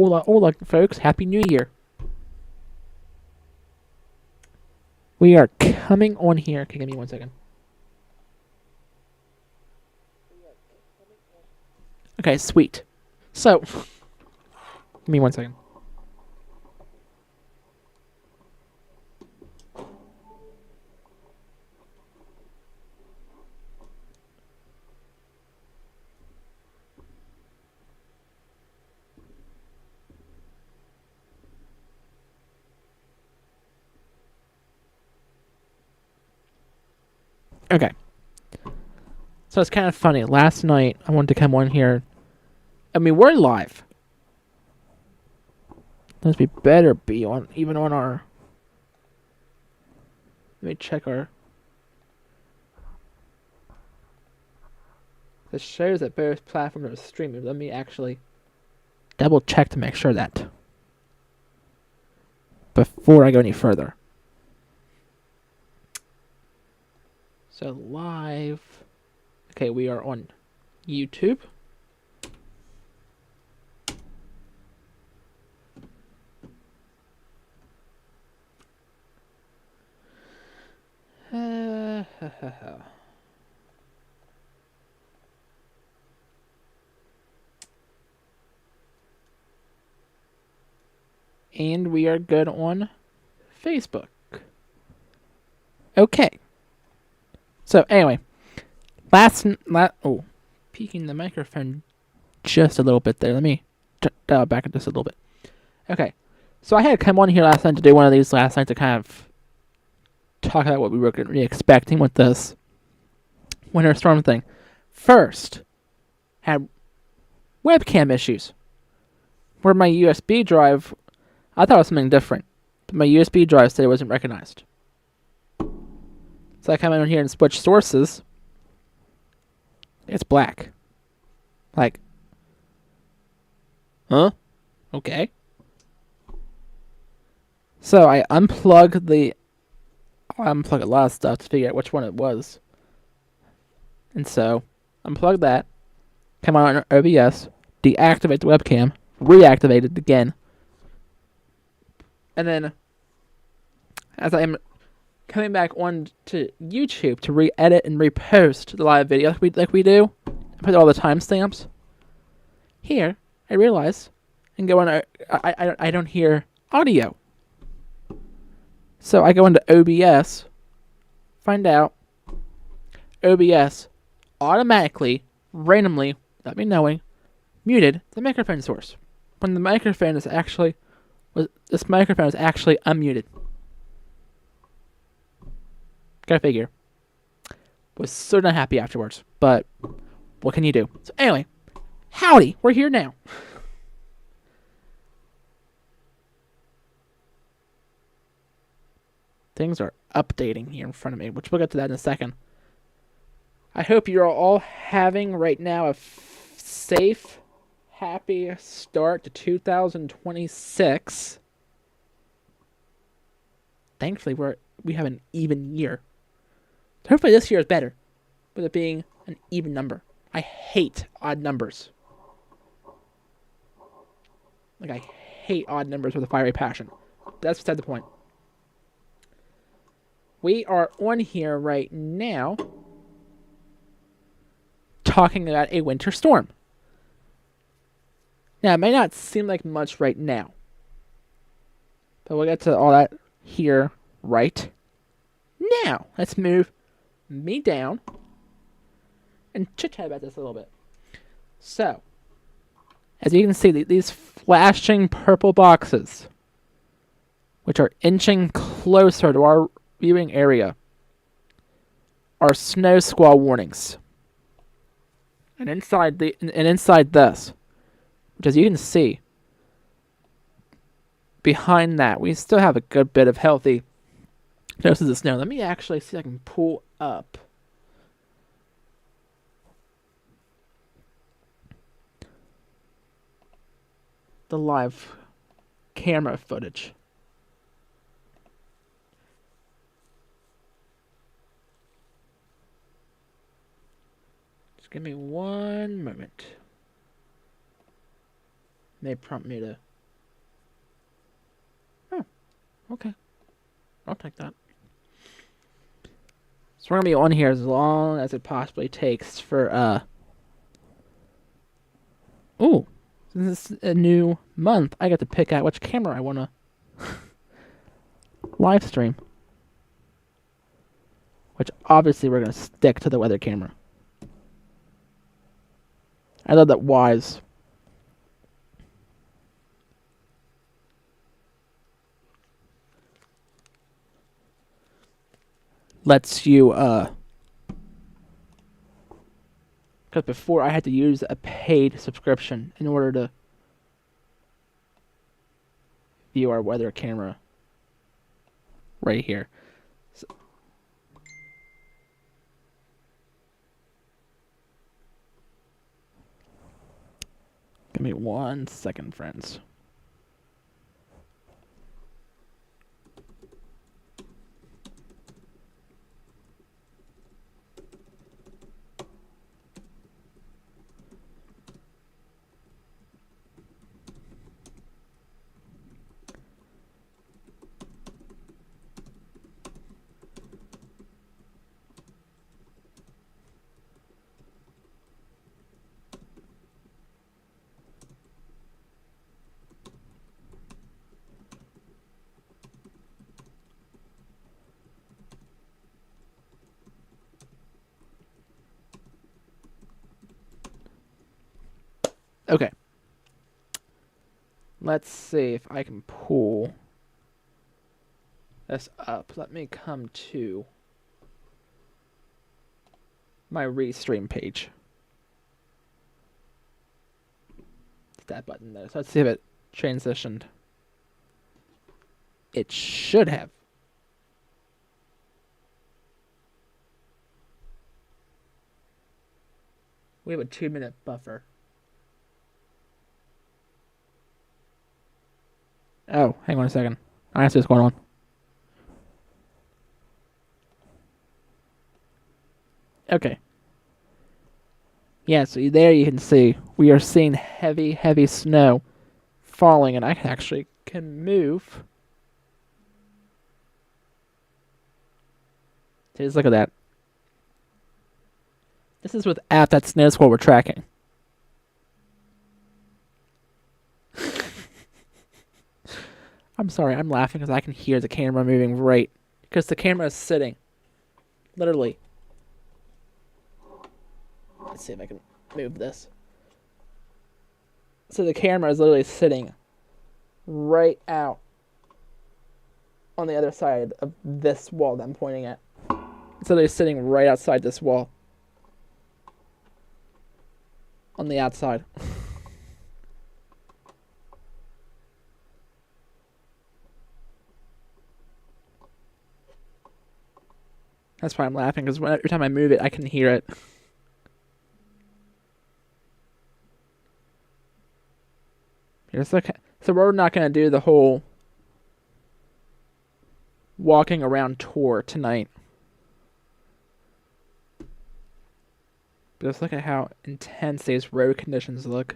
hola, folks. Happy New Year. We are coming on here. Okay, give me 1 second. Okay, sweet. So, give me 1 second. Okay. So it's kind of funny. Last night, I wanted to come on here. I mean, we're live. Let's be better be on, even on our... Let me check our... This shows that various platforms are streaming. Let me actually double check to make sure that before I go any further. So live. Okay, we are on YouTube. And we are good on Facebook. Okay. So anyway, peeking the microphone just a little bit there. Let me dial back at this a little bit. Okay. So I had to come on here last night to do one of these last night to kind of talk about what we were really expecting with this winter storm thing. First, had webcam issues. Where my USB drive, I thought it was something different, but my USB drive said it wasn't recognized. So I come in here and switch sources. It's black. Like, huh? Okay. So I unplug a lot of stuff to figure out which one it was. And so, unplug that, come on OBS, deactivate the webcam, reactivate it again. And then, as I am coming back on to YouTube to re-edit and repost the live video like we do, put all the timestamps, here, I realize, and go on, I don't hear audio. So I go into OBS, find out OBS automatically, randomly, without me knowing, muted the microphone source. When the microphone is actually, this microphone is actually unmuted. Gotta figure. Was so not happy afterwards, but what can you do? So anyway, howdy, we're here now. Things are updating here in front of me, which we'll get to that in a second. I hope you're all having right now a safe, happy start to 2026. Thankfully, we have an even year. Hopefully this year is better, with it being an even number. I hate odd numbers. Like, I hate odd numbers with a fiery passion. That's beside the point. We are on here right now talking about a winter storm. Now, it may not seem like much right now, but we'll get to all that here right now. Let's move me down and chit-chat about this a little bit. So, as you can see, these flashing purple boxes, which are inching closer to our viewing area, are snow squall warnings. And inside this, which as you can see, behind that, we still have a good bit of healthy doses of snow. Let me actually see if I can pull up the live camera footage. Just give me one moment. May prompt me to Okay. I'll take that. So we're gonna be on here as long as it possibly takes for Ooh. Since it's a new month, I get to pick out which camera I wanna live stream. Which obviously we're gonna stick to the weather camera. I love that WeatherWise lets you because before I had to use a paid subscription in order to view our weather camera right here. So, give me 1 second, friends. Okay. Let's see if I can pull this up. Let me come to my restream page. It's that button there. So let's see if it transitioned. It should have. We have a 2-minute buffer. Oh, hang on a second. I see what's going on. Okay. Yeah, so there you can see we are seeing heavy, heavy snow falling, and I actually can move. Just look at that. This is without that Snow Squall we're tracking. I'm sorry, I'm laughing because I can hear the camera moving right. Because the camera is sitting. Literally. Let's see if I can move this. So the camera is literally sitting right out on the other side of this wall that I'm pointing at. It's literally sitting right outside this wall. On the outside. That's why I'm laughing, because every time I move it, I can hear it. So we're not going to do the whole walking around tour tonight. But just look at how intense these road conditions look.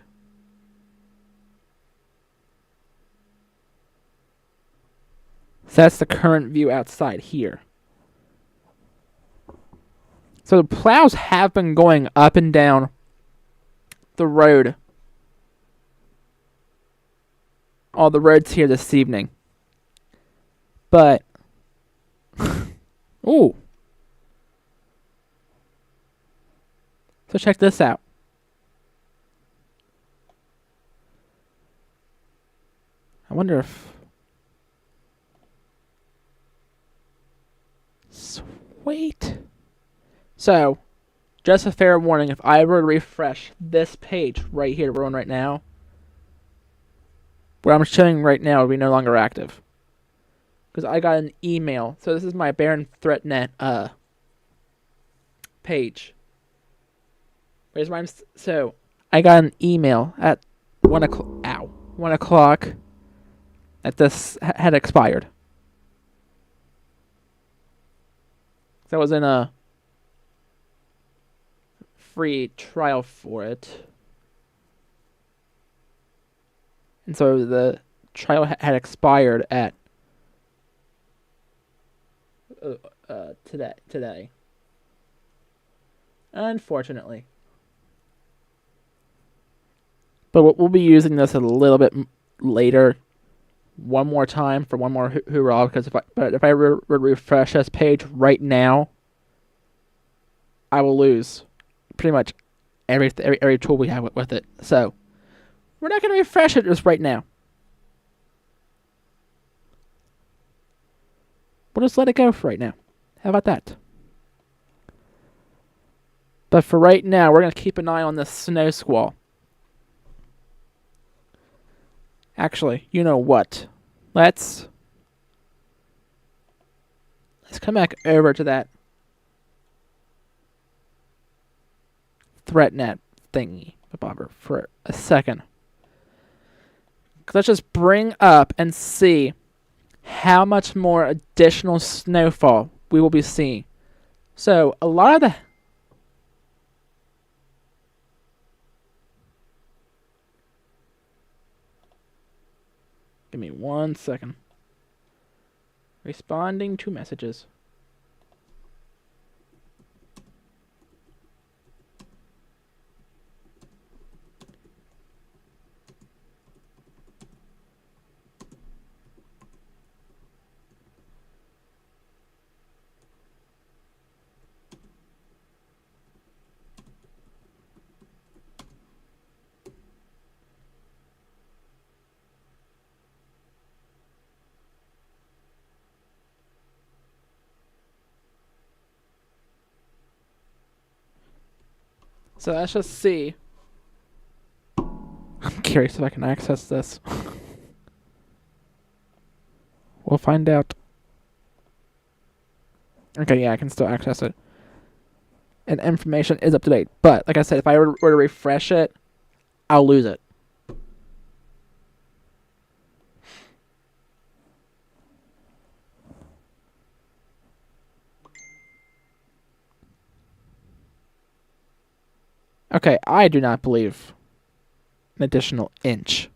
So that's the current view outside here. So the plows have been going up and down the road. All the roads here this evening. But ooh. So check this out. I wonder if... Sweet. So, just a fair warning, if I were to refresh this page right here we're on right now, where I'm showing right now will be no longer active. Because I got an email. So this is my Baron ThreatNet page. Where's my... So, I got an email at 1 o'clock... Ow. 1 o'clock that this had expired. So I was in a free trial for it. And so the trial had expired at today. Unfortunately. But we'll be using this a little bit later. One more time for one more hoorah. Because if I refresh this page right now, I will lose pretty much every tool we have with it. So we're not going to refresh it just right now. We'll just let it go for right now. How about that? But for right now, we're going to keep an eye on this Snow Squall. Actually, you know what? Let's come back over to that ThreatNet thingy, bobber, for a second. Let's just bring up and see how much more additional snowfall we will be seeing. So a lot of the give me 1 second. Responding to messages. So let's just see. I'm curious if I can access this. We'll find out. Okay, yeah, I can still access it. And information is up to date. But, like I said, if I were to refresh it, I'll lose it. Okay, I do not believe an additional inch.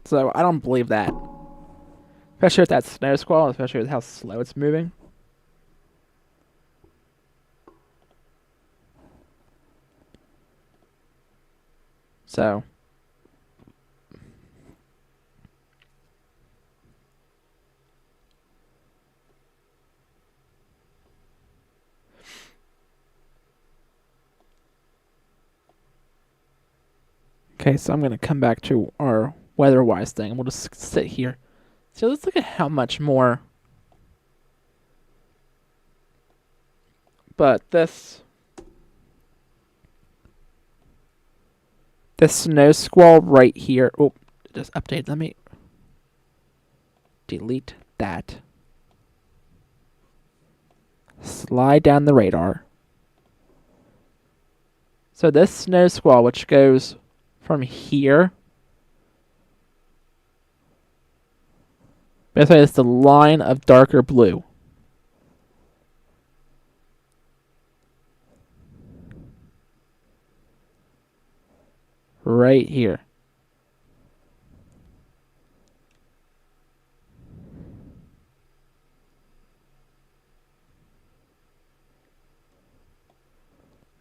So I don't believe that. Especially with that Snow Squall, especially with how slow it's moving. So okay, so I'm gonna come back to our WeatherWise thing, and we'll just sit here. So let's look at how much more. But this Snow Squall right here. Oh, just update. Let me delete that. Slide down the radar. So this Snow Squall, which goes from here, basically it's the line of darker blue. Right here.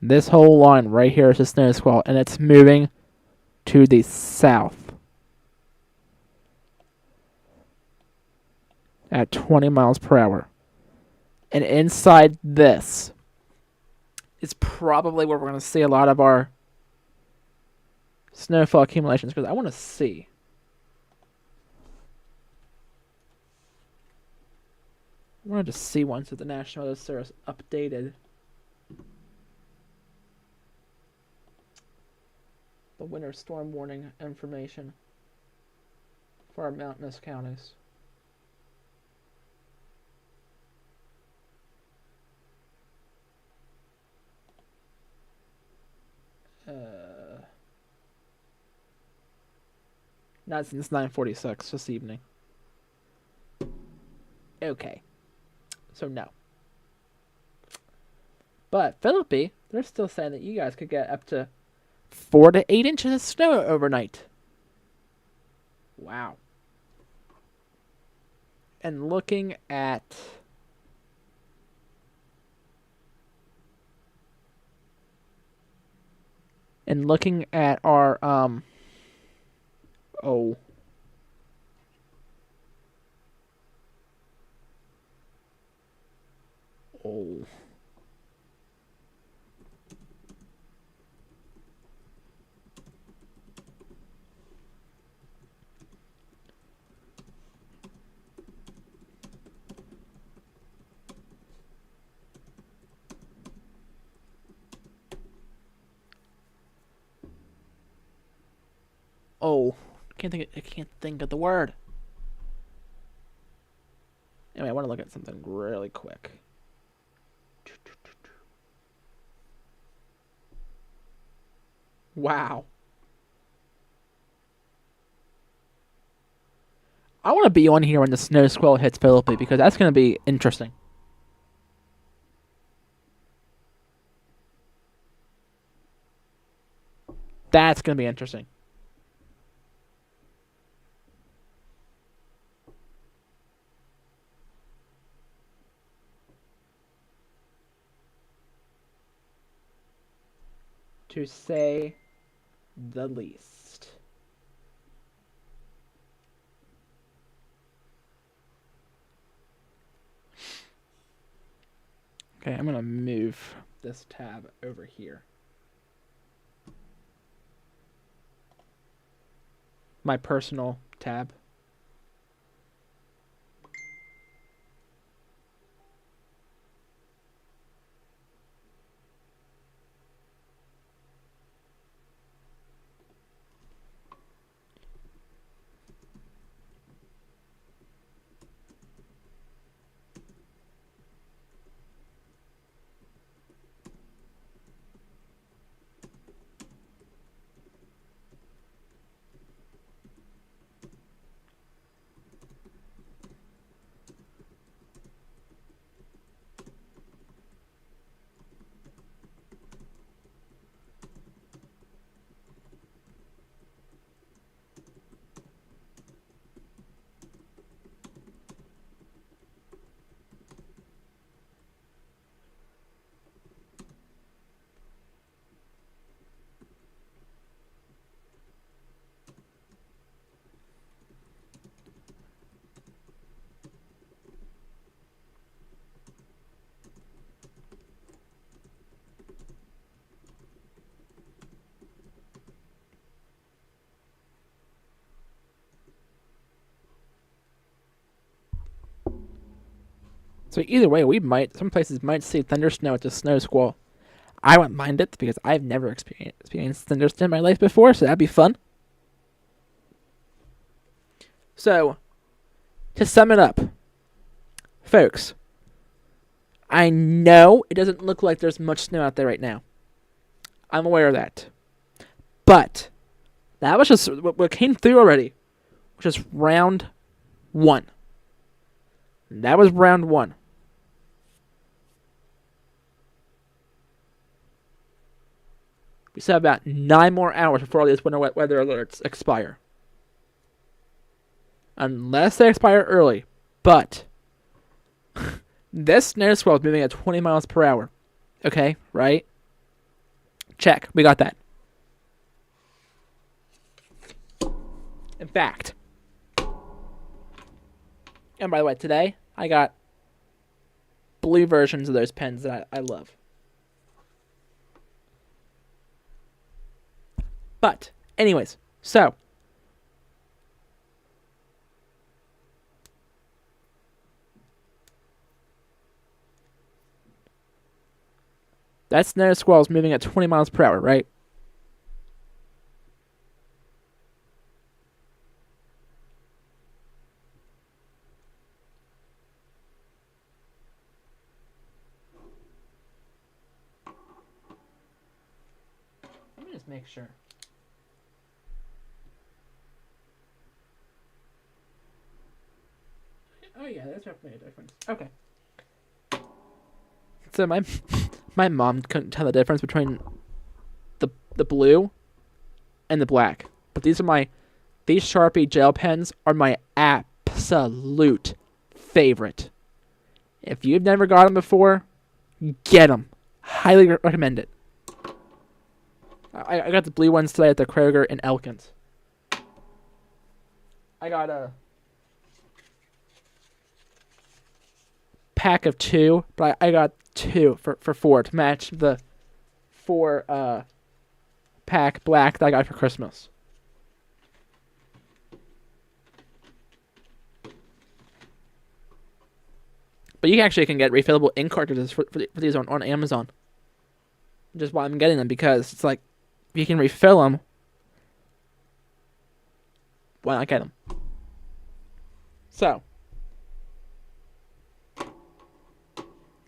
This whole line right here is the Snow Squall, and it's moving to the south at 20 miles per hour. And inside this is probably where we're going to see a lot of our snowfall accumulations, because I want to see. I wanted to see once that the National Weather Service updated the winter storm warning information for our mountainous counties. Not since 9:46 this evening. Okay. So no. But Philippi, they're still saying that you guys could get up to 4 to 8 inches of snow overnight. Wow. And looking at our oh oh oh I can't think of the word. Anyway, I want to look at something really quick. Wow. I want to be on here when the Snow Squall hits Philippi because that's going to be interesting. That's going to be interesting. To say the least. Okay, I'm going to move this tab over here. My personal tab. So either way, some places might see thunder snow at the Snow Squall. I wouldn't mind it because I've never experienced thunder snow in my life before, so that'd be fun. So, to sum it up, folks, I know it doesn't look like there's much snow out there right now. I'm aware of that. But that was just what came through already, which is round 1. That was round 1. We still have about 9 more hours before all these winter weather alerts expire. Unless they expire early. But this Snow Squall is moving at 20 miles per hour. Okay, right? Check. We got that. In fact, and by the way, today I got blue versions of those pens that I love. But, anyways, so that Snow Squall is moving at 20 miles per hour, right? just make sure. Oh yeah, that's definitely a difference. Okay. So my mom couldn't tell the difference between the blue and the black. But these Sharpie gel pens are my absolute favorite. If you've never got them before, get them. Highly recommend it. I got the blue ones today at the Kroger in Elkins. I got a pack of 2, but I got 2 for 4 to match the 4 pack black that I got for Christmas. But you actually can get refillable ink cartridges for these on Amazon. Just why I'm getting them, because it's like, if you can refill them, why not get them? So,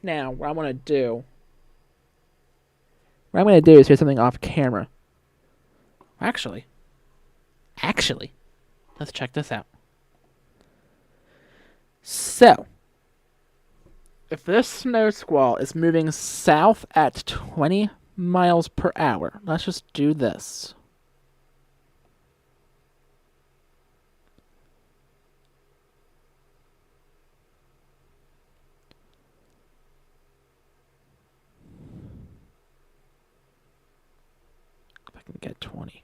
now what I'm going to do is do something off camera. Actually, let's check this out. So, if this snow squall is moving south at 20 miles per hour, let's just do this. If I can get 20.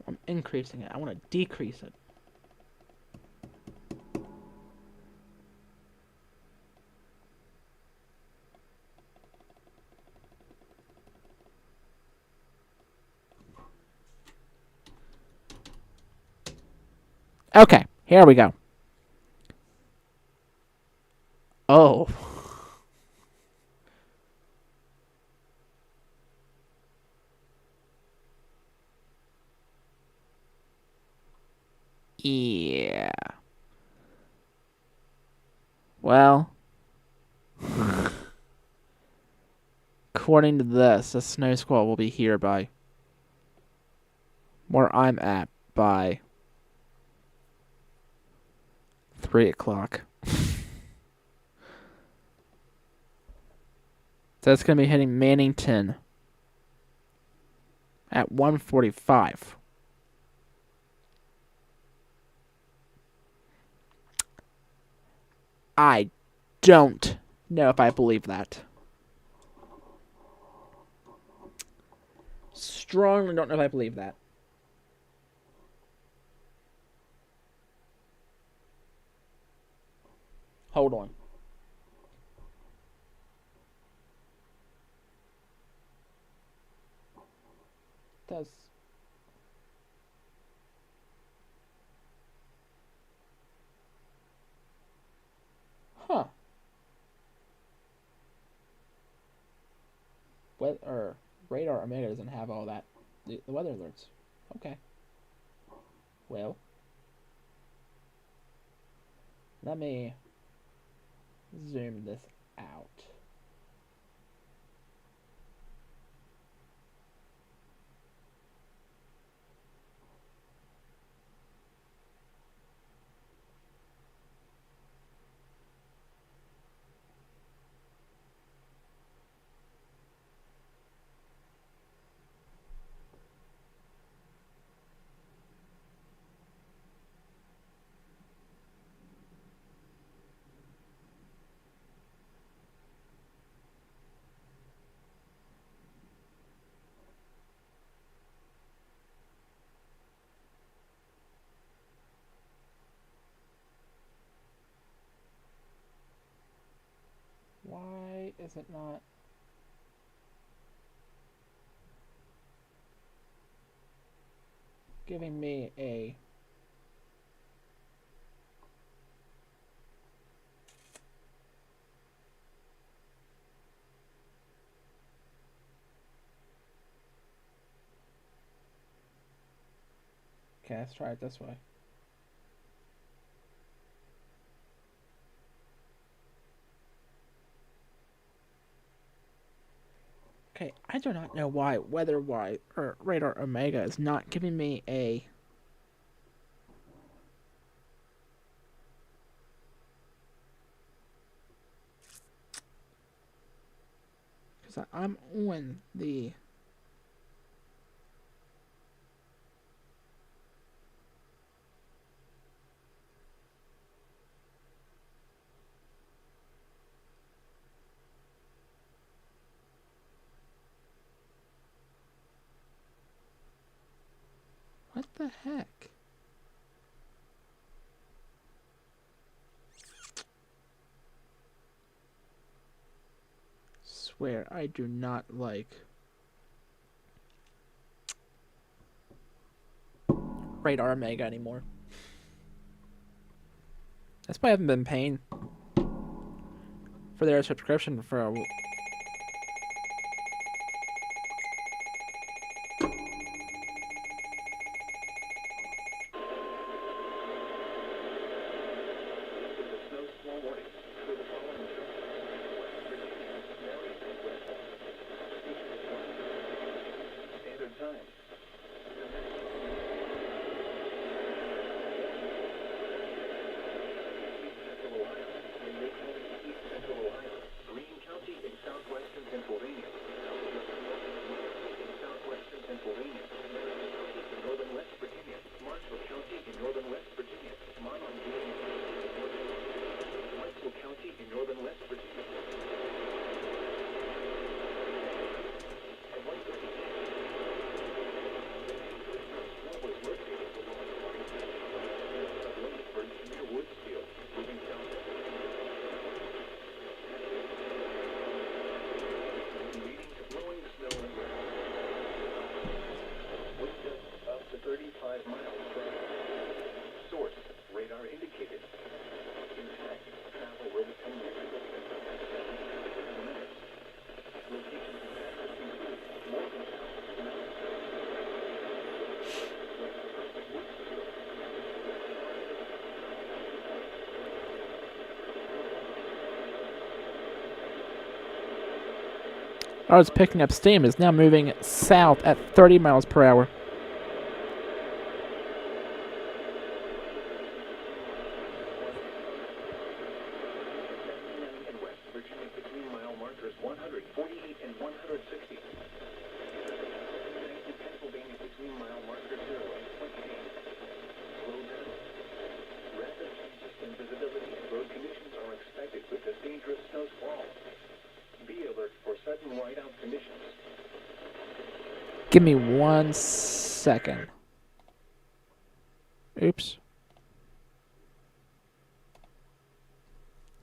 I'm increasing it. I want to decrease it. Okay, here we go. Oh. Yeah. Well, according to this, the snow squall will be here by where I'm at by 3 o'clock. So it's going to be hitting Mannington at 1:45. I don't know if I believe that. Strongly don't know if I believe that. Hold on. Does huh? Or radar Omega doesn't have all that. The weather alerts. Okay. Well, let me zoom this out. Why is it not? Giving me a Okay, let's try it this way. Okay, I do not know why WeatherEye or Radar Omega is not giving me a because I'm on the what the heck? Swear I do not like Radar Omega anymore. That's why I haven't been paying for their subscription for a I was picking up steam is now moving south at 30 miles per hour. Give me 1 second. Oops.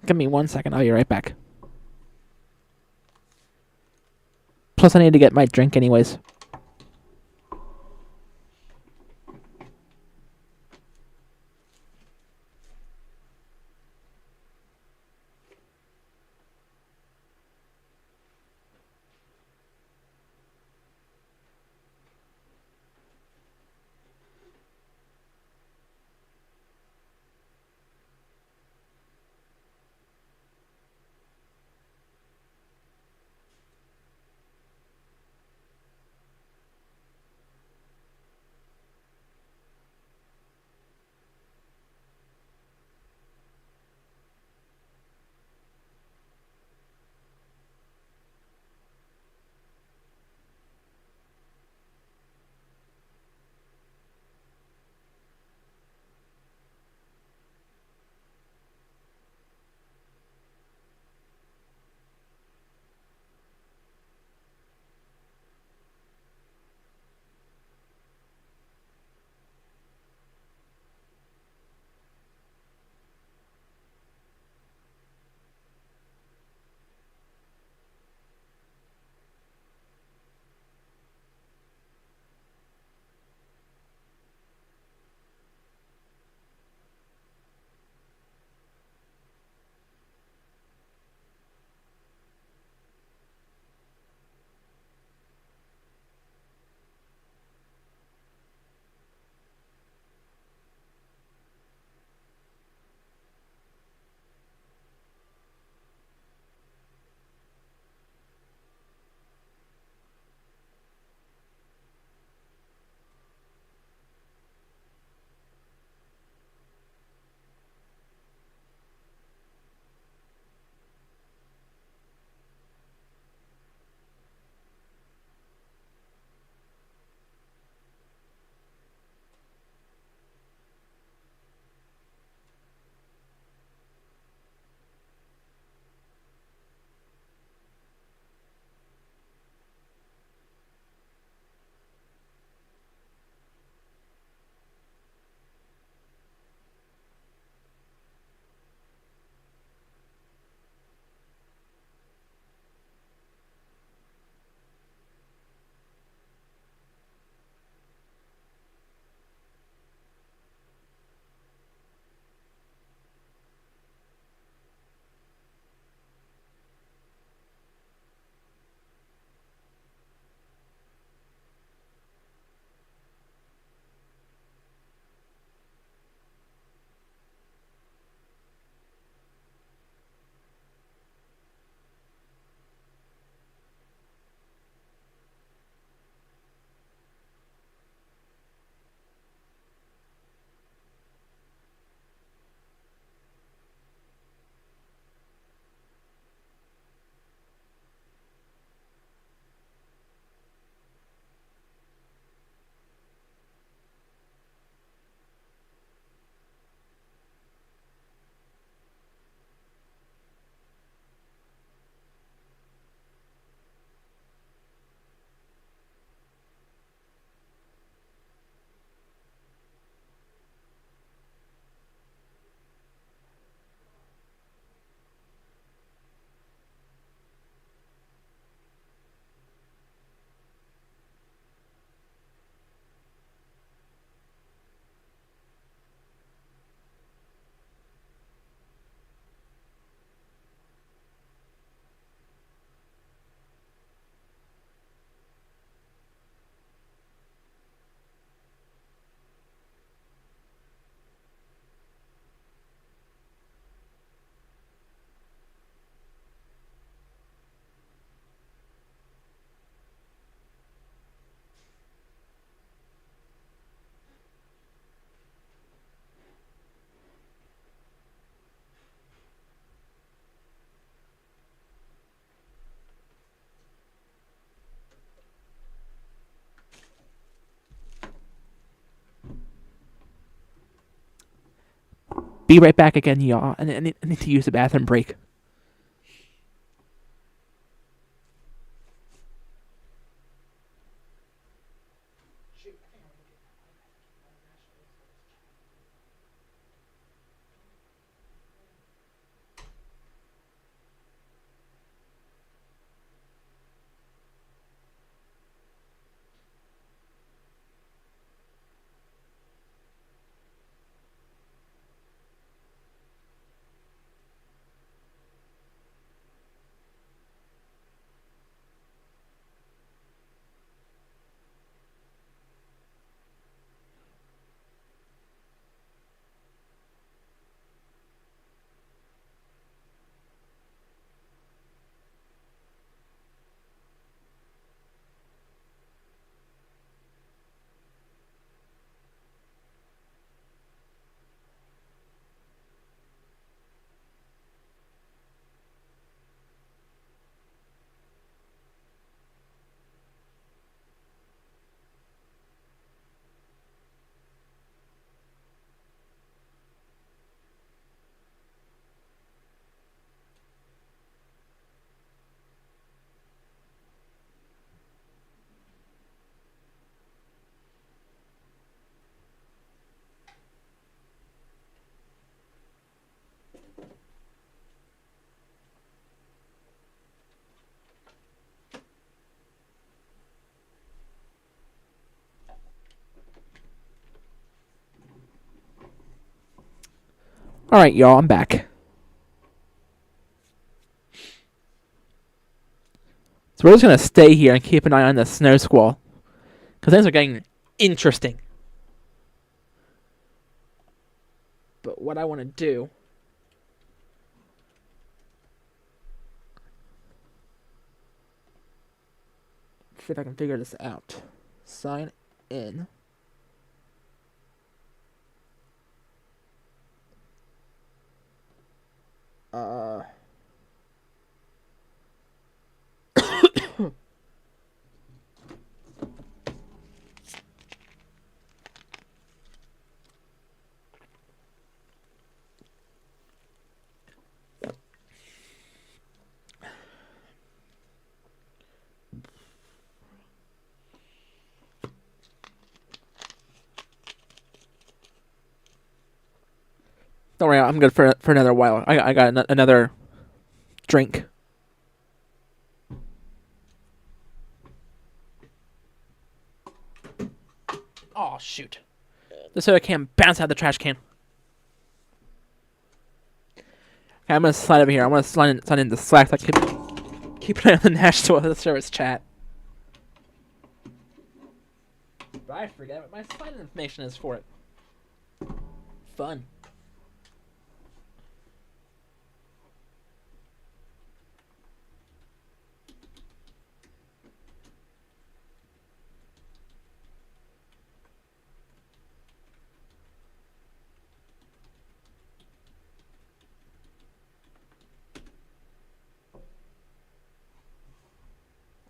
Give me 1 second. I'll be right back. Plus, I need to get my drink anyways. Be right back again, y'all. I need to use the bathroom break. Alright, y'all, I'm back. So we're just going to stay here and keep an eye on the Snow Squall. Because things are getting interesting. But what I want to do... see if I can figure this out. Sign in. Don't worry, I'm good for another while. I got another drink. Oh, shoot. The soda can bounce out the trash can. Okay, I'm going to slide over here. I'm going to slide in the Slack. So I keep an eye on the National Service chat. But I forget what my slide information is for it. Fun.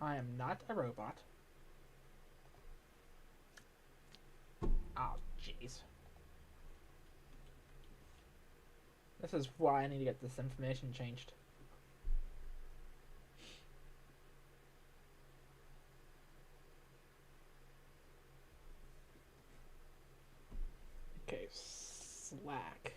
I am not a robot. Oh, jeez. This is why I need to get this information changed. Okay, Slack.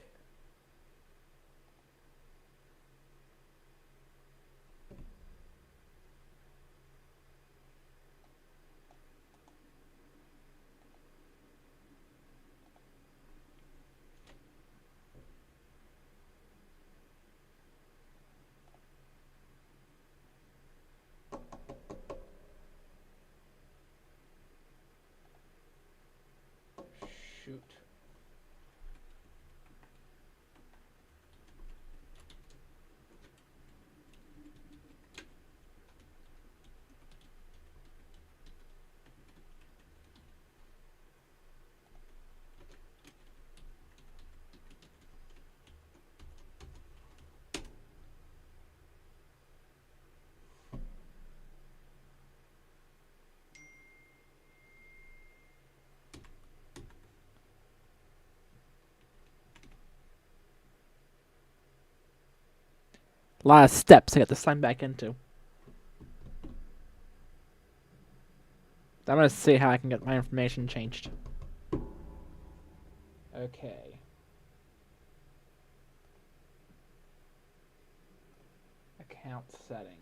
Shoot. A lot of steps I got to sign back into. I'm gonna see how I can get my information changed. Okay. Account settings.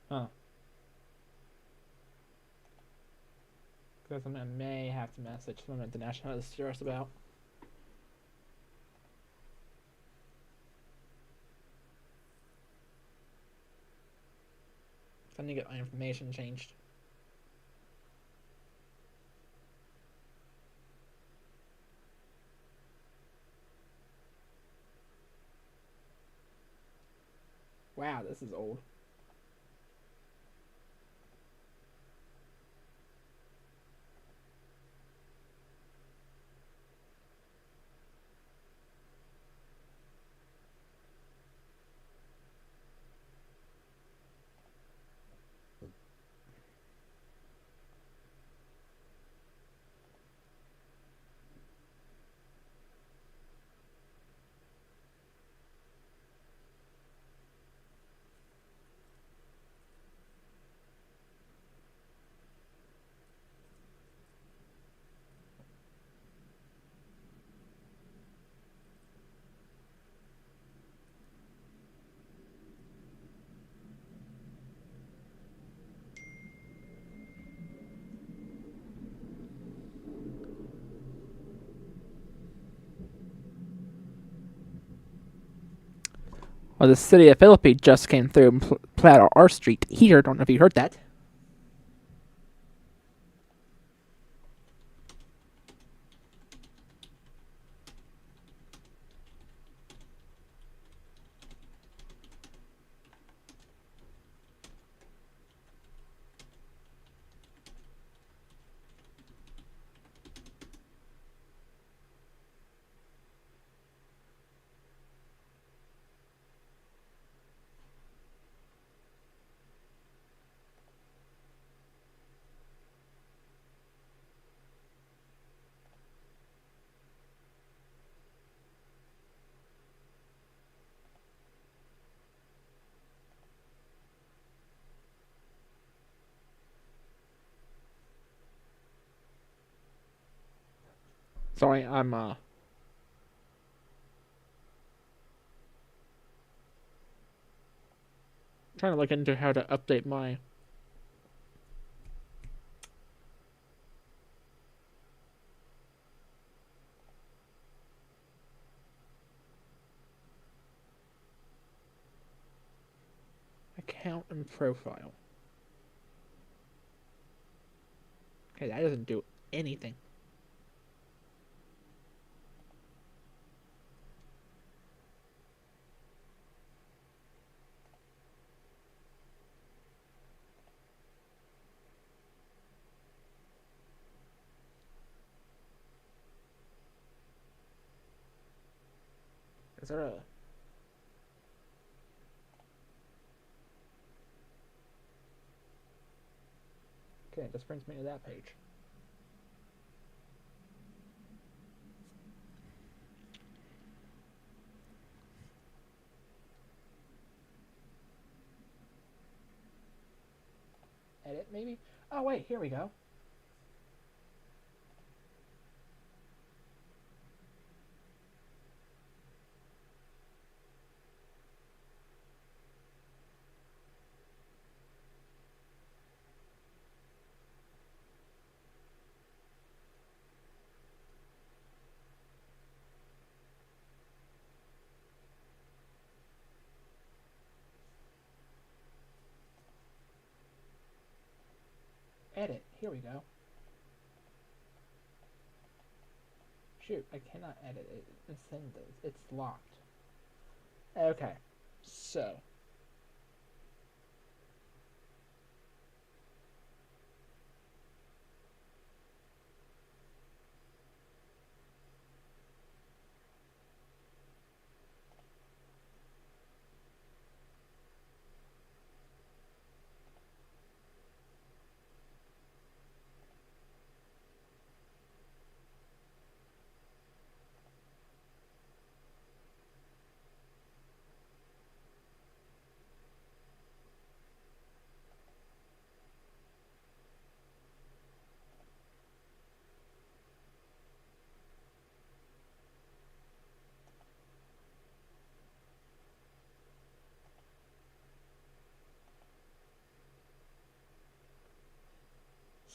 Huh. Because I may have to message someone at the National to steer us about. I need to get my information changed. Wow, this is old. Well, the city of Philippi just came through and plowed our street here. Don't know if you heard that. Sorry, I'm trying to look into how to update my account and profile. Okay, that doesn't do anything. Is there a... Okay, it just brings me to that page. Edit, maybe? Oh, wait, here we go. Edit, here we go. Shoot, I cannot edit it. It's locked. Okay, so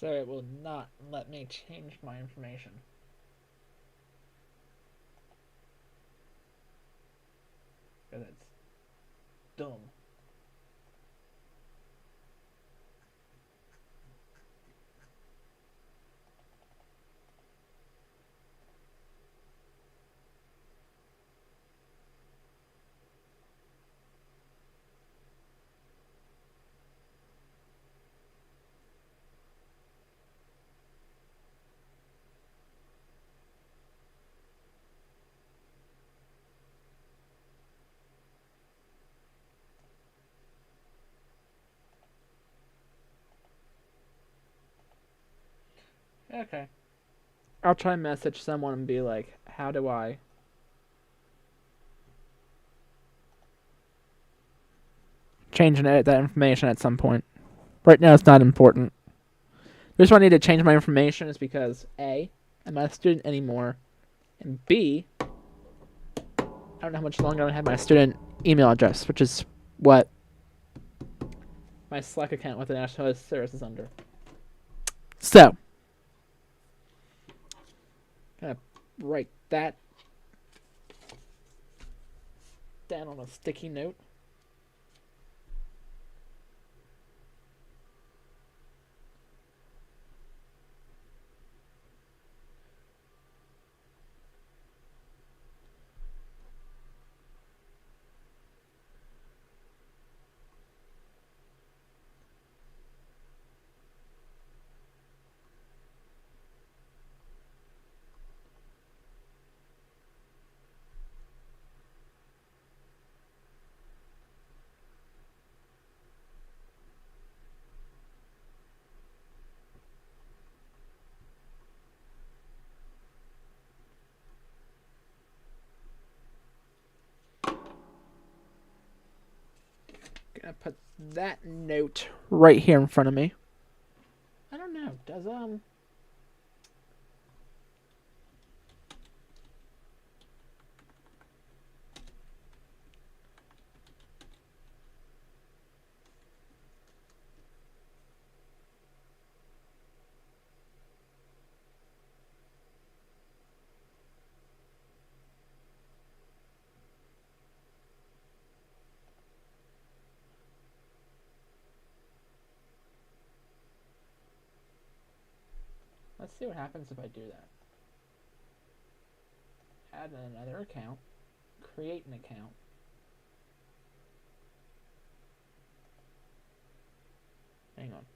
So it will not let me change my information. Because it's dumb. Okay. I'll try and message someone and be like, how do I change and edit that information at some point? Right now it's not important. The reason why I need to change my information is because A, I'm not a student anymore, and B, I don't know how much longer I'm gonna have my student email address, which is what my Slack account with the National Health Service is under. So, gonna write that down on a sticky note. Gonna put that note right here in front of me. I don't know. Does let's see what happens if I do that. Add another account. Create an account. Hang on.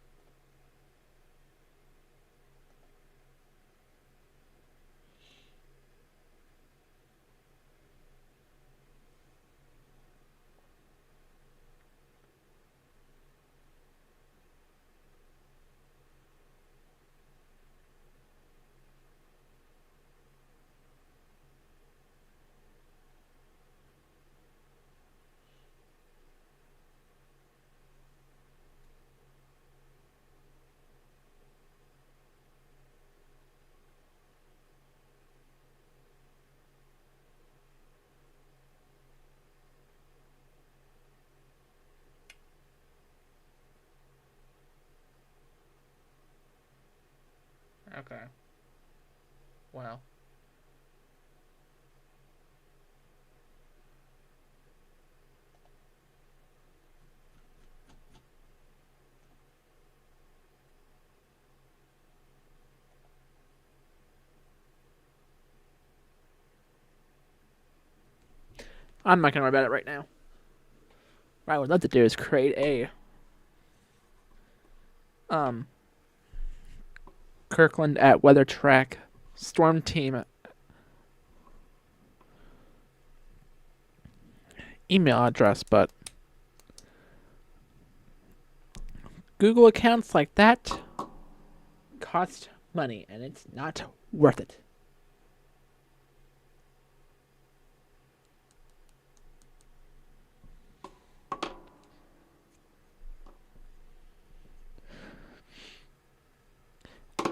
Okay. Well. I'm not gonna worry about it right now. What I would love to do is create a Kirkland at Weather Track Storm Team email address, but Google accounts like that cost money, and it's not worth it.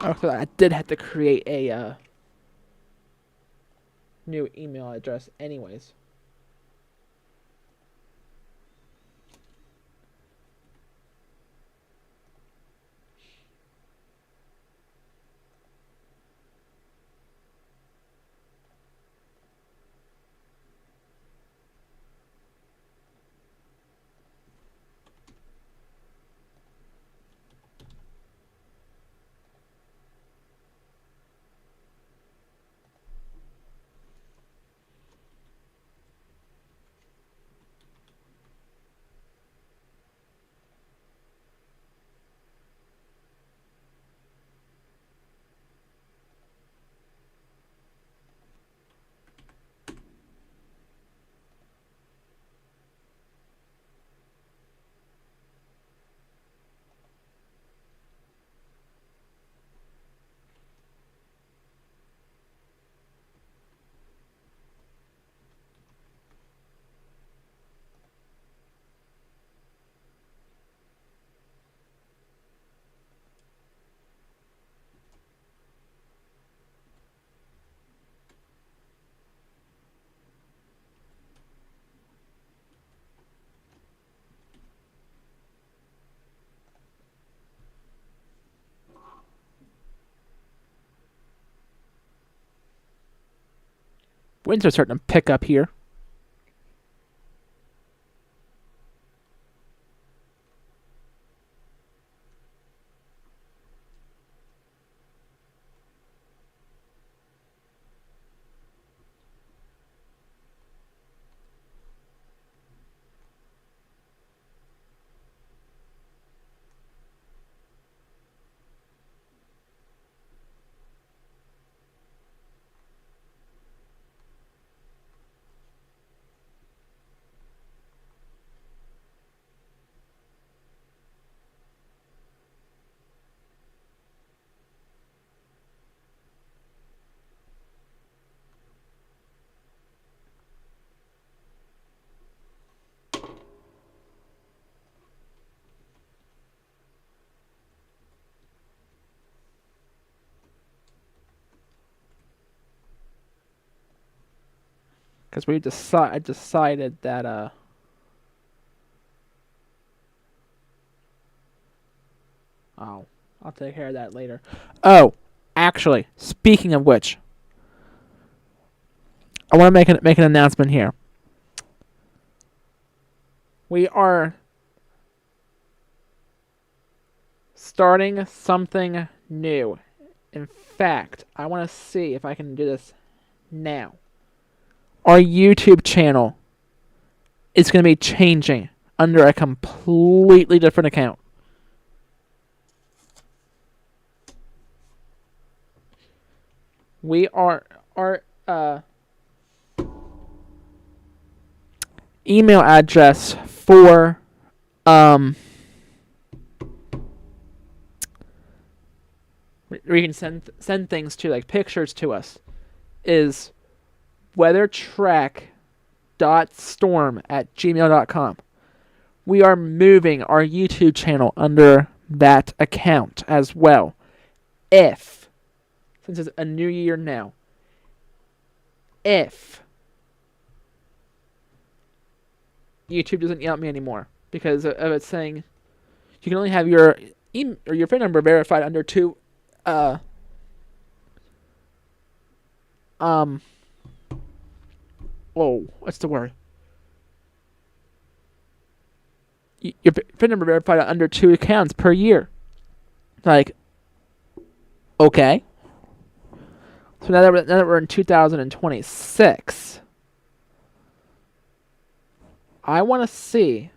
Also, I did have to create a new email address anyways. Winds are starting to pick up here. Because I decided that oh, I'll take care of that later. Oh, actually, speaking of which, I want to make an announcement here. We are starting something new. In fact, I want to see if I can do this now. Our YouTube channel is going to be changing under a completely different account. We are our email address for we can send things to, like pictures to us, is weathertrack.storm@gmail.com. We are moving our YouTube channel under that account as well. Since it's a new year now, if YouTube doesn't yell at me anymore because of it saying you can only have your email or your phone number verified under two what's the word? Your phone number verified under 2 accounts per year. Like, okay. So now that we're in 2026, I want to see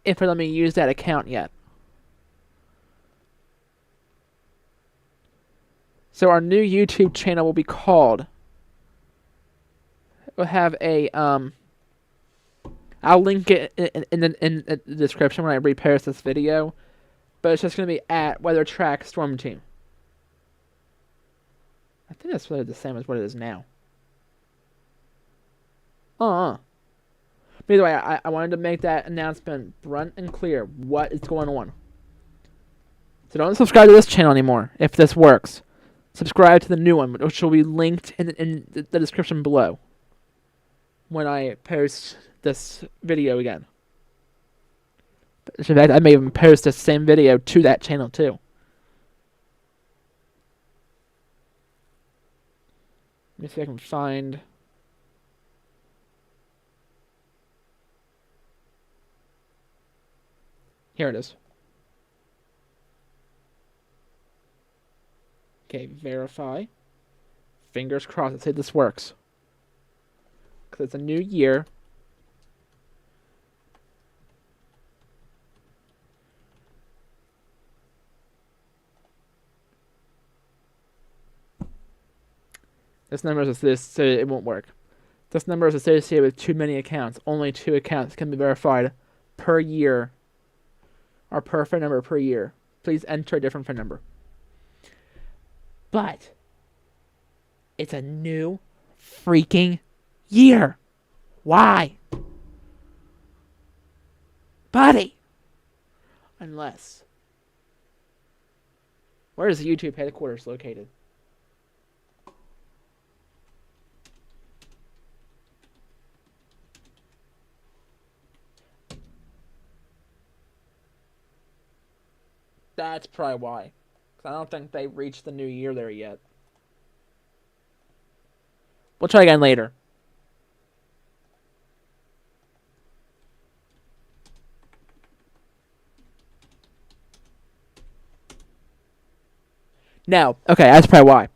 if they let me use that account yet. So our new YouTube channel will be called. We'll have a I'll link it in the description when I repost this video, but it's just gonna be at WeatherTrack Storm Team. I think that's really the same as what it is now. But either way, I wanted to make that announcement blunt and clear. What is going on? So don't subscribe to this channel anymore if this works. Subscribe to the new one, which will be linked in the description below when I post this video again. In fact, I may even post the same video to that channel too. Let me see if I can find. Here it is. Okay, verify. Fingers crossed. Let's say this works. Because it's a new year. This number is this, so it won't work. This number is associated with too many accounts. Only 2 accounts can be verified per year. Or per phone number per year. Please enter a different phone number. But it's a new freaking year. Why? Buddy. Unless. Where is the YouTube headquarters located? That's probably why. 'Cause I don't think they reached the new year there yet. We'll try again later. Now, okay, that's probably why.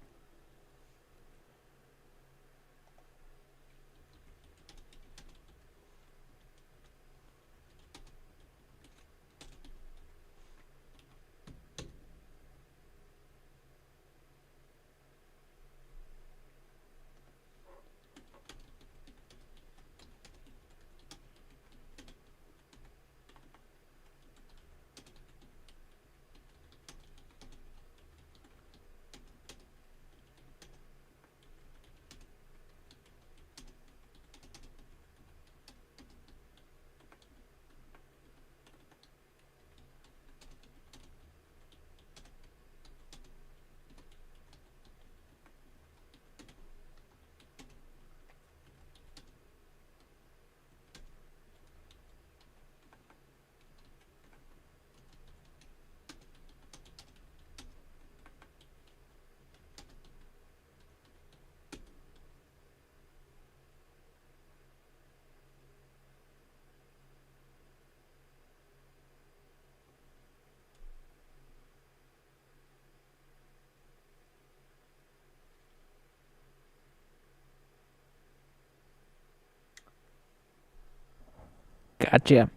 Gotcha.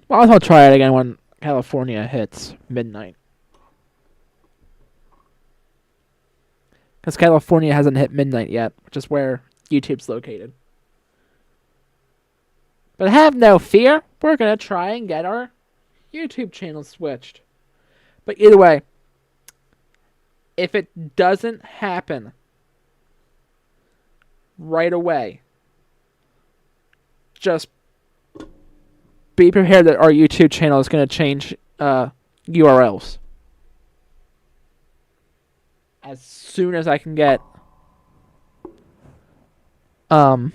Well, I'll try it again when California hits midnight. Because California hasn't hit midnight yet, which is where YouTube's located. But have no fear, we're going to try and get our YouTube channel switched. But either way, if it doesn't happen right away, just be prepared that our YouTube channel is going to change URLs. As soon as I can get my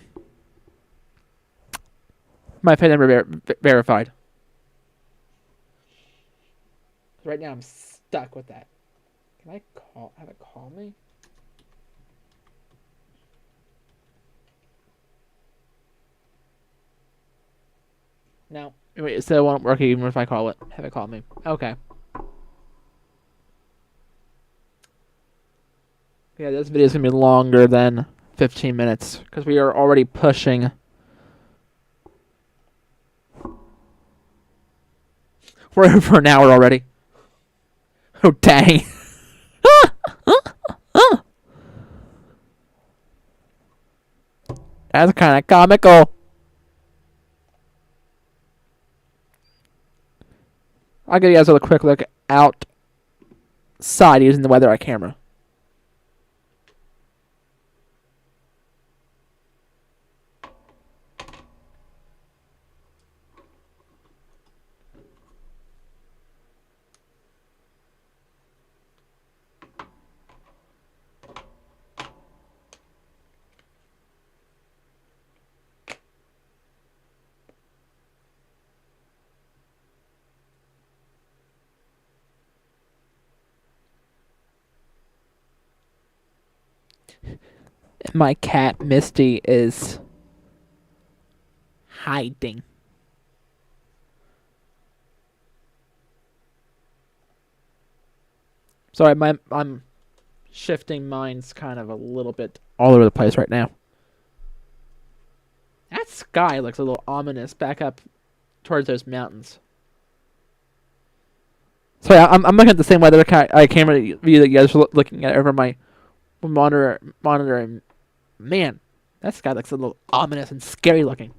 phone number verified. Right now I'm stuck with that. Can I have it call me? No. Wait, so it won't work even if I call it. Have it call me. Okay. Yeah, this video is going to be longer than 15 minutes because we are already pushing. We're over an hour already. Oh, dang. That's kind of comical. I'll give you guys a quick look outside using the WeatherEye camera. My cat Misty is hiding. Sorry, I'm shifting minds kind of a little bit all over the place right now. That sky looks a little ominous back up towards those mountains. Sorry, I'm looking at the same weather camera view that you guys are looking at over my monitor. And man, that sky looks a little ominous and scary looking.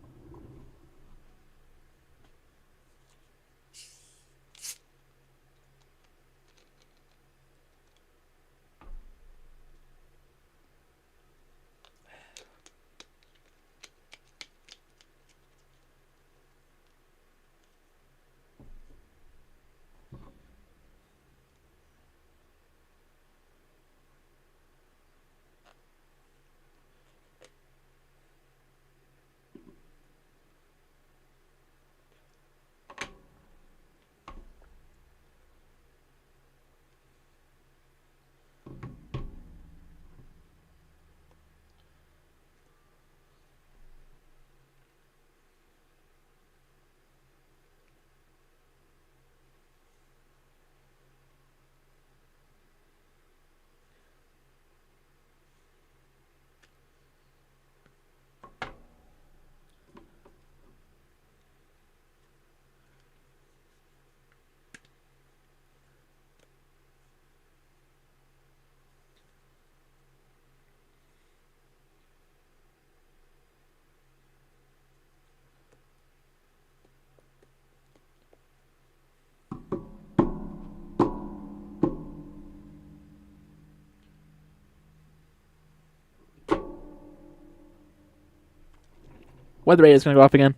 weather radar is going to go off again.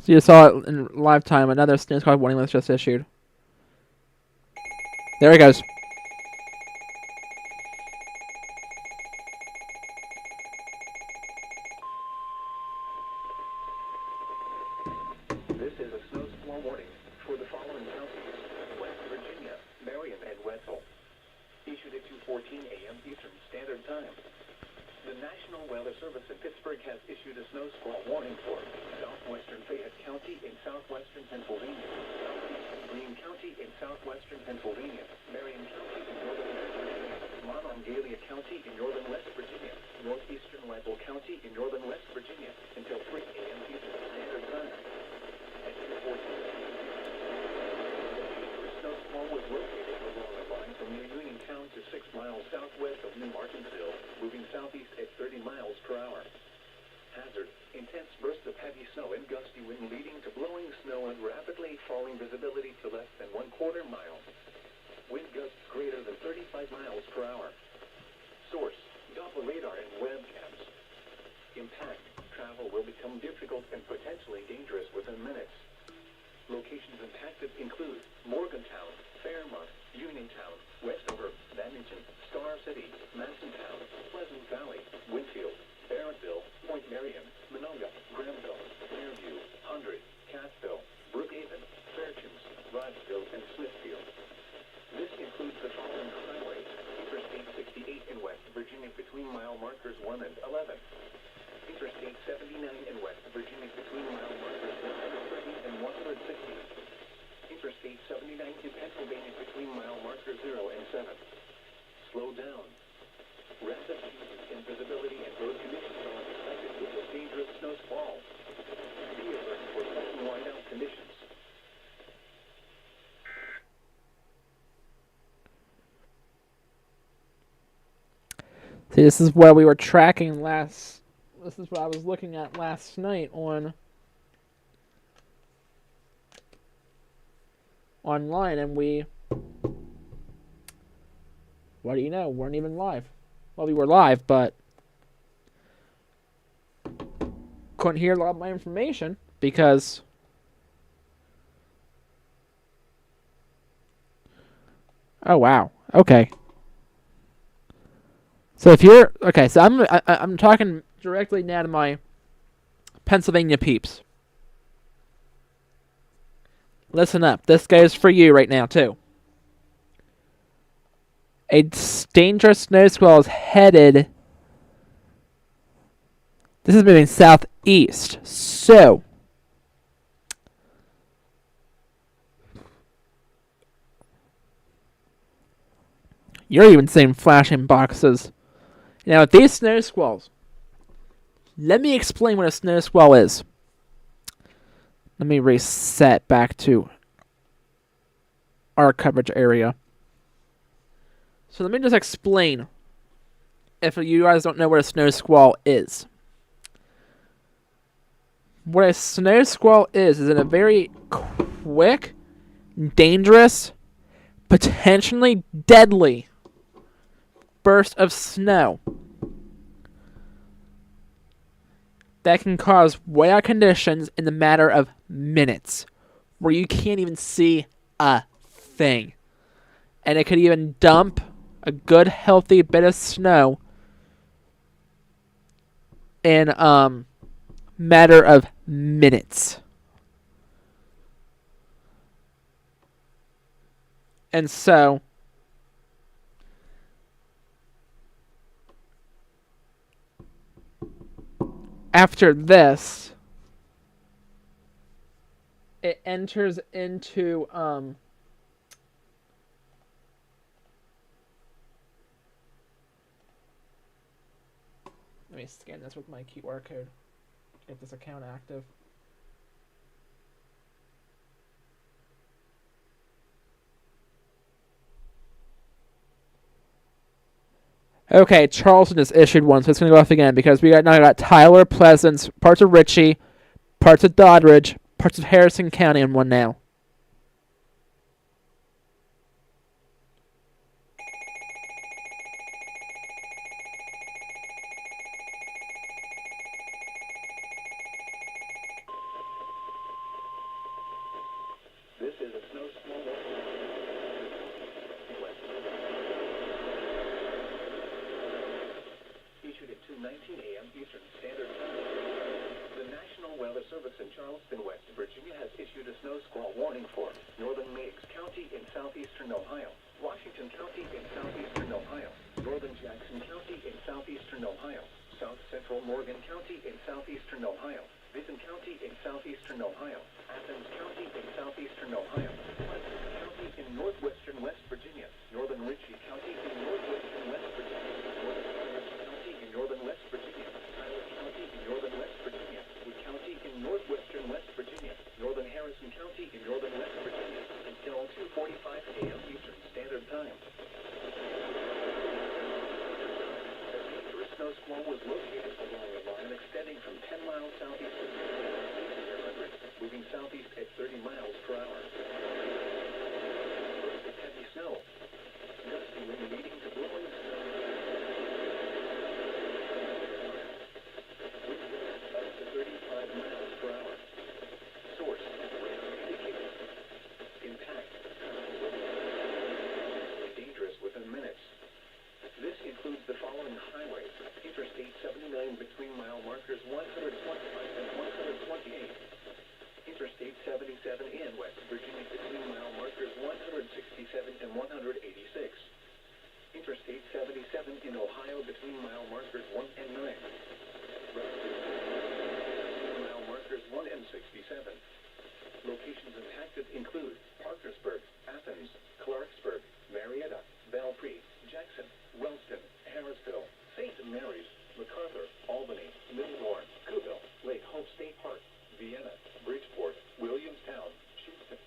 So you saw it in live time. Another Snow Squall warning was just issued. There it goes. This is a snow squall warning for the following counties: West Virginia, Marion, and Wetzel. Issued at 2:14 a.m. Eastern Standard Time. The National Weather Service in Pittsburgh has issued a snow squall warning for southwestern Fayette County in southwestern Pennsylvania, southeastern Greene County in southwestern Pennsylvania, Marion County in northern West Virginia, Monongalia County in northern West Virginia, northeastern Wetzel County in northern West Virginia until 3 a.m. Eastern Standard Time. At 2:14 snow squall was located along a line from near Uniontown to 6 miles southwest of New Martinsville, moving southeast at 30 miles per hour. Hazard: intense bursts of heavy snow and gusty wind leading to blowing snow and rapidly falling visibility to less than 1/4 mile. Wind gusts greater than 35 miles per hour. Source: Doppler radar and webcams. Impact: travel will become difficult and potentially dangerous within minutes. Locations impacted include Morgantown, Fairmont, Uniontown, Westover, Bennington, Star City, Masontown, Pleasant Valley, Winfield, Barrettville, Point Marion, Monongah, Granville, Fairview, Hundred, Cassville, Brookhaven, Fairchians, Rodgeville, and Smithfield. This includes the following highways: Interstate 68 in West Virginia between mile markers 1 and 11. Interstate 79 in West Virginia between mile markers 130 and 160. Interstate 79 in Pennsylvania between mile markers 0 and 7. Slow down. Rapid changes in visibility and road conditions are expected with this dangerous snow squall. Be alert for sudden whiteout conditions. See, this is where we were tracking last. This is what I was looking at last night online, and we, what do you know, weren't even live. Well, we were live, but couldn't hear a lot of my information because oh wow, okay. So if you're okay, so I'm talking directly now to my Pennsylvania peeps. Listen up. This goes for you right now, too. A dangerous snow squall is headed. This is moving southeast. So, you're even seeing flashing boxes. Now, with these snow squalls, let me explain what a snow squall is. Let me reset back to our coverage area. So let me just explain, if you guys don't know what a snow squall is. What a snow squall is a very quick, dangerous, potentially deadly burst of snow that can cause whiteout conditions in the matter of minutes, where you can't even see a thing. And it could even dump a good, healthy bit of snow in matter of minutes. And so, after this, it enters into let me scan this with my QR code to get this account active. Okay, Charleston just issued one, so it's going to go off again because we got Tyler, Pleasance, parts of Ritchie, parts of Doddridge, parts of Harrison County, and one now. 7:19 a.m. Eastern Standard Time. The National Weather Service in Charleston, West Virginia has issued a snow squall warning for northern Meigs County in southeastern Ohio, Washington County in southeastern Ohio, northern Jackson County in southeastern Ohio, south central Morgan County in southeastern Ohio, Vinton County in southeastern Ohio, Athens County in southeastern Ohio, Pleasant County in northwestern West Virginia, northern Ritchie County in northwestern West Virginia, northern Orange County in northern West Virginia, Tyler County in northern West Virginia, Wood County in northwestern West Virginia, northern Harrison County in northern West Virginia, until 2:45 a.m. Eastern Standard Time. Snow Squall was located along a line extending from 10 miles southeast of Fairmont, moving southeast at 30 miles per hour. Bursts of heavy snow, gusty wind leading to blowing snow. Wind gusts up to 35 miles per hour. Source, radar indicators. Impact, dangerous within minutes. This includes the following highways: Interstate 79 between mile markers 125 and 128. Interstate 77 in West Virginia between mile markers 167 and 186. Interstate 77 in Ohio between mile markers 1 and 9. Between mile markers 1 and 67. Locations impacted include Parkersburg, Athens, Clarksburg, Marietta, Belpre, Jackson, Wellston, Harrisville, St. Mary's, MacArthur, Albany, Middlebourne, Cookeville, Lake Hope State Park, Vienna, Bridgeport, Williamstown, Houston.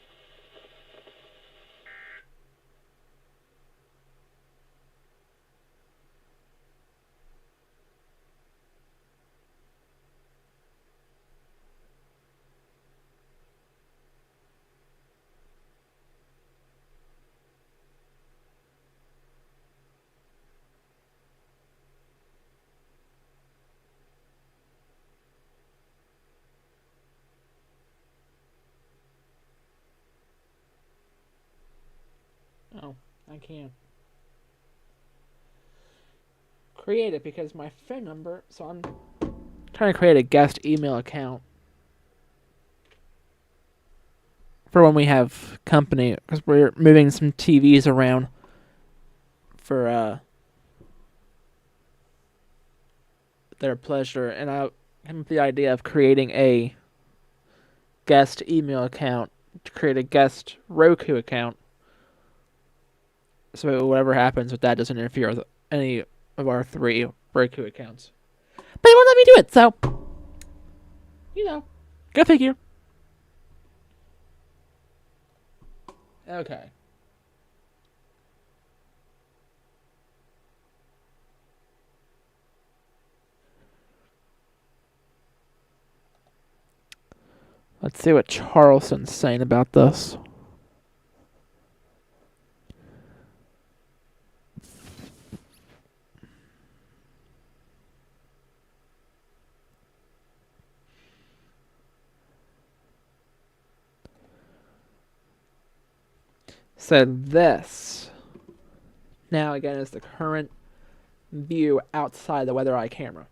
Oh, I can't create it because my phone number. So I'm trying to create a guest email account for when we have company, because we're moving some TVs around for their pleasure, and I came up with the idea of creating a guest email account to create a guest Roku account, so whatever happens with that doesn't interfere with any of our 3 Roku accounts. But they won't let me do it, so go figure. Okay. Let's see what Charleston's saying about this. So this, now again, is the current view outside the WeatherEye camera.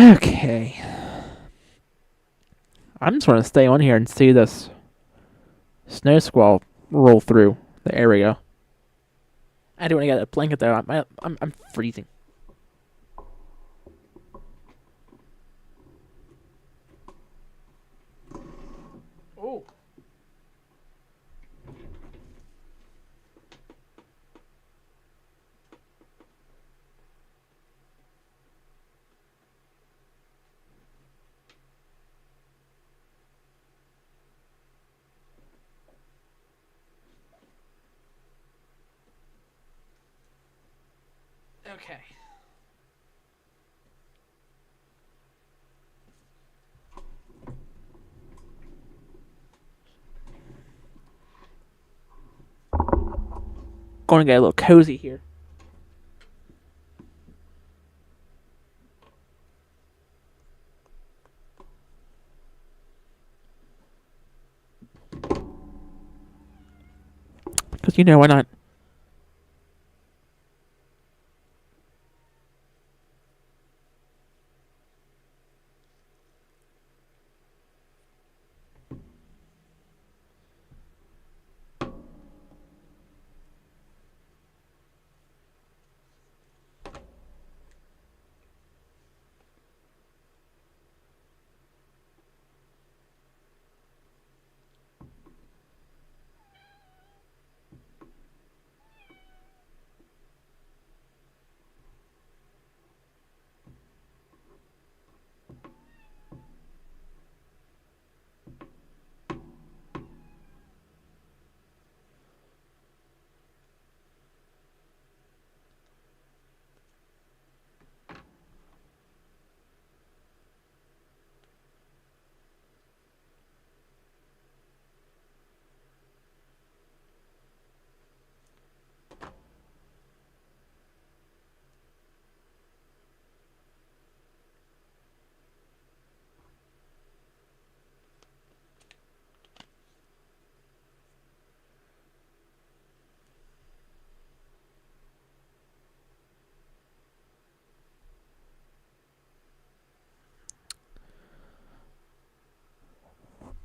Okay. I'm just going to stay on here and see this snow squall roll through the area. I do want to get a blanket though. I'm freezing. Oh. Okay. Going to get a little cozy here. Because, you know, why not?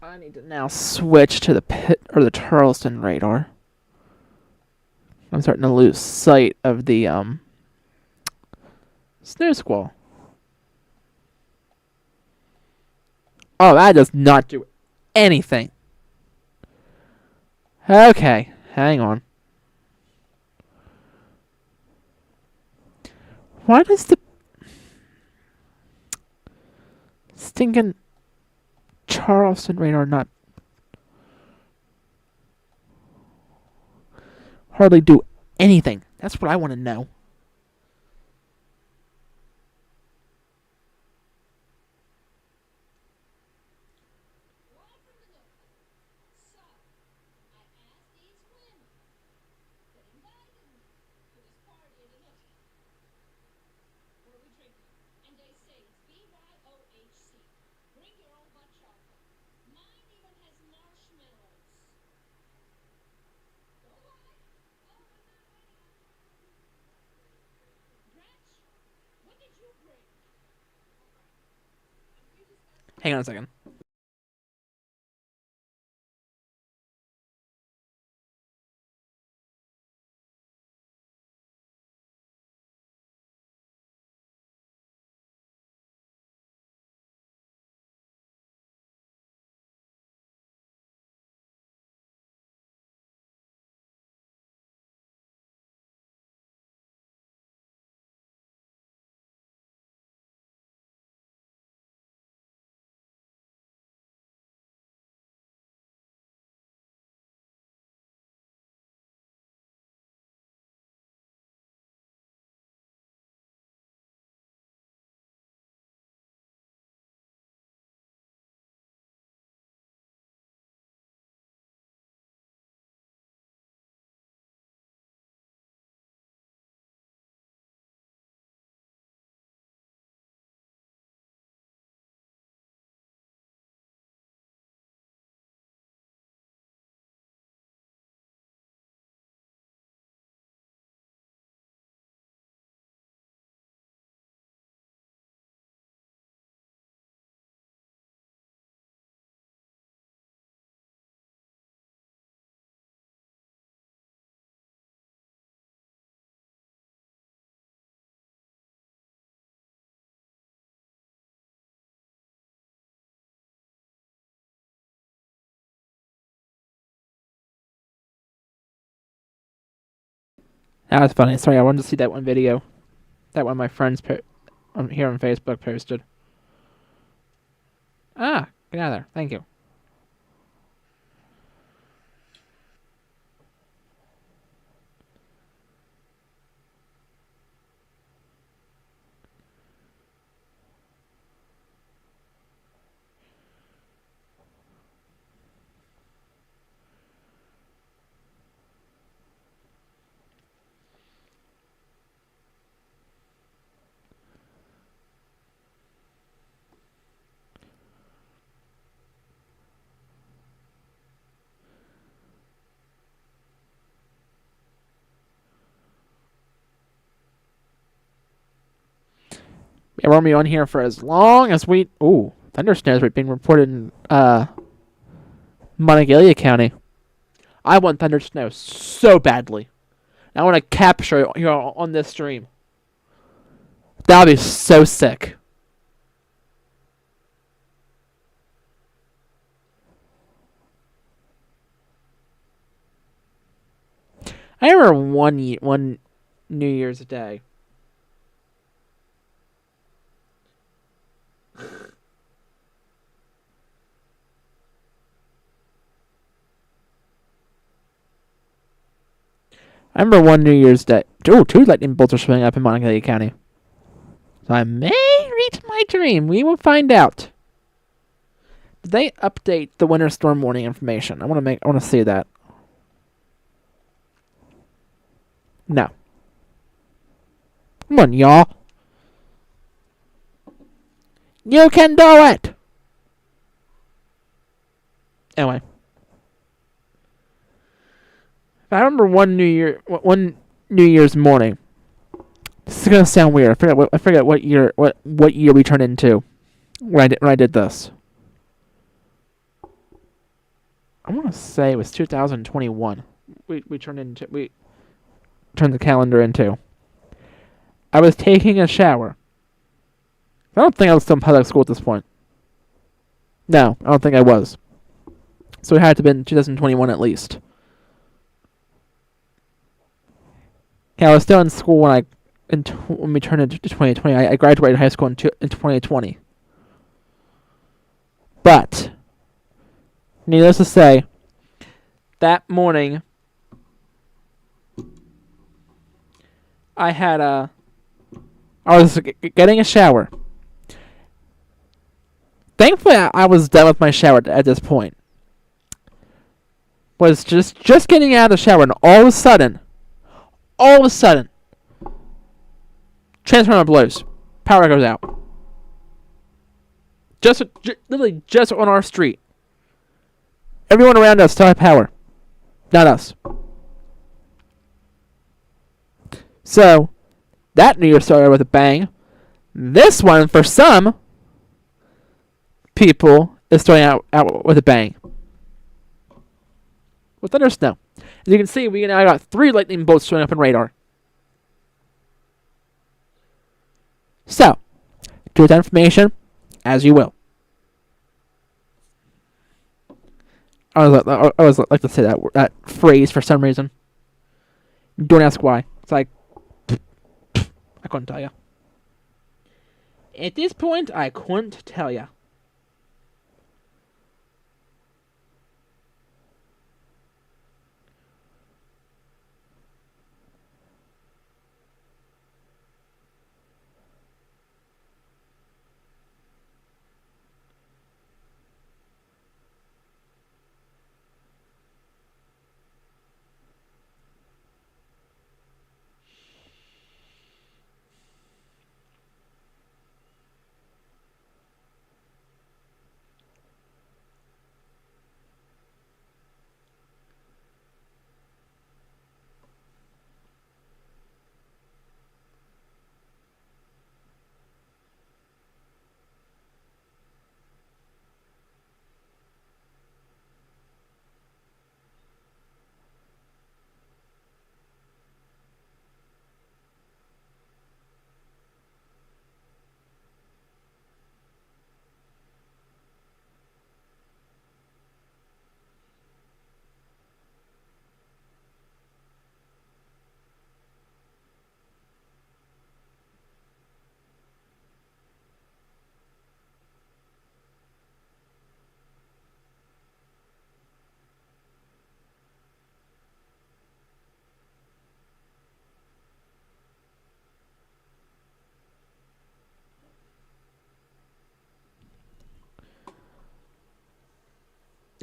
I need to now switch to the Pitt or the Charleston radar. I'm starting to lose sight of the snow squall. Oh, that does not do anything. Okay, hang on. Why does the stinking Charleston radar not hardly do anything? That's what I want to know. Hang on a second. That was funny. Sorry, I wanted to see that one video. That one my friends here on Facebook posted. Ah, get out of there. Thank you. Yeah, we're gonna be on here for as long as we. Ooh, thunderstorms are being reported in Monongalia County. I want thunder snow so badly. I want to capture it here on this stream. That would be so sick. I remember one New Year's Day. I remember one New Year's Day. Ooh, 2 lightning bolts are showing up in Monongalia County. So I may reach my dream. We will find out. Did they update the winter storm warning information? I want to see that. No. Come on, y'all. You can do it. Anyway. I remember one New Year's morning. This is gonna sound weird. I forget what year we turned into when I did this. I want to say it was 2021. We turned the calendar into. I was taking a shower. I don't think I was still in public school at this point. No, I don't think I was. So it had to have been 2021 at least. Yeah, I was still in school when we turned into 2020. I graduated high school in 2020. But, needless to say, that morning, I was getting a shower. Thankfully, I was done with my shower at this point. Was just getting out of the shower, and all of a sudden, transformer blows. Power goes out. Literally just on our street. Everyone around us still had power. Not us. So, that New Year started with a bang. This one, for some people, is starting out with a bang. With thunder snow. As you can see, I got 3 lightning bolts showing up in radar. So, do that information as you will. I always like to say that phrase for some reason. Don't ask why. It's like, I couldn't tell you. At this point, I couldn't tell you.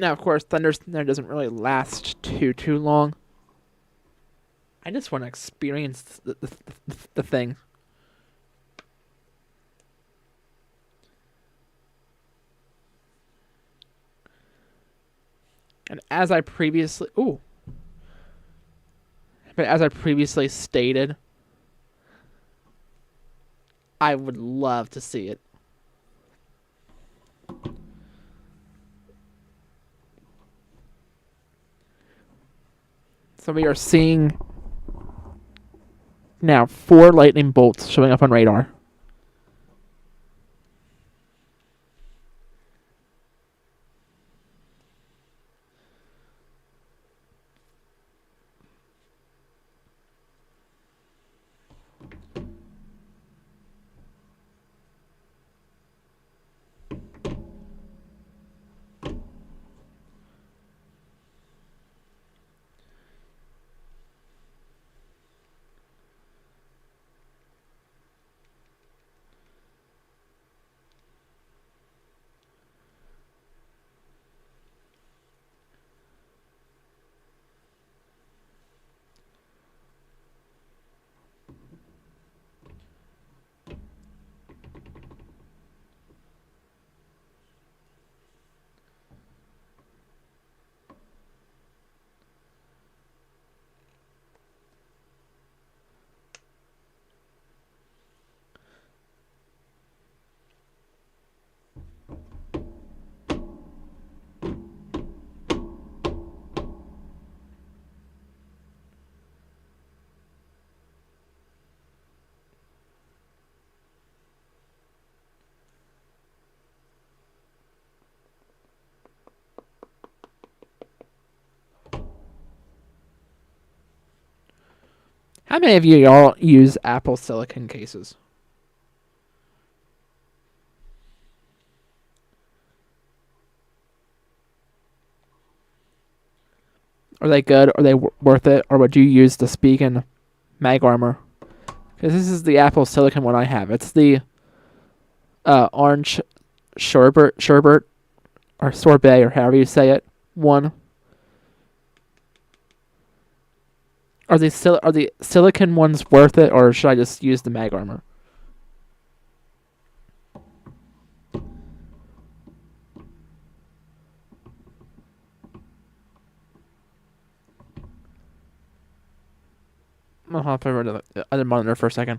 Now, of course, thunder doesn't really last too long. I just want to experience the thing. And as I previously, but as I previously stated, I would love to see it. So we are seeing now 4 lightning bolts showing up on radar. How many of you all use Apple silicon cases? Are they good? Are they worth it? Or would you use the Spigen mag armor? Because this is the Apple silicon one I have. It's the orange sherbet, or sorbet, or however you say it, one. Are the silicon ones worth it, or should I just use the mag armor? I'll hop over to the other monitor for a second.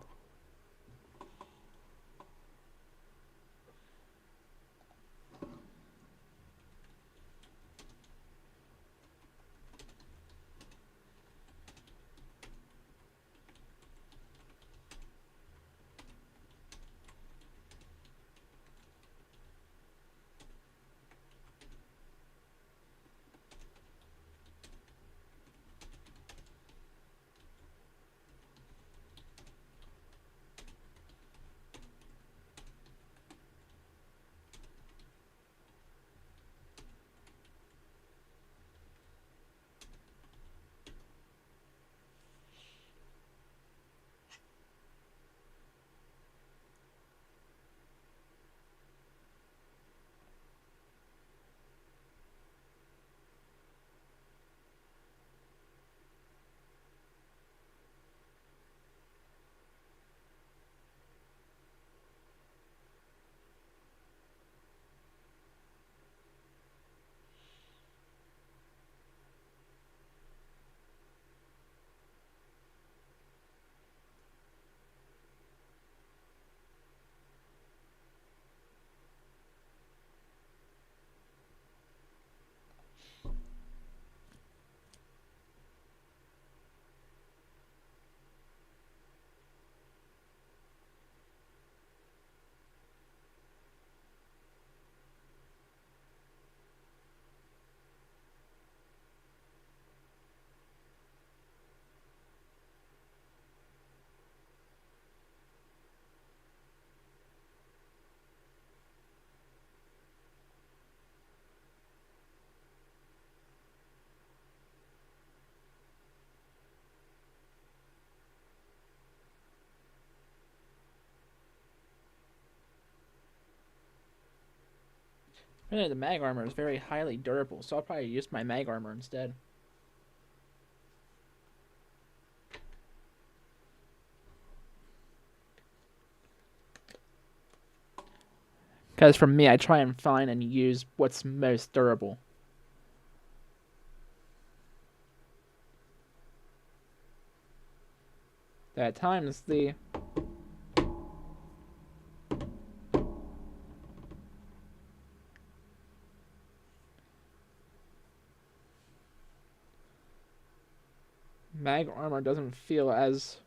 Really, the mag armor is very highly durable, so I'll probably use my mag armor instead. Because for me, I try and find and use what's most durable. At times, the mag armor doesn't feel as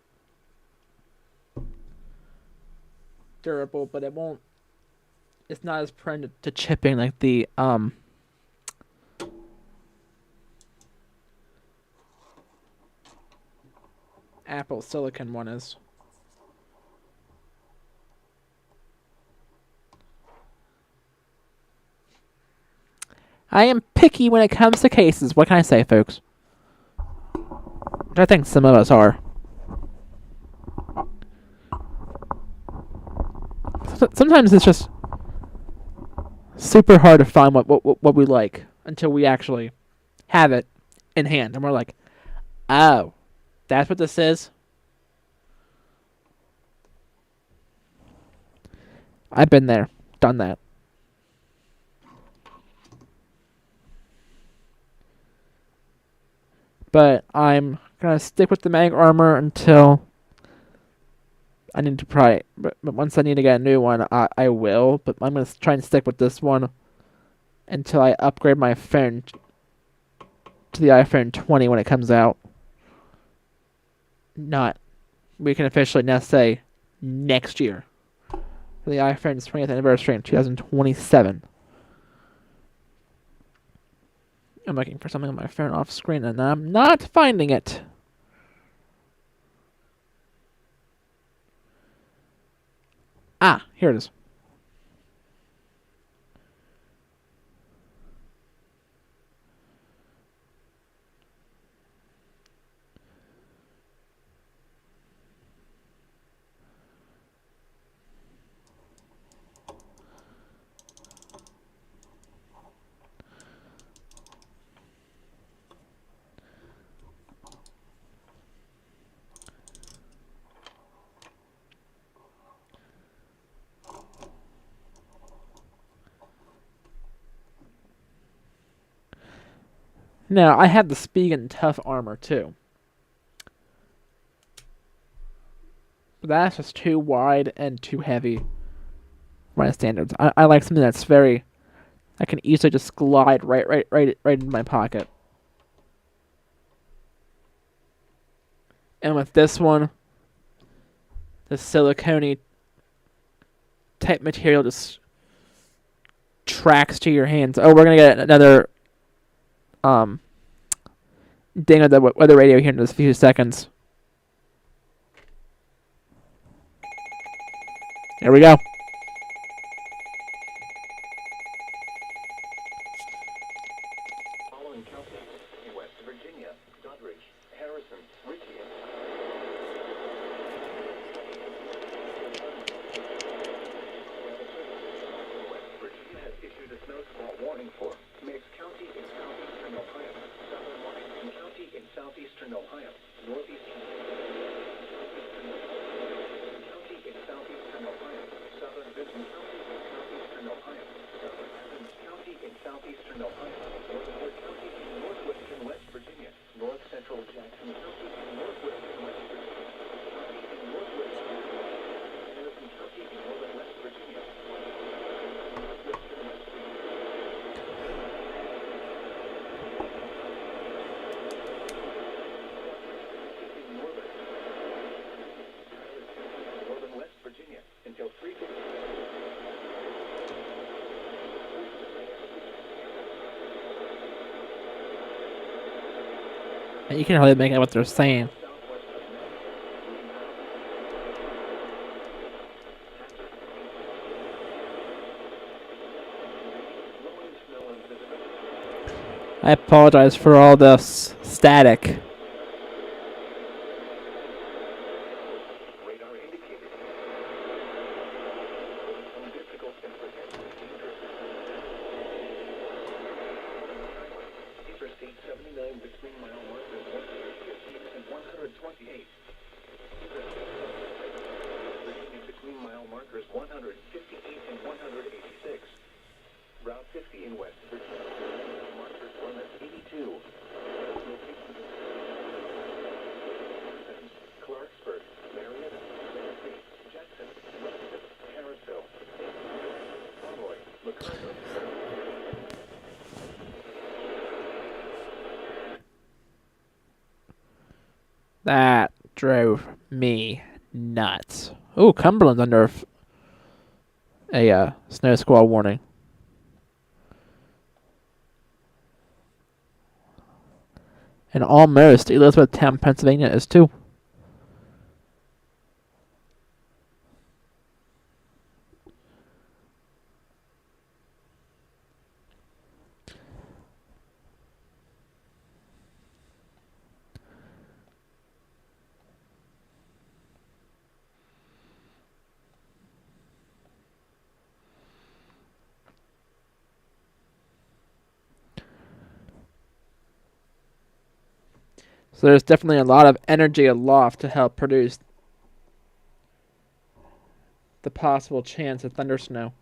durable, but it won't. It's not as prone to chipping like the Apple silicon one is. I am picky when it comes to cases. What can I say, folks? I think some of us are. Sometimes it's just super hard to find what we like until we actually have it in hand, and we're like, oh, that's what this is. I've been there, done that. But I'm gonna stick with the mag armor until I need to probably. But once I need to get a new one, I will. But I'm gonna try and stick with this one until I upgrade my phone to the iPhone 20 when it comes out. Not, we can officially now say next year. For the iPhone's 20th anniversary in 2027. I'm looking for something on my phone off screen and I'm not finding it. Ah, here it is. Now, I have the Spigen Tough armor too. But that's just too wide and too heavy for my standards. I like something that's very... I can easily just glide right in my pocket. And with this one, the silicone type material just tracks to your hands. Oh, we're gonna get another ding of the weather radio here in just a few seconds. There we go. Following counties in West Virginia, Doddridge, Harrison, Ritchie, West Virginia has issued a snow squall warning for Meigs County in southeastern Ohio, southern Washington County in southeastern Ohio, northeastern County in southeastern Ohio, southern Benton County in southeastern Ohio, southern Athens County in southeastern Ohio, northern Wood County in northwestern West Virginia, north central Jackson County in northwestern West Virginia, County in northwestern Harrison County in northern West Virginia, northwestern West Virginia. Northern West Virginia until 3 p.m. And you can hardly make out what they're saying. I apologize for all this static. Radar indicated. Some difficult and potentially dangerous. That drove me nuts. Ooh, Cumberland's under a snow squall warning. And almost Elizabethtown, Pennsylvania is too. So there's definitely a lot of energy aloft to help produce the possible chance of thunder snow.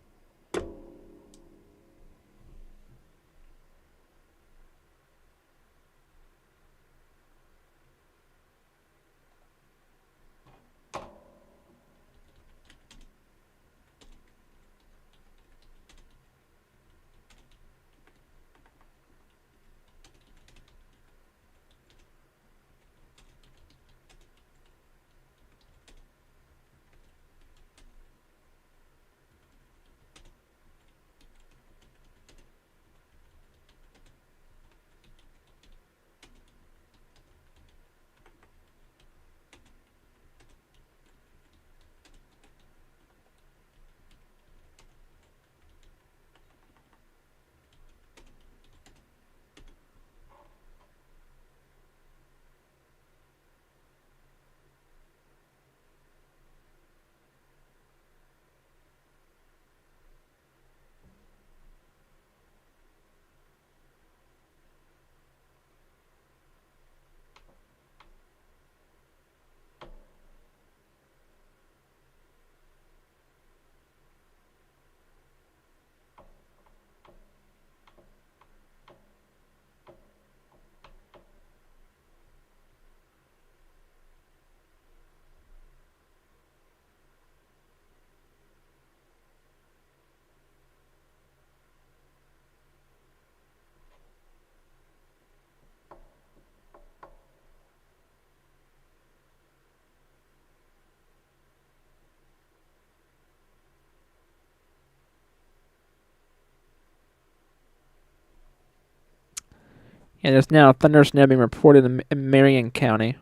And there's now thunder snow being reported in Marion County,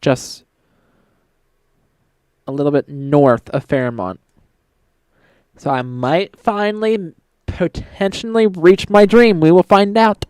just a little bit north of Fairmont. So I might finally, potentially reach my dream. We will find out.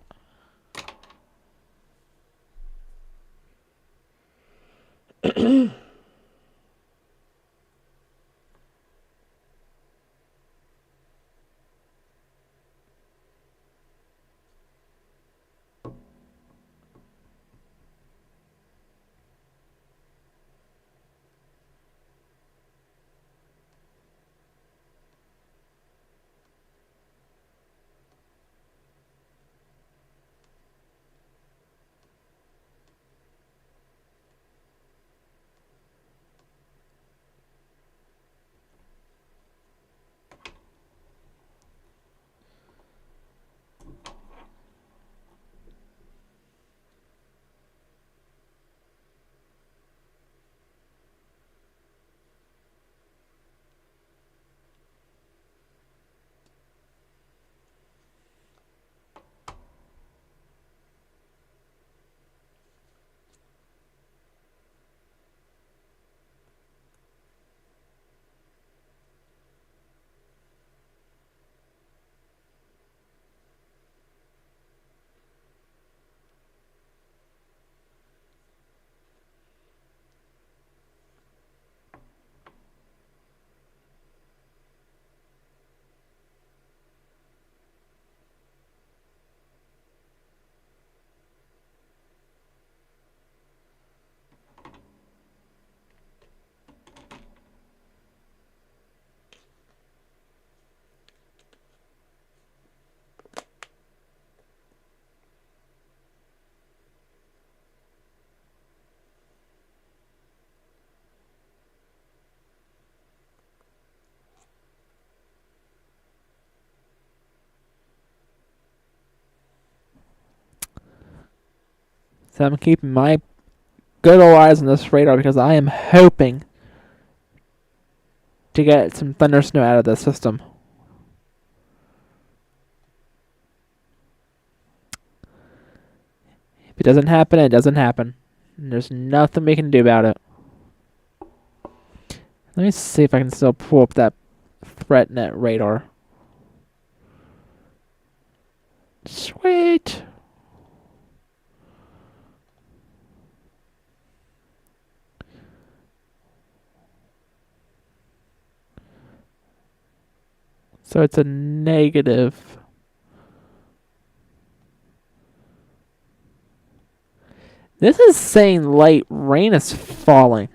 So I'm keeping my good old eyes on this radar because I am hoping to get some thunder snow out of the system. If it doesn't happen, it doesn't happen. And there's nothing we can do about it. Let me see if I can still pull up that ThreatNet radar. Sweet. So it's a negative. This is saying light rain is falling.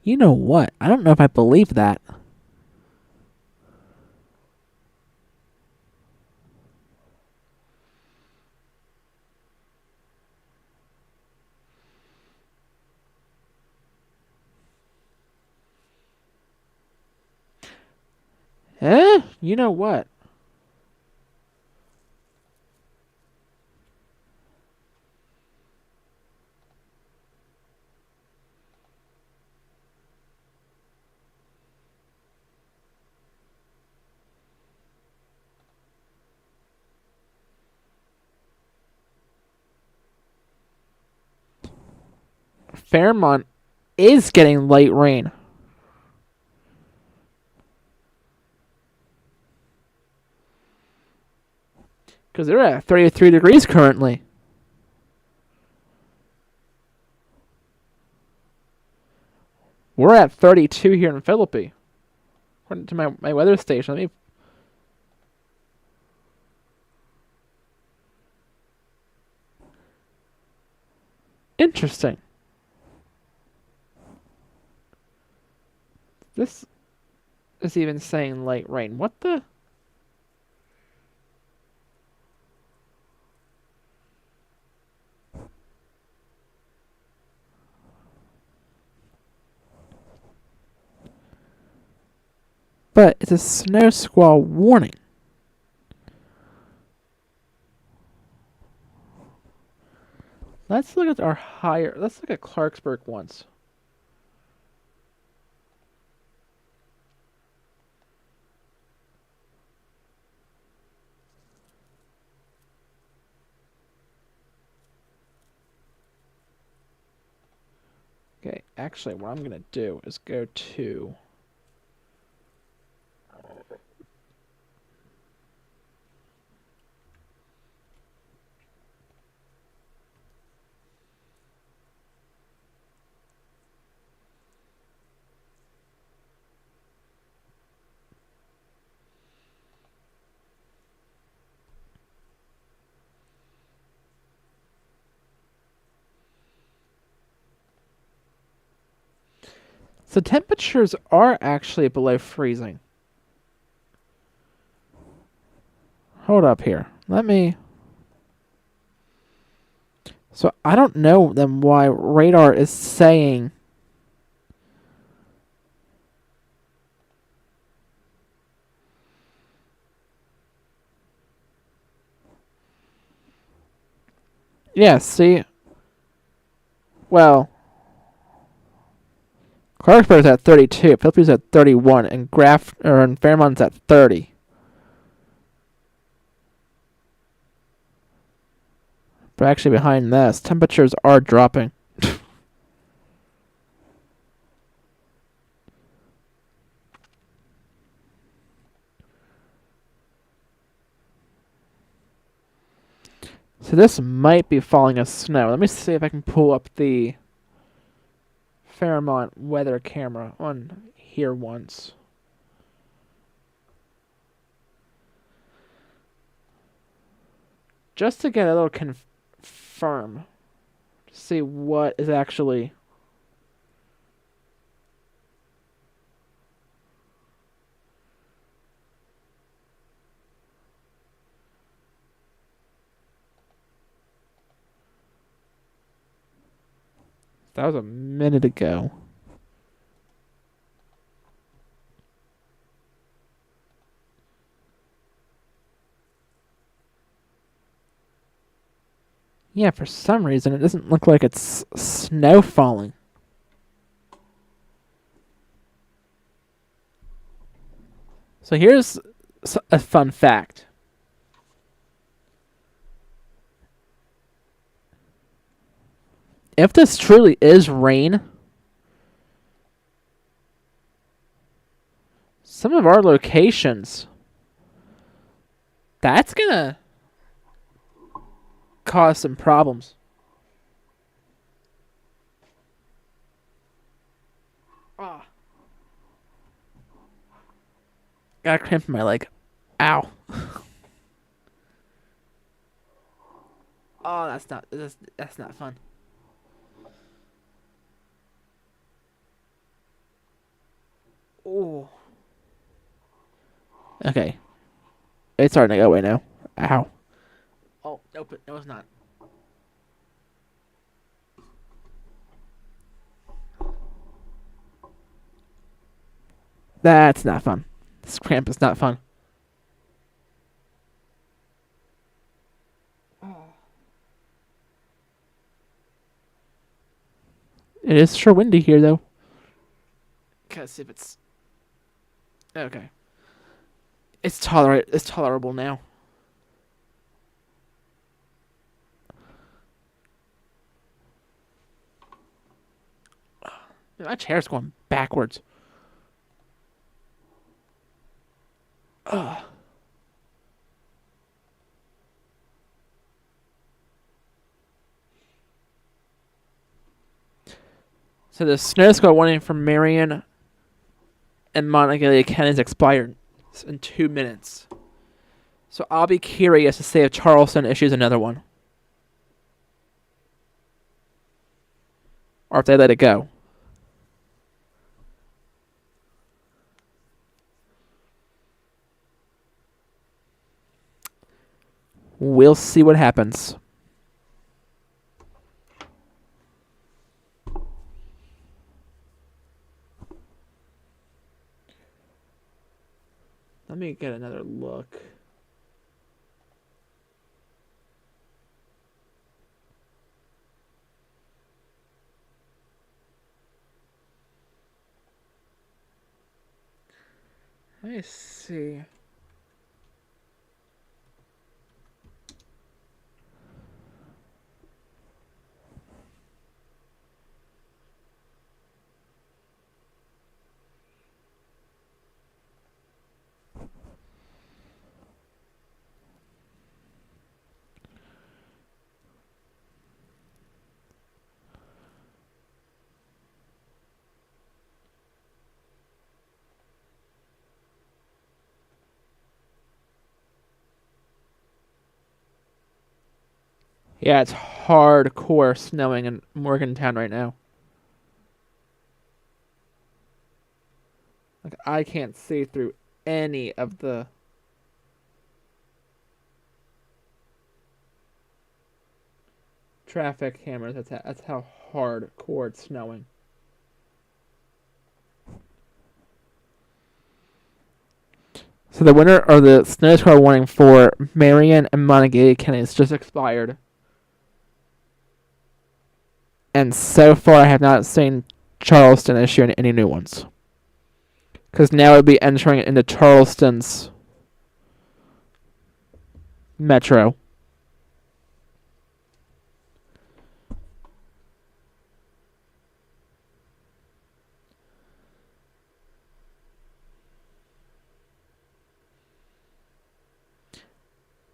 You know what? I don't know if I believe that. You know what? Fairmont is getting light rain. Because they're at 33 degrees currently. We're at 32 here in Philippi. According to my weather station. Let me. Interesting. This is even saying light rain. What the? But it's a snow squall warning. Let's look at our higher. Let's look at Clarksburg once. Okay, actually, what I'm going to do is go to. So temperatures are actually below freezing. Hold up here. Let me. So I don't know then why radar is saying. Yeah, see? Well, Clarksburg's at 32, Philippi's at 31, and and Fairmont's at 30. But actually behind this, temperatures are dropping. So this might be falling as snow. Let me see if I can pull up the Fairmont weather camera on here once. Just to get a little confirm. See what is actually. That was a minute ago. Yeah, for some reason, it doesn't look like it's snow falling. So here's a fun fact. If this truly is rain, some of our locations, that's gonna cause some problems. Ah. Got a cramp in my leg. Ow. Oh, that's not fun. Oh. Okay. It's starting to go away now. Ow. Oh, nope, no it's not. That's not fun. This cramp is not fun. It is sure windy here, though. Because if it's... Okay. It's tolerable now. My chair's going backwards. Ugh. So the Snow Squall warning from Marion and Montague counties expired in 2 minutes. So I'll be curious to see if Charleston issues another one. Or if they let it go. We'll see what happens. Let me get another look. Let me see. Yeah, it's hardcore snowing in Morgantown right now. Like, I can't see through any of the traffic cameras. That's how hardcore it's snowing. So the winter or the snow squall warning for Marion and Montague counties just expired. And so far I have not seen Charleston issue any new ones. Because now it would be entering into Charleston's metro.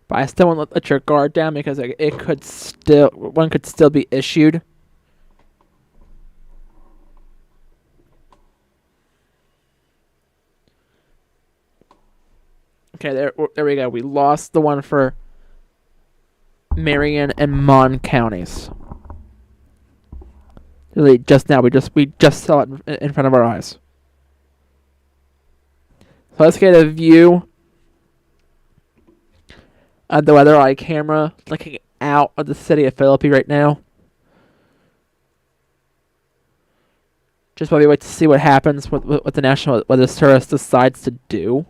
But I still won't let your guard down because one could still be issued. Okay, there we go. We lost the one for Marion and Mon counties. Really, just now we just saw it in front of our eyes. So let's get a view of the WeatherEye camera looking out of the city of Philippi right now. Just while we wait to see what happens, what the National Weather Service decides to do.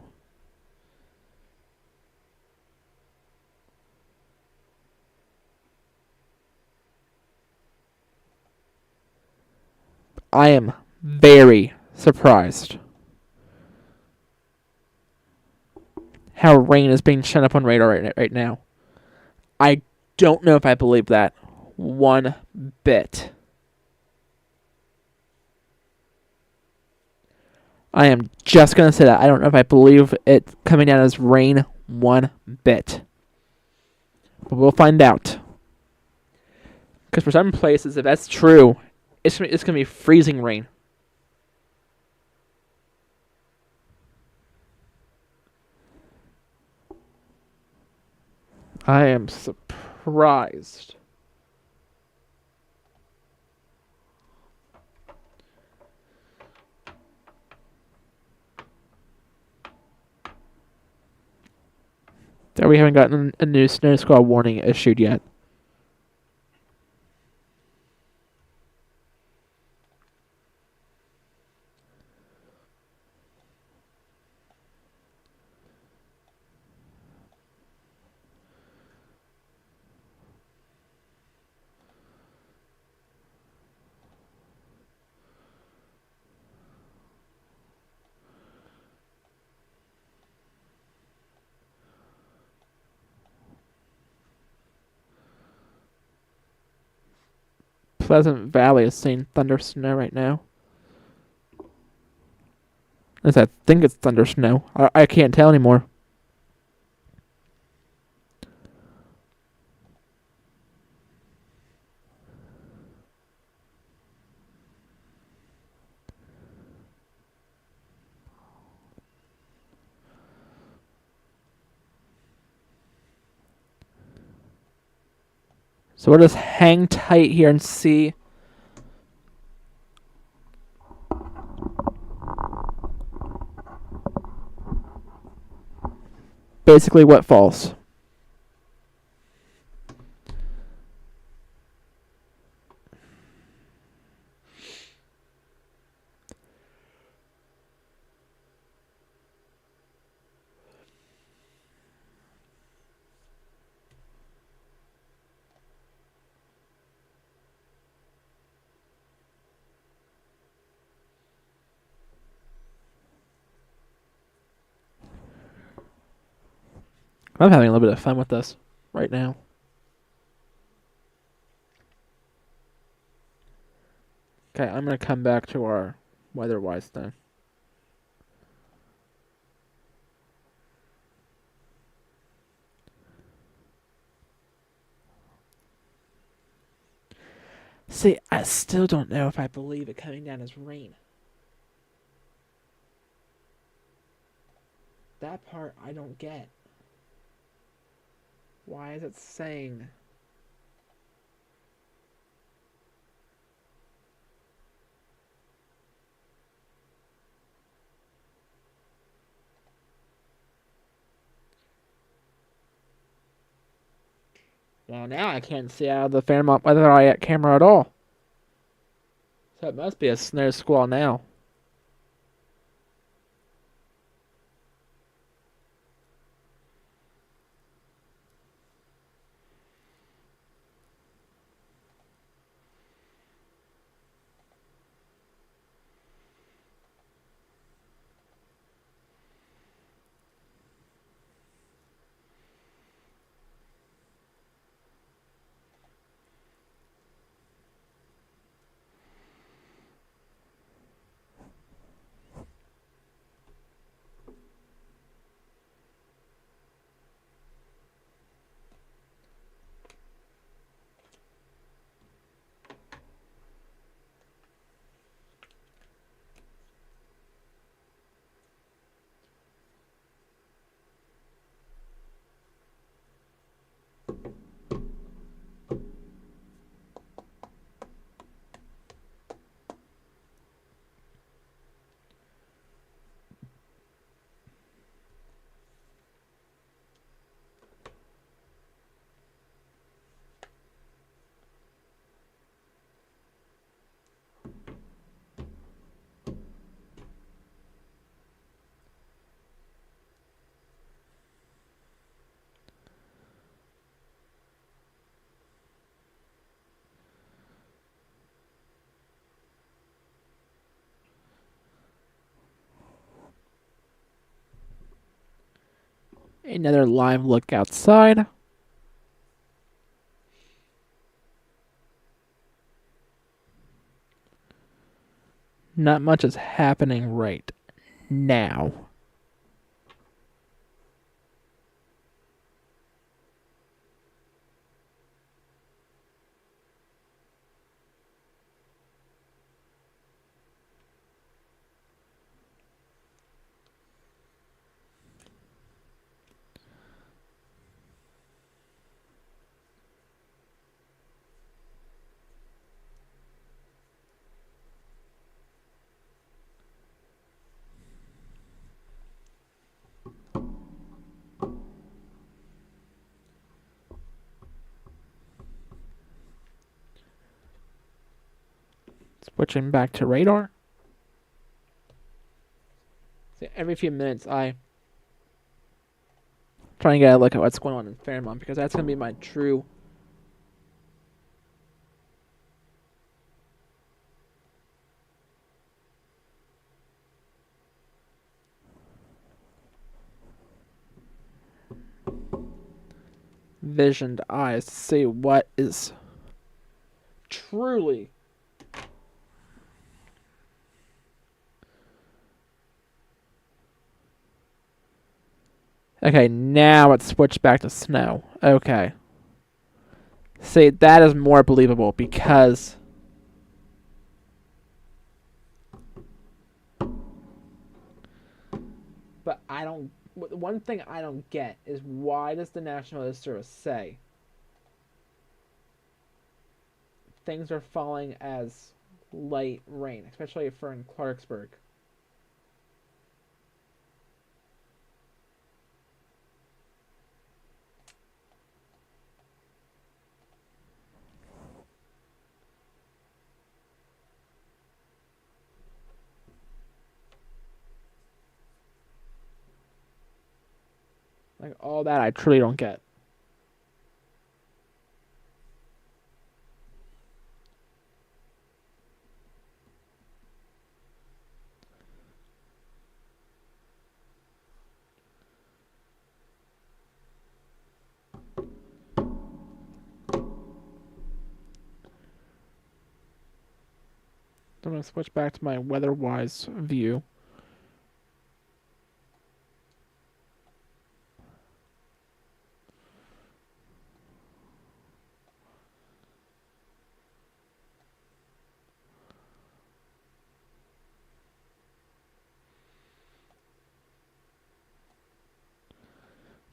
I am very surprised how rain is being shown up on radar right now. I don't know if I believe that one bit. I am just going to say that. I don't know if I believe it coming down as rain one bit. But we'll find out. Because for some places, if that's true, it's going to be freezing rain. I am surprised. That we haven't gotten a new Snow Squall warning issued yet. Pleasant Valley is seeing thunder snow right now. At least I think it's thunder snow. I can't tell anymore. So we'll just hang tight here and see. Basically what falls. I'm having a little bit of fun with this right now. Okay, I'm going to come back to our WeatherWise thing. See, I still don't know if I believe it coming down as rain. That part I don't get. Why is it saying? Well, now I can't see out of the Fairmont WeatherEye camera at all. So it must be a Snow Squall now. Another live look outside. Not much is happening right now. Switching back to radar. So every few minutes I try and get a look at what's going on in Fairmont, because that's going to be my true visioned eyes to see what is truly okay. Now let's switch back to snow. Okay, see, that is more believable, because but I don't. One thing I don't get is, why does the National Weather Service say things are falling as light rain, especially for in Clarksburg? Like, all that I truly don't get. I'm going to switch back to my WeatherWise view.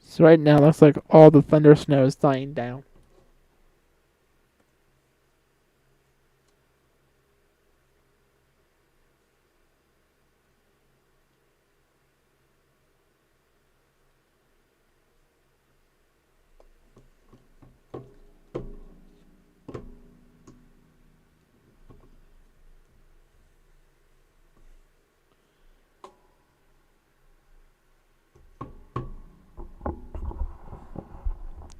So right now, it looks like all the thunder snow is dying down.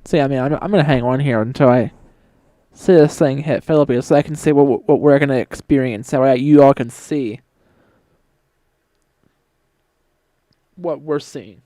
So yeah, I mean, I'm going to hang on here until I see this thing hit Philippi, so I can see what we're going to experience, so you all can see what we're seeing.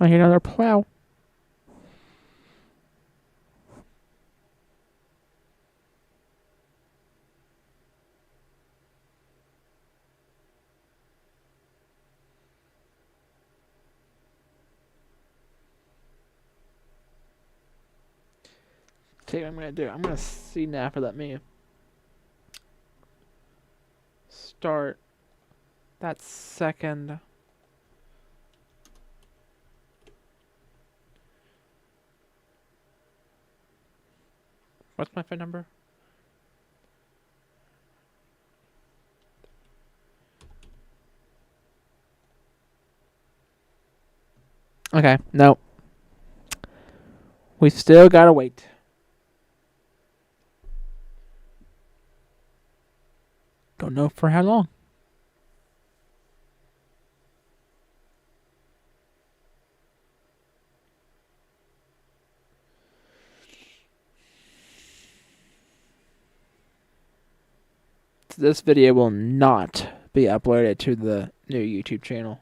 I hear another plow. Tell you what I'm gonna do. I'm gonna see now if it let me start that second. What's my phone number? Okay, no. We still gotta wait. Don't know for how long. This video will not be uploaded to the new YouTube channel.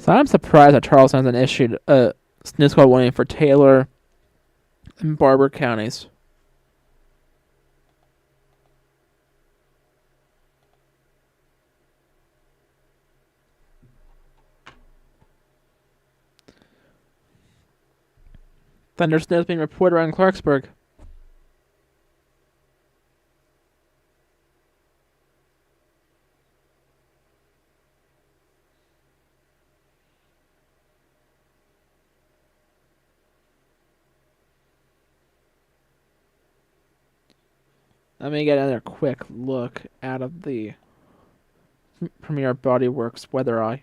So I'm surprised that Charleston hasn't issued a snow squall warning for Taylor and Barber counties. Thunder snow is being reported around Clarksburg. Let me get another quick look out of the Premier Bodyworks WeatherEye.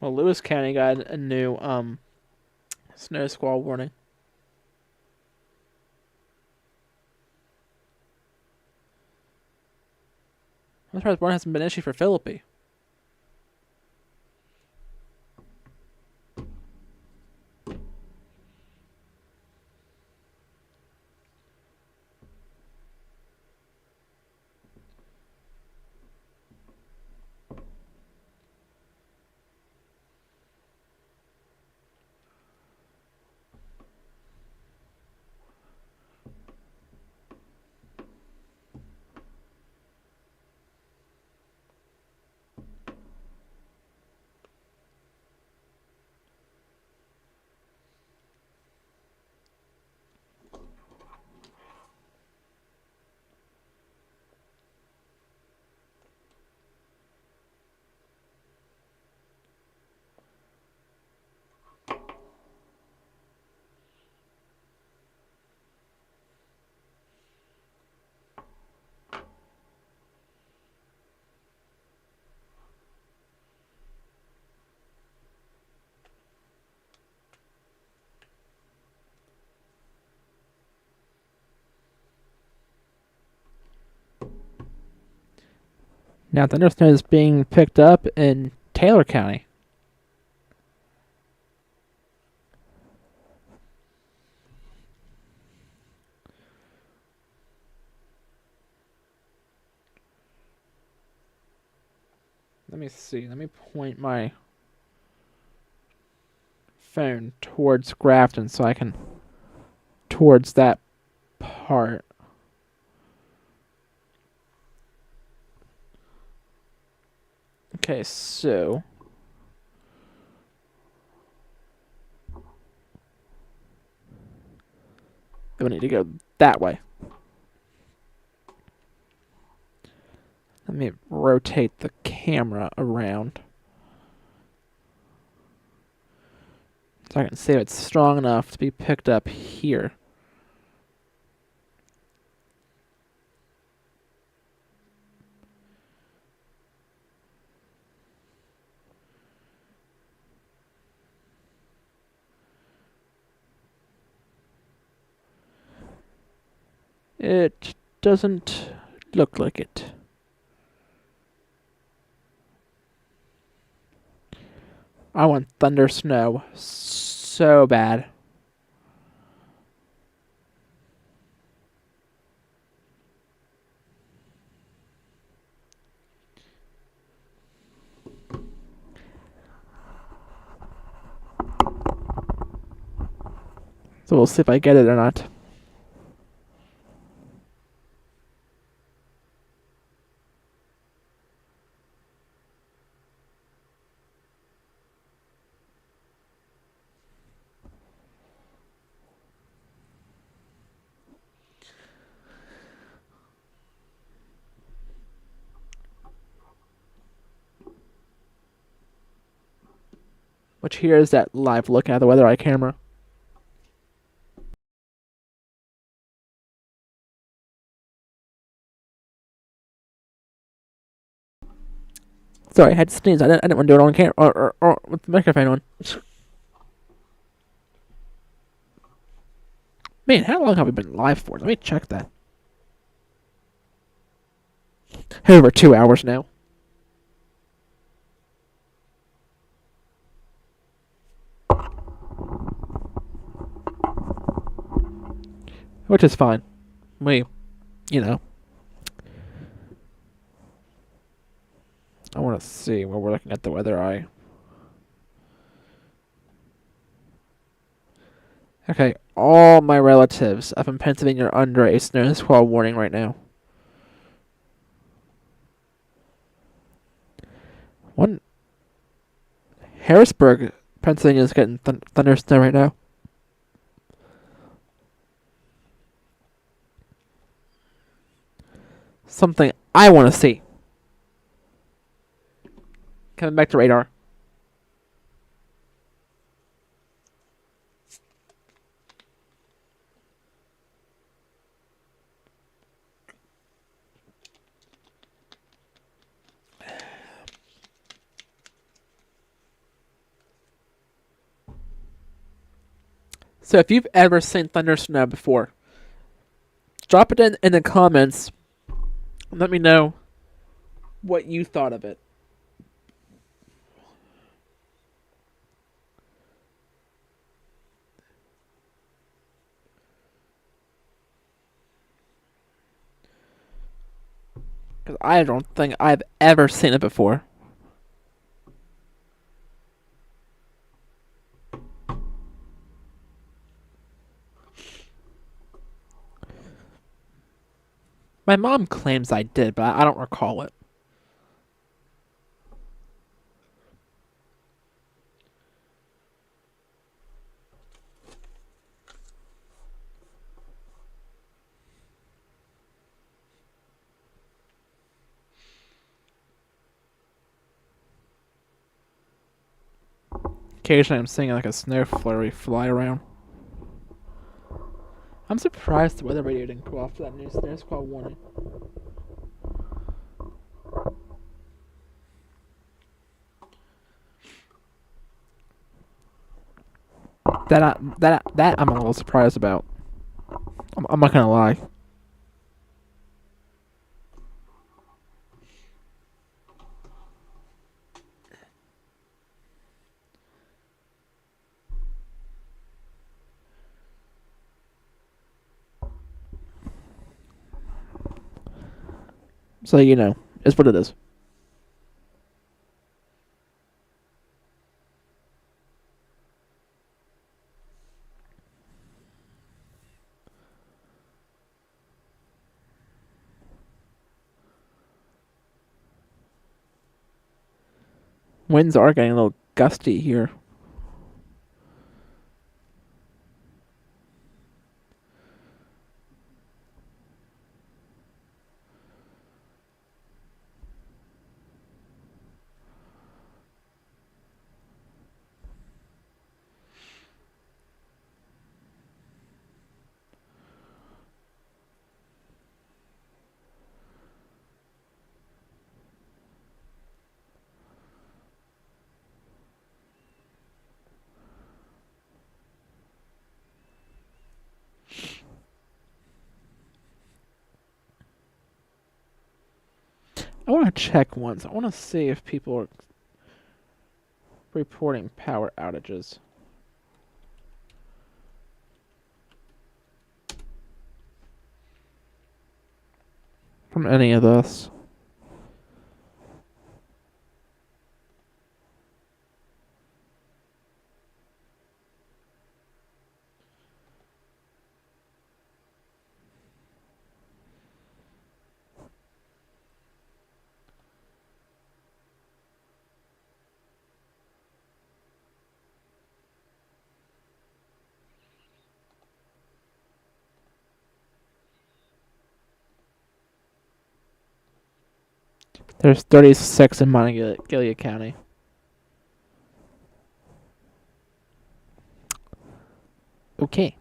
Well, Lewis County got a new snow squall warning. I'm surprised one hasn't been issued for Philippi. Now thundersnow is being picked up in Taylor County. Let me see. Let me point my phone towards Grafton so I can towards that part. Okay, so we need to go that way. Let me rotate the camera around so I can see if it's strong enough to be picked up here. It doesn't look like it. I want thunder snow so bad. So we'll see if I get it or not. Which here is that live look at the WeatherEye camera. Sorry, I had to sneeze. I didn't want to do it on camera or with the microphone on. Man, how long have we been live for? Let me check that. Over 2 hours now. Which is fine. You know. I want to see where we're looking at the WeatherEye. Okay, all my relatives up in Pennsylvania are under a snow squall warning right now. Harrisburg, Pennsylvania is getting thunder snow right now. Something I want to see. Coming back to radar. So if you've ever seen thunder snow before, drop it in the comments. Let me know what you thought of it. Because I don't think I've ever seen it before. My mom claims I did, but I don't recall it. Occasionally I'm seeing like a snow flurry fly around. I'm surprised the weather radio didn't go off for that new snow squall warning. That I'm a little surprised about. I'm not gonna lie. So you know, it's what it is. Winds are getting a little gusty here. I want to check once. I want to see if people are reporting power outages. From any of this. There's 36 in Monongalia County. Okay.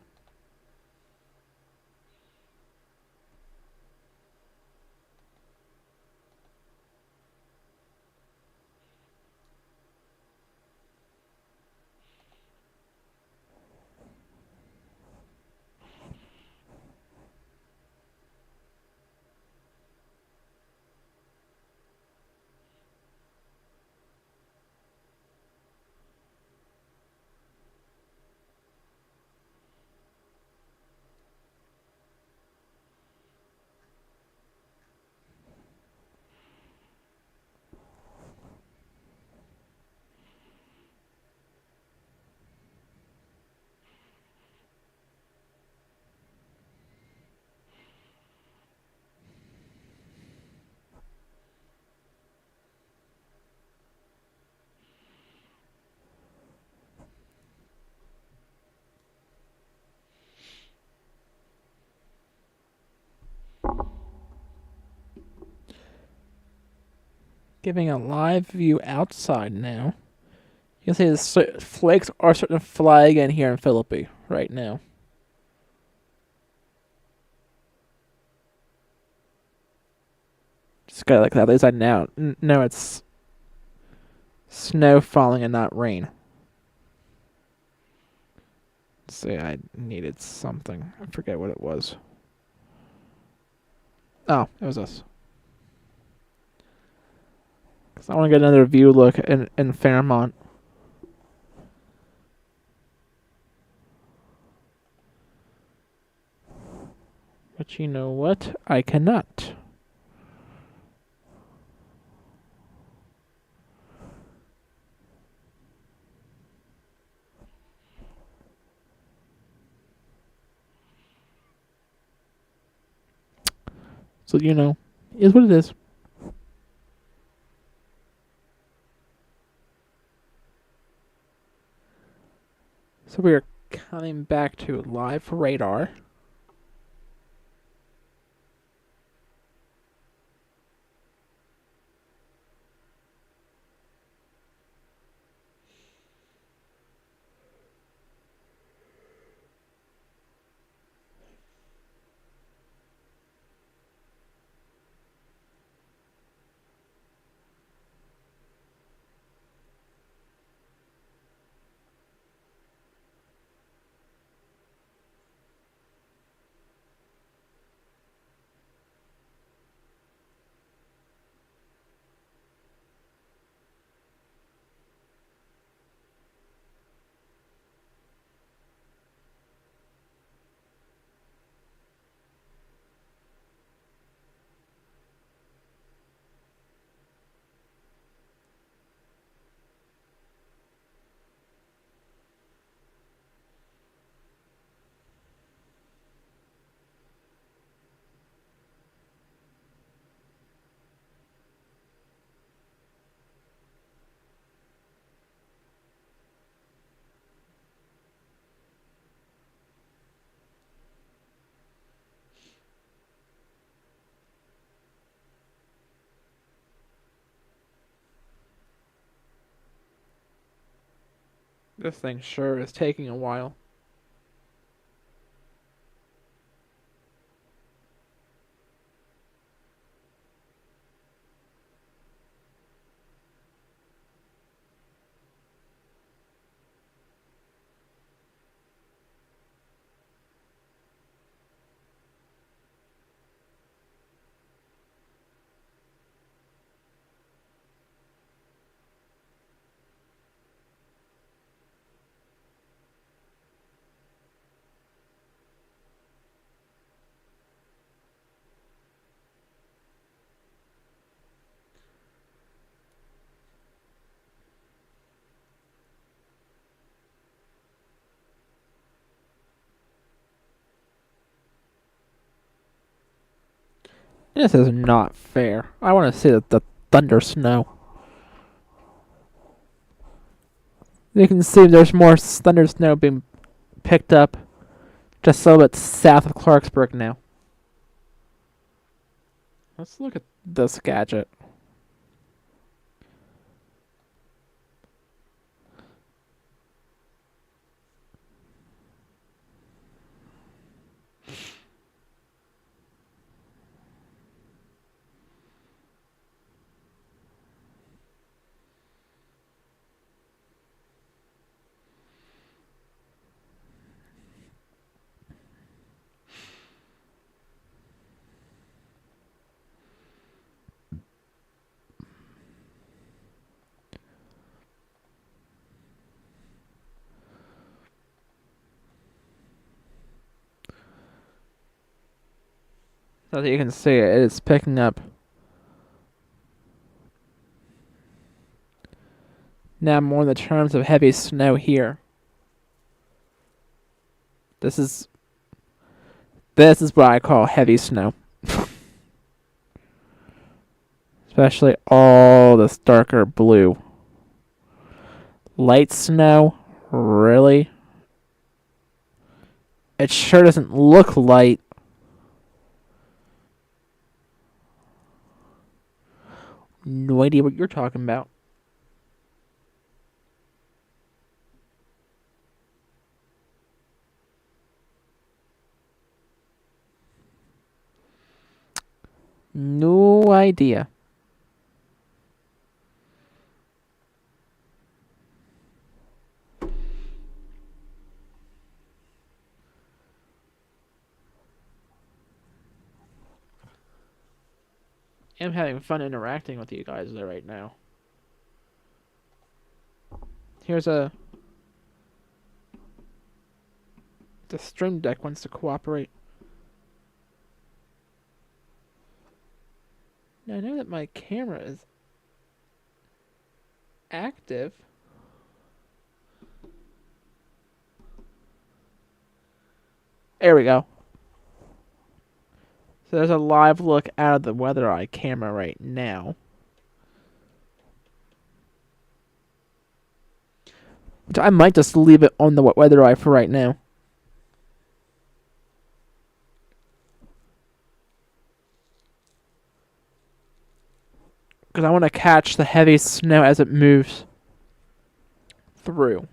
Giving a live view outside now. You can see the flakes are starting to fly again here in Philippi right now. Just got like that. At least I now know it's snow falling and not rain. Let's see, I needed something. I forget what it was. Oh, it was this. Because I want to get another view look in Fairmont. But you know what? I cannot. So, you know, it is what it is. So we are coming back to live radar. This thing sure is taking a while. This is not fair. I want to see the thunder snow. You can see there's more thunder snow being picked up just a little bit south of Clarksburg now. Let's look at this gadget. So that you can see it is picking up. Now more in the terms of heavy snow here. This is what I call heavy snow. Especially all this darker blue. Light snow? Really? It sure doesn't look light. No idea what you're talking about. No idea. I'm having fun interacting with you guys there right now. Here's the stream deck wants to cooperate. Now I know that my camera is active. There we go. So there's a live look out of the WeatherEye camera right now. Which I might just leave it on the WeatherEye for right now. Because I want to catch the heavy snow as it moves through.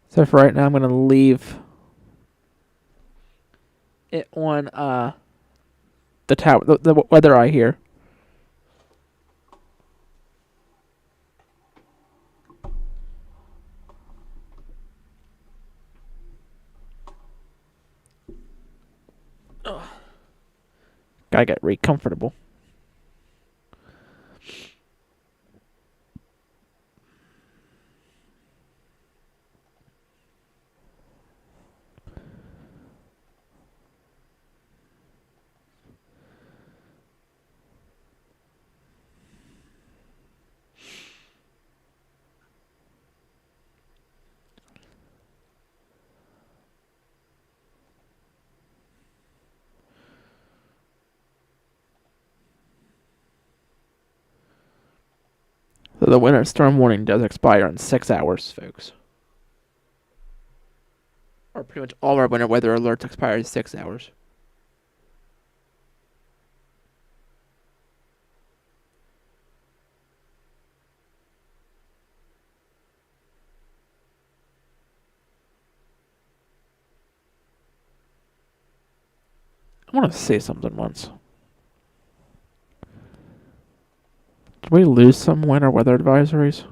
So for right now, I'm going to leave it on the tower, the WeatherEye here. Ugh. Gotta get really comfortable. So the winter storm warning does expire in 6 hours, folks. Or pretty much all our winter weather alerts expire in 6 hours. I want to say something once. Did we lose some winter weather advisories?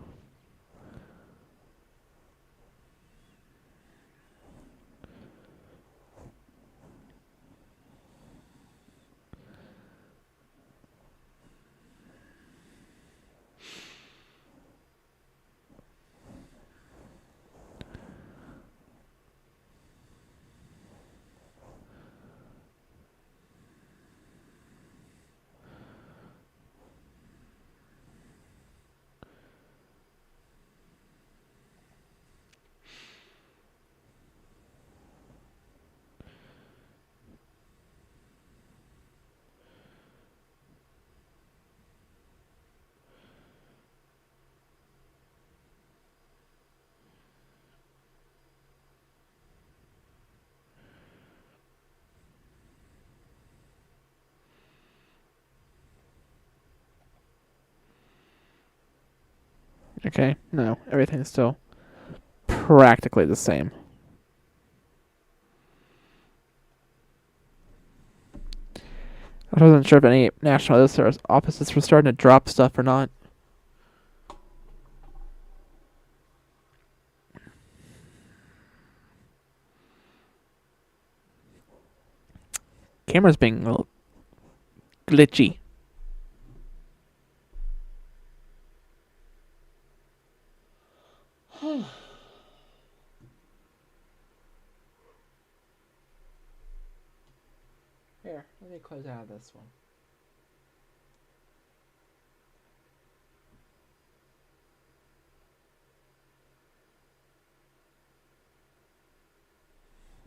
Okay, no, everything's still practically the same. I wasn't sure if any National Weather Service offices were starting to drop stuff or not. Camera's being a little glitchy. Here, let me close out of this one.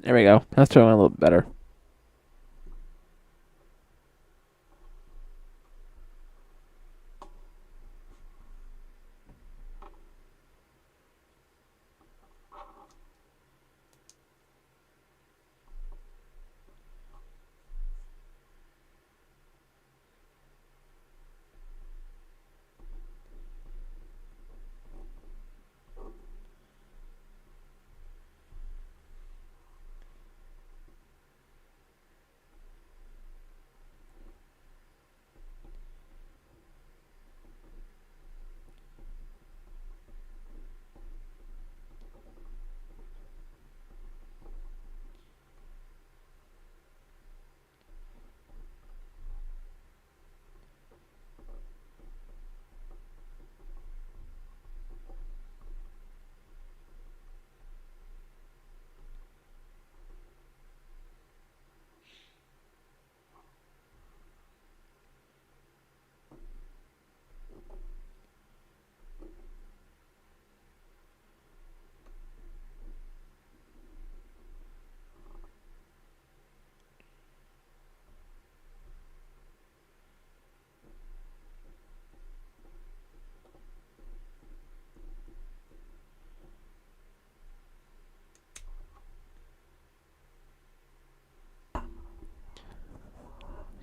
There we go. That's doing a little bit better.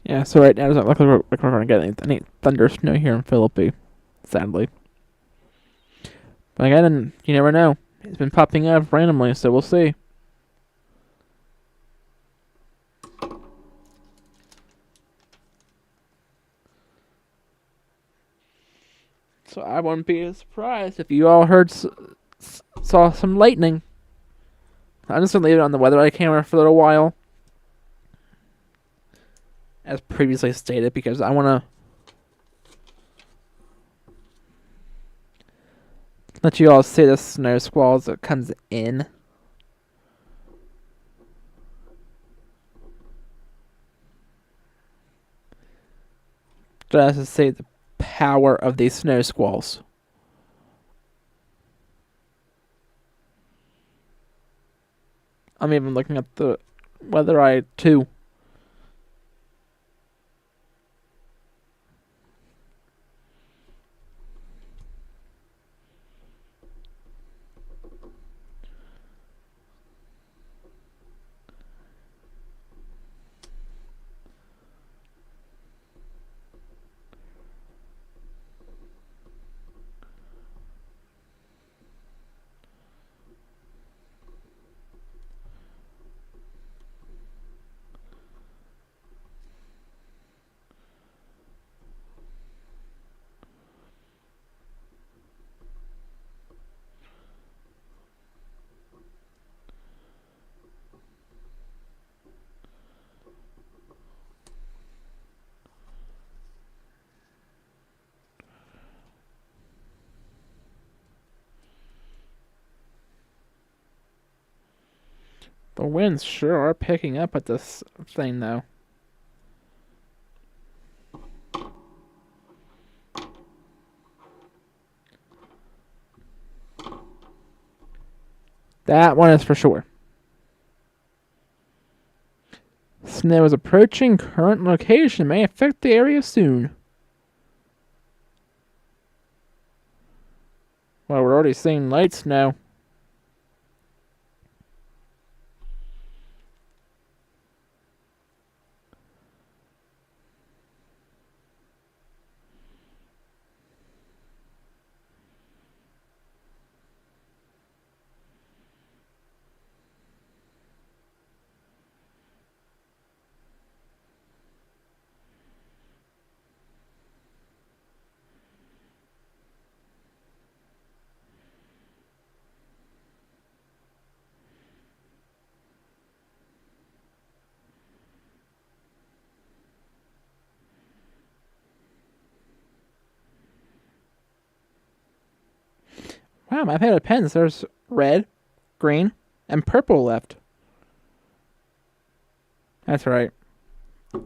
Yeah, so right now it doesn't look like we're going to get any thunder snow here in Philippi, sadly. But again, you never know. It's been popping up randomly, so we'll see. So I wouldn't be surprised if you all saw some lightning. I'm just going to leave it on the WeatherEye camera for a little while, as previously stated, because I want to let you all see the snow squall as it comes in. Just to see the power of these snow squalls. I'm even looking at the WeatherEye 2. The winds sure are picking up at this thing, though. That one is for sure. Snow is approaching. Current location may affect the area soon. Well, we're already seeing light snow. Wow, my palette of pens. There's red, green, and purple left. That's right.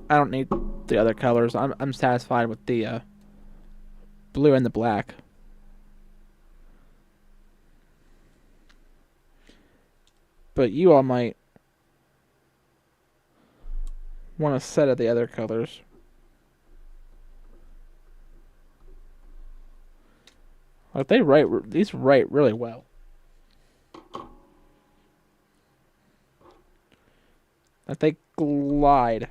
I don't need the other colors. I'm satisfied with the blue and the black. But you all might want a set of the other colors. Like these write really well. Like they glide.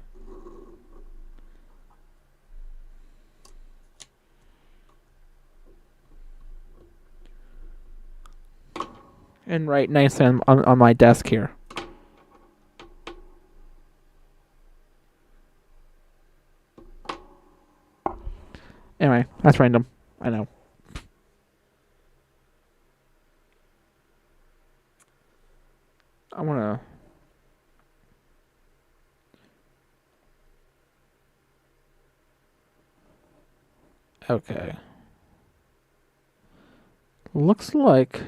And write nicely on my desk here. Anyway, that's random. I know. I want to... Okay. Looks like...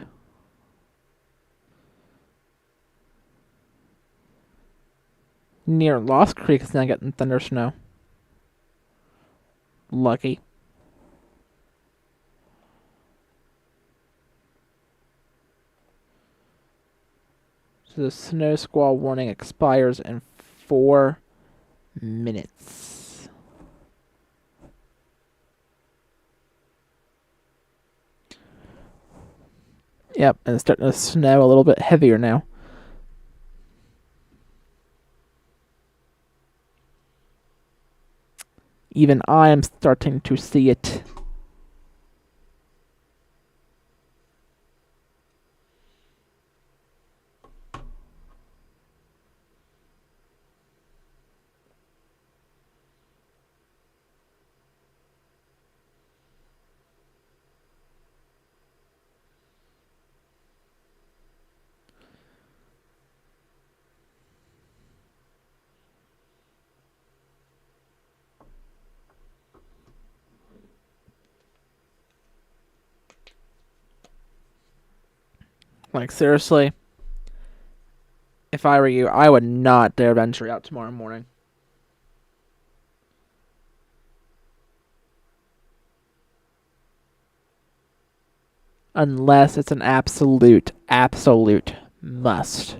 near Lost Creek is now getting thunder snow. Lucky. So the Snow Squall warning expires in 4 minutes. Yep, and it's starting to snow a little bit heavier now. Even I am starting to see it. Like, seriously, if I were you, I would not dare venture out tomorrow morning. Unless it's an absolute must.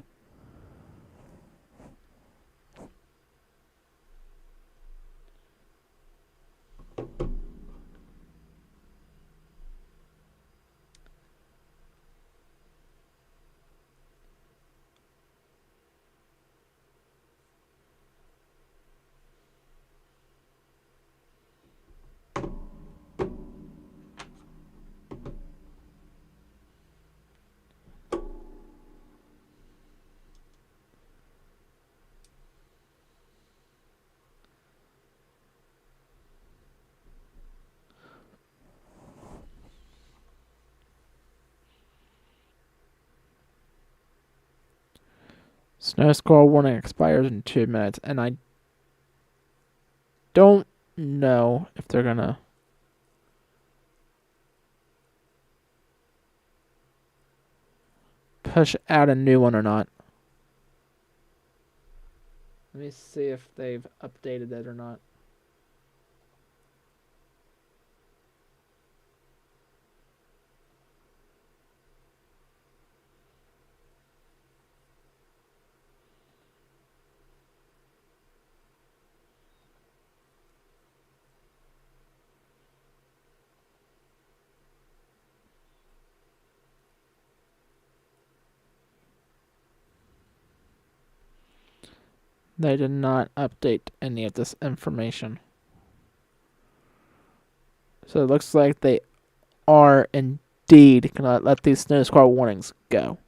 Snow Squall warning expires in 2 minutes, and I don't know if they're gonna push out a new one or not. Let me see if they've updated it or not. They did not update any of this information. So it looks like they are indeed going to let these snow squall warnings go.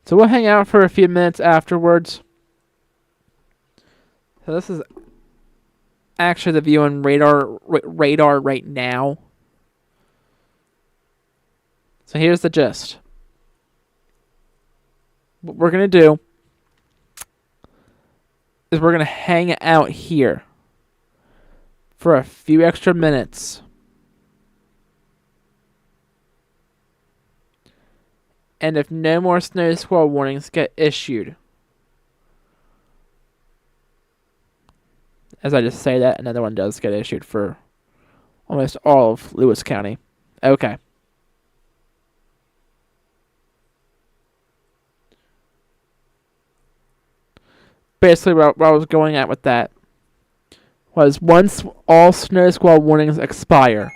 So we'll hang out for a few minutes afterwards. So this is actually the view on radar right now. So here's the gist. What we're going to do is we're going to hang out here for a few extra minutes. And if no more snow squall warnings get issued, as I just say that, another one does get issued for almost all of Lewis County. Okay. Basically, what I was going at with that was once all snow squall warnings expire,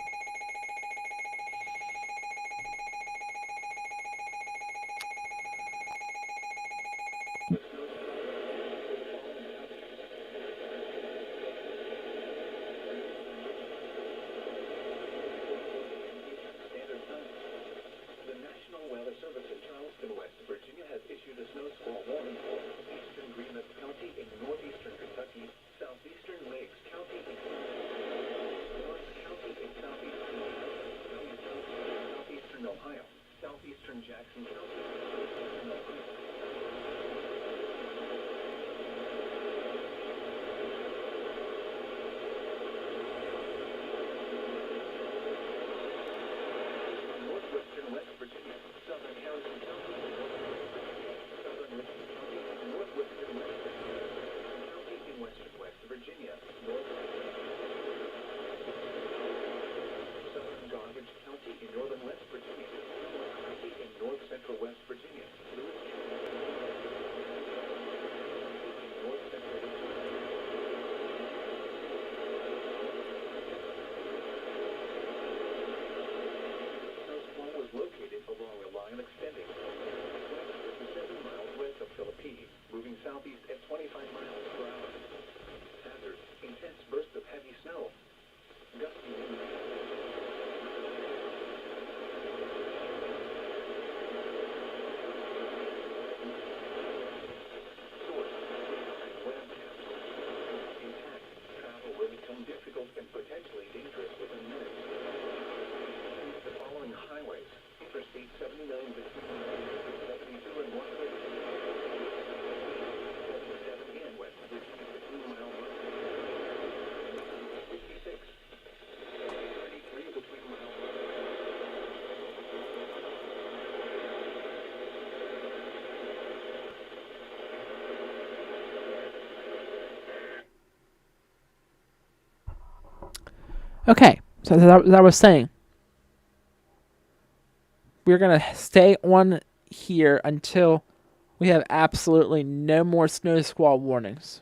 Philippi, moving southeast at 25 miles per hour. Hazard, intense bursts of heavy snow. Gusty winds. Source, webcast. Intact, travel will become difficult and potentially dangerous within minutes. The following highways, Interstate 79 between 72 and 130. okay, so as I was saying, we're going to stay on here until we have absolutely no more snow squall warnings,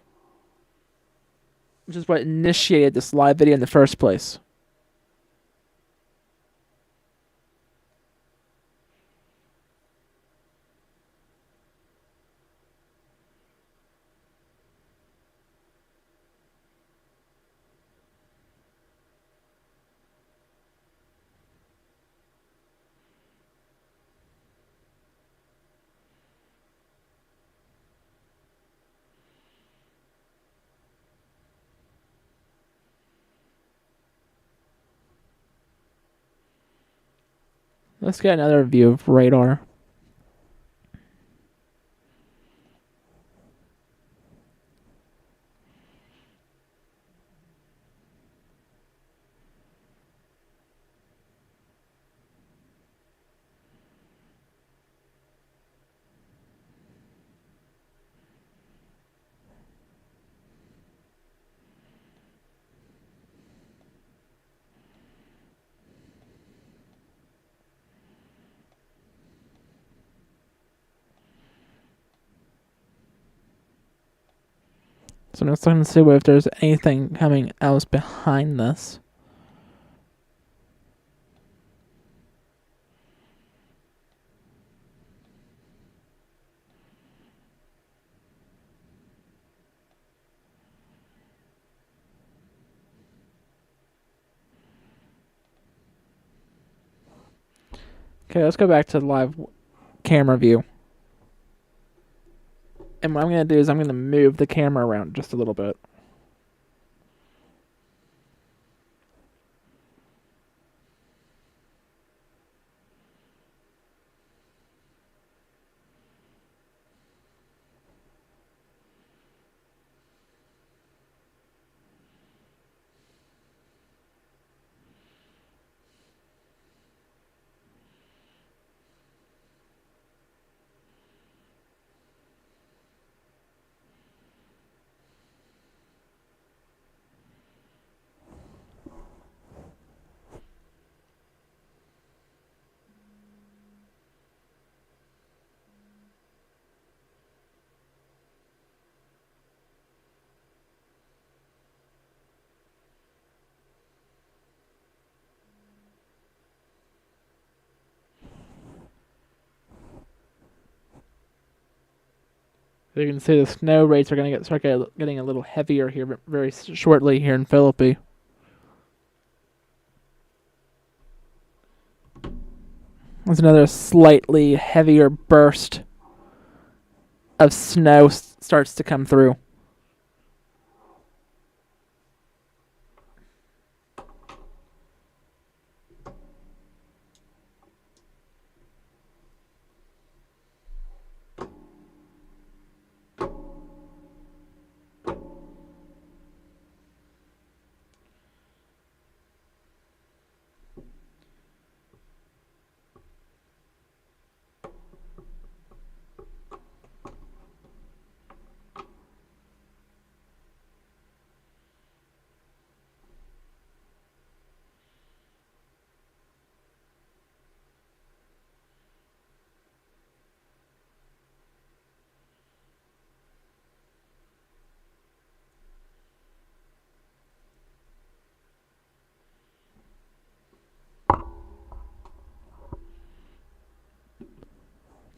which is what initiated this live video in the first place. Let's get another view of radar. So I'm just looking to see if there's anything coming else behind this. Okay, let's go back to the live camera view. And what I'm going to do is I'm going to move the camera around just a little bit. You can see the snow rates are going to start getting a little heavier here very shortly here in Philippi. There's another slightly heavier burst of snow starts to come through.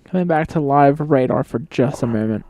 Coming back to live radar for just a moment.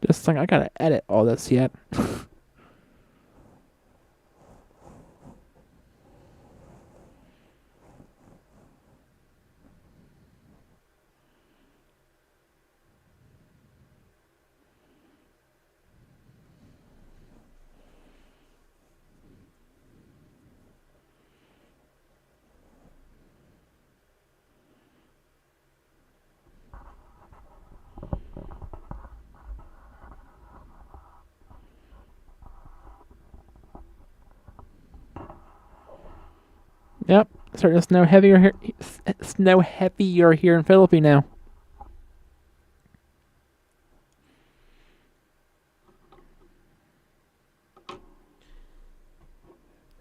Just like I gotta edit all this yet. Yep, starting to snow heavier here. Snow heavier here in Philippi now.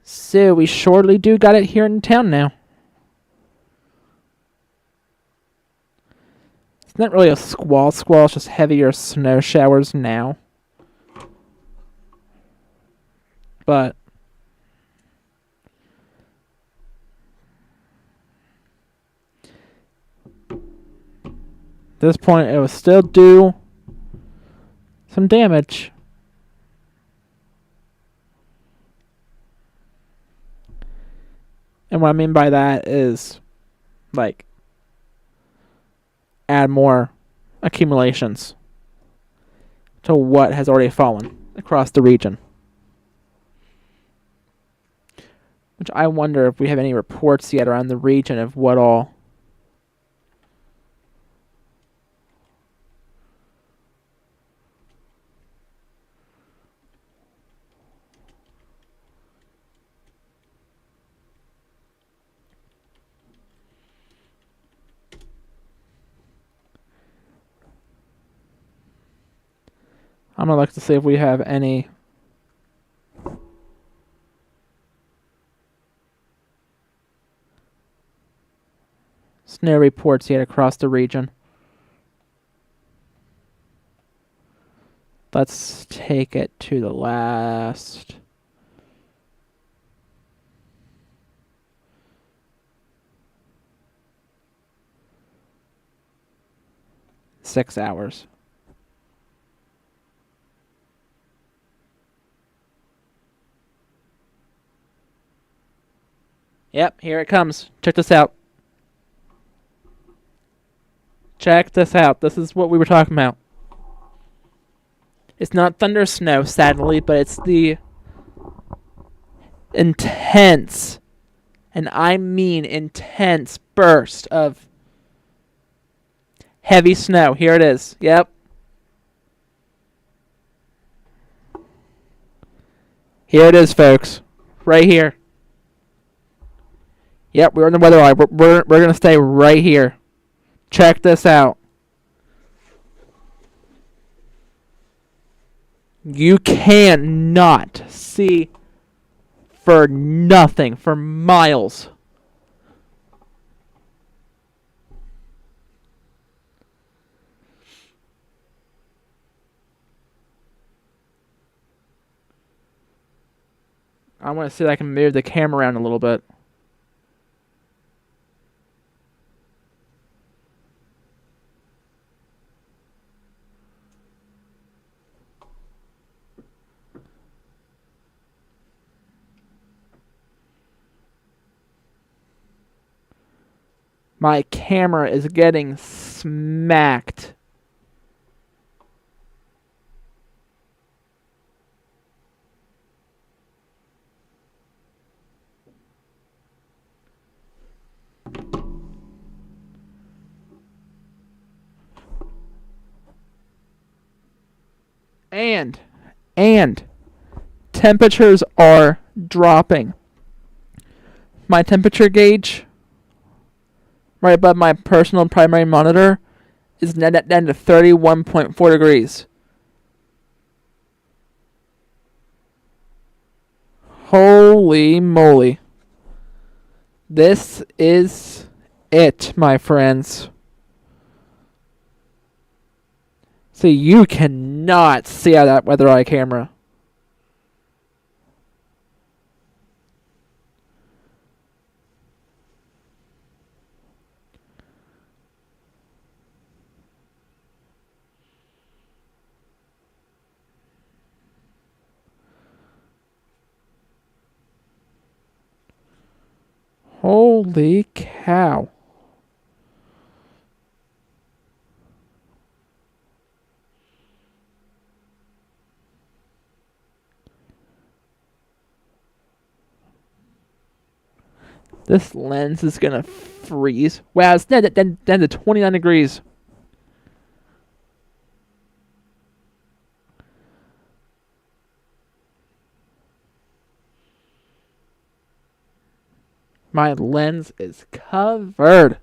So we surely do got it here in town now. It's not really a squall. Squall is just heavier snow showers now. But this point, it will still do some damage. And what I mean by that is, like, add more accumulations to what has already fallen across the region. Which I wonder if we have any reports yet around the region of what all. I'm going to look to see if we have any snow reports yet across the region. Let's take it to the last 6 hours. Yep, here it comes. Check this out. Check this out. This is what we were talking about. It's not thunder snow, sadly, but it's the intense, and I mean intense, burst of heavy snow. Here it is. Yep. Here it is, folks. Right here. Yep, we're in the weather eye. We're going to stay right here. Check this out. You cannot see for nothing for miles. I want to see if I can move the camera around a little bit. My camera is getting smacked. And temperatures are dropping. My temperature gauge right above my personal primary monitor is down to 31.4 degrees. Holy moly. This is it, my friends. See, you cannot see out of that WeatherEye camera. Holy cow. This lens is gonna freeze. Wow, it's down to 29 degrees. My lens is covered.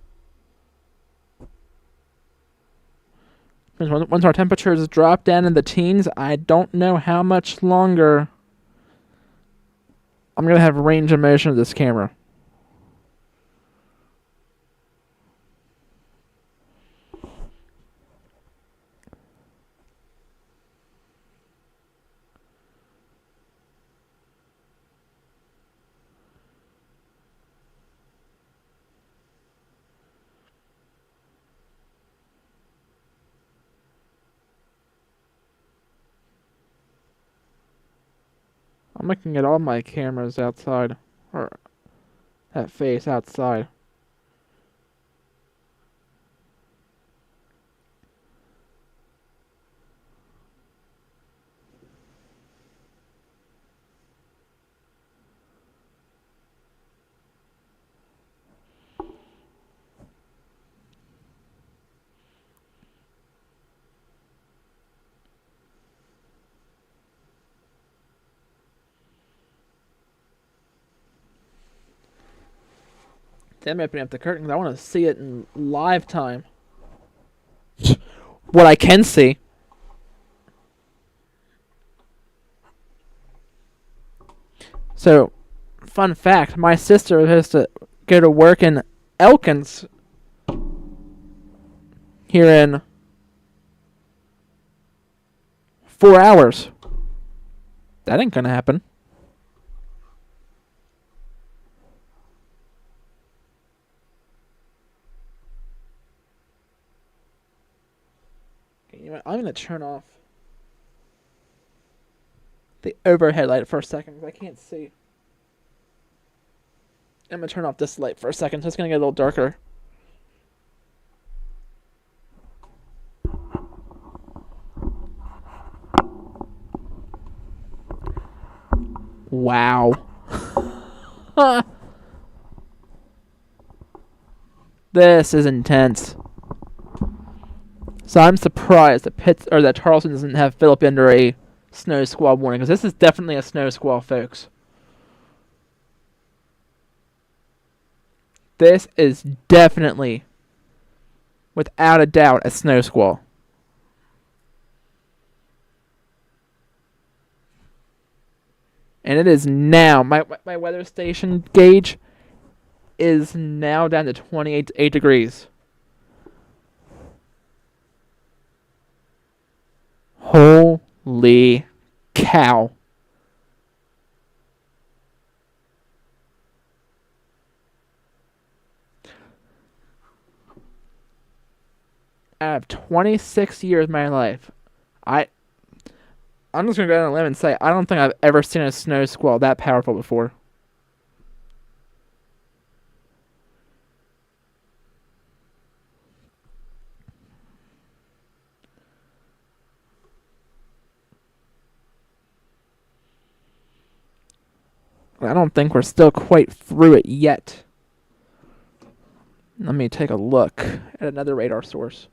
Once our temperatures drop down in the teens, I don't know how much longer I'm going to have range of motion of this camera. I'm looking at all my cameras outside, or that face outside. Then I'm opening up the curtains. I want to see it in live time. What I can see. So, fun fact, my sister has to go to work in Elkins here in 4 hours. That ain't gonna happen. Okay, you know what? I'm gonna turn off the overhead light for a second because I can't see. I'm gonna turn off this light for a second so it's gonna get a little darker. Wow. This is intense. So I'm surprised that Charleston doesn't have Philippi under a snow squall warning, because this is definitely a snow squall, folks. This is definitely, without a doubt, a snow squall. And it is now, my weather station gauge is now down to 28 degrees. Holy cow. Out of 26 years of my life, I'm just going to go on a limb and say I don't think I've ever seen a snow squall that powerful before. I don't think we're still quite through it yet. Let me take a look at another radar source.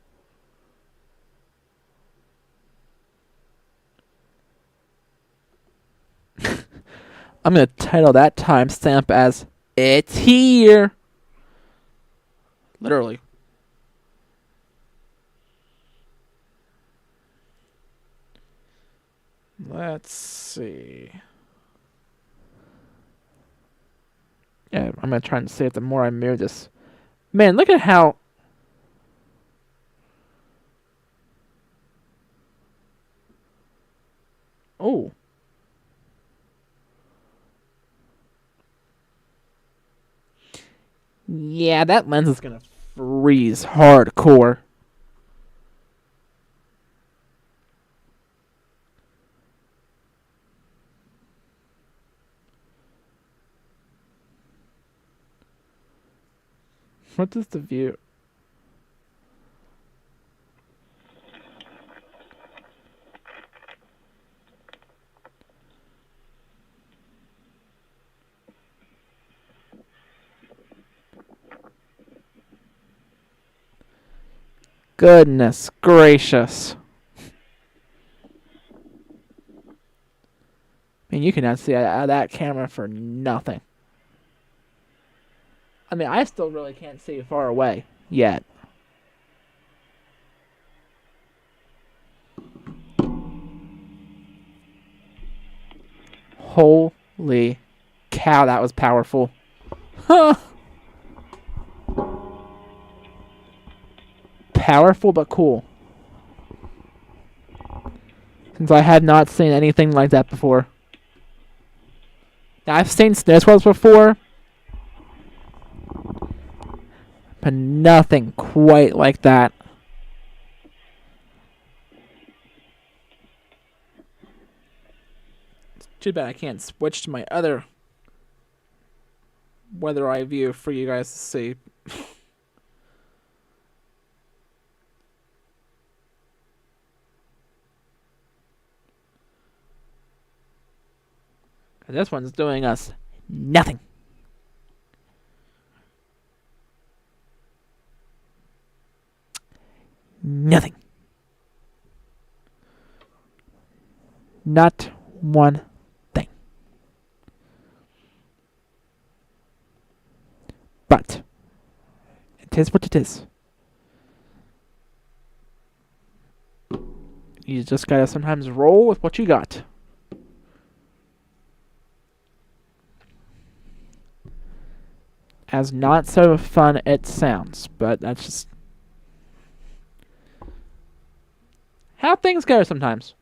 I'm going to title that timestamp as "It's Here." Literally. Let's see. Yeah, I'm going to try and see it the more I move this. Man, look at how... Oh. Yeah, that lens is going to freeze hardcore. What is the view? Goodness gracious. I mean, you cannot see out of that camera for nothing. I mean, I still really can't see far away yet. Holy cow, that was powerful. Huh. Powerful but cool. Since I had not seen anything like that before. Now, I've seen snow squalls before, but nothing quite like that. Too bad I can't switch to my other WeatherEye View for you guys to see. This one's doing us nothing. Nothing. Not one thing. But it is what it is. You just gotta sometimes roll with what you got. As not so fun it sounds, but that's just how things go sometimes.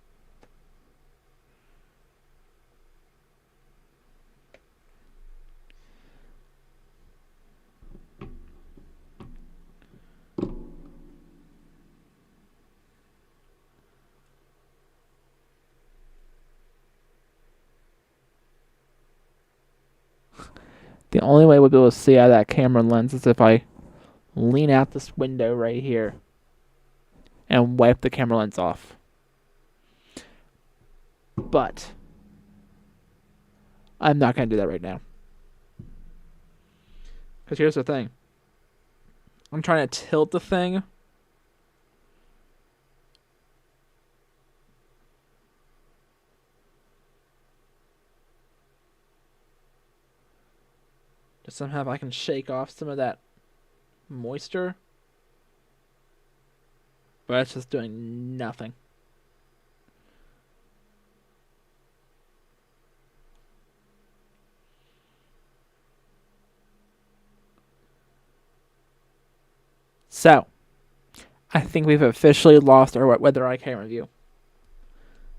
The only way we'll be able to see out of that camera lens is if I lean out this window right here and wipe the camera lens off. But I'm not going to do that right now. Because here's the thing. I'm trying to tilt the thing. To somehow I can shake off some of that moisture. But it's just doing nothing. So, I think we've officially lost our WeatherEye Camera view.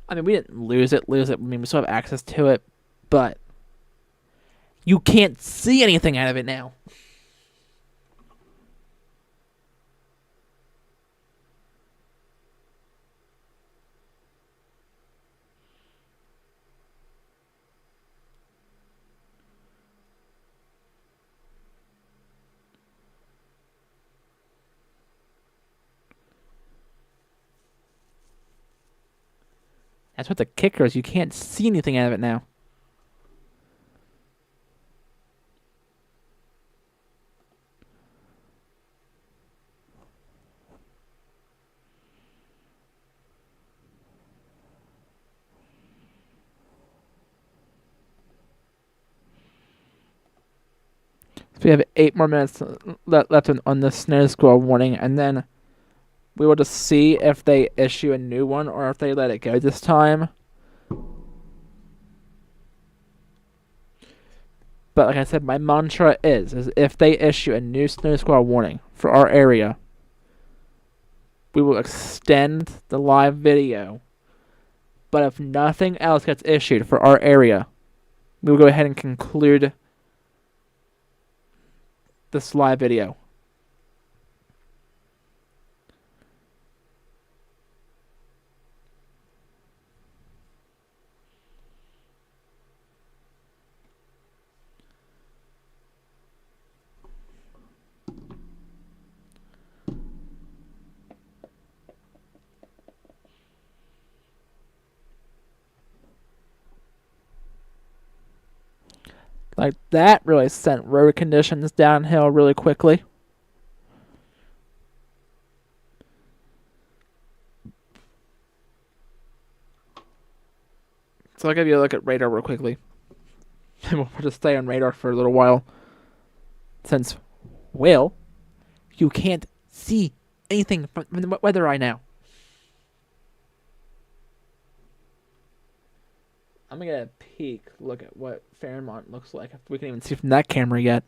I mean, we didn't lose it. I mean, we still have access to it, but you can't see anything out of it now. That's what the kicker is. You can't see anything out of it now. So we have 8 more minutes left on the Snow Squall warning, and then we will just see if they issue a new one or if they let it go this time. But like I said, my mantra is if they issue a new Snow Squall warning for our area, we will extend the live video. But if nothing else gets issued for our area, we will go ahead and conclude this live video. Like, that really sent road conditions downhill really quickly. So I'll give you a look at radar real quickly. And we'll just stay on radar for a little while. Since, well, you can't see anything from the WeatherEye now. I'm going to get a peek look at what Fairmont looks like. If we can even see from that camera yet.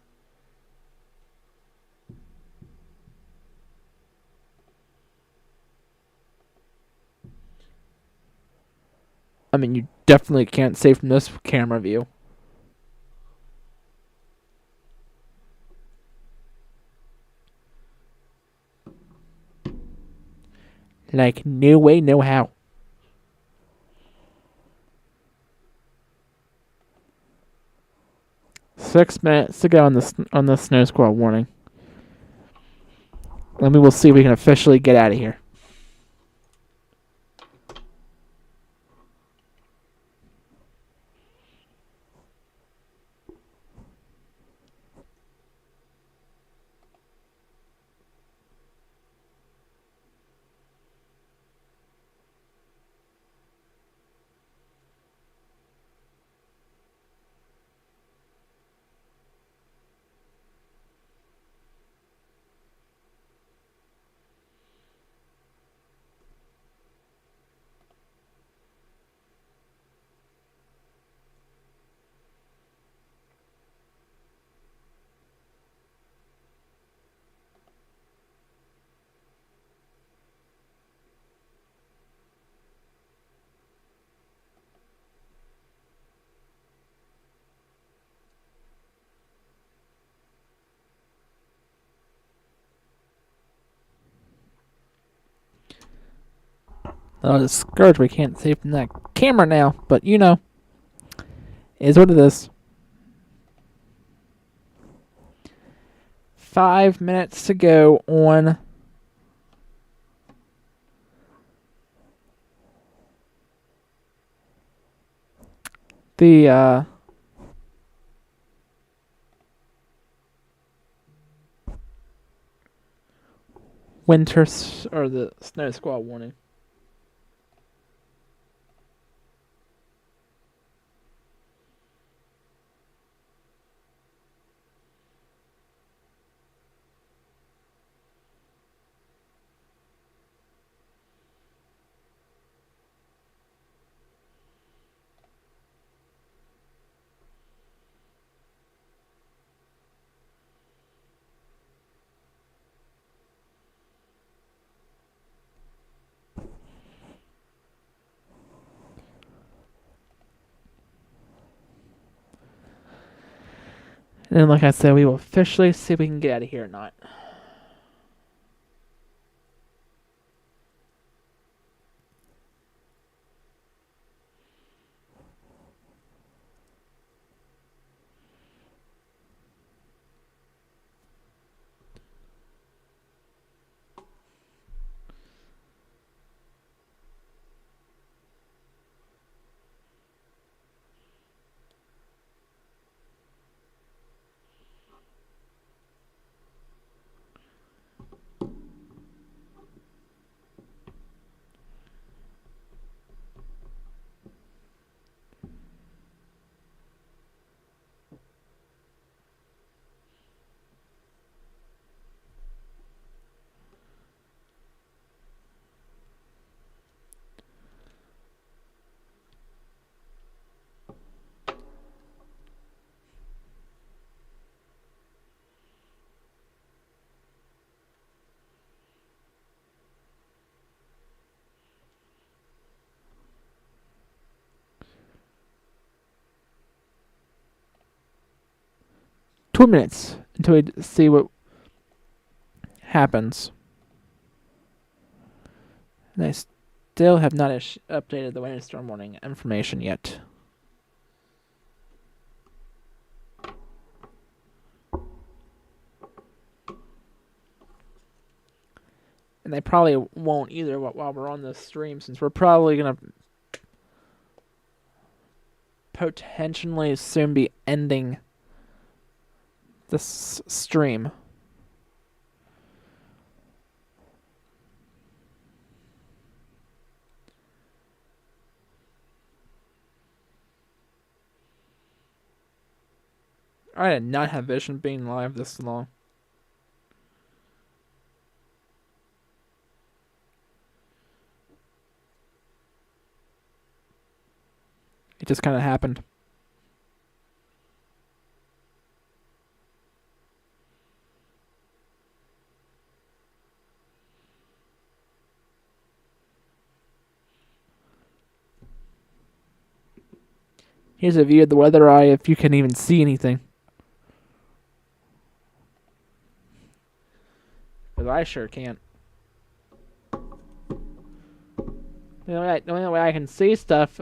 I mean, you definitely can't see from this camera view. Like, no way, no how. 6 minutes to go on the Snow Squall warning. And we will see if we can officially get out of here. Oh, discouraged we can't see from that camera now, but you know, is what it is. 5 minutes to go on the or the Snow Squall warning. And then, like I said, we will officially see if we can get out of here or not. Minutes until we see what happens. And I still have not updated the windstorm warning information yet. And they probably won't either while we're on this stream, since we're probably going to potentially soon be ending this stream. I did not have vision being live this long. It just kind of happened. Here's a view of the WeatherEye if you can even see anything. Because I sure can't. The only way I can see stuff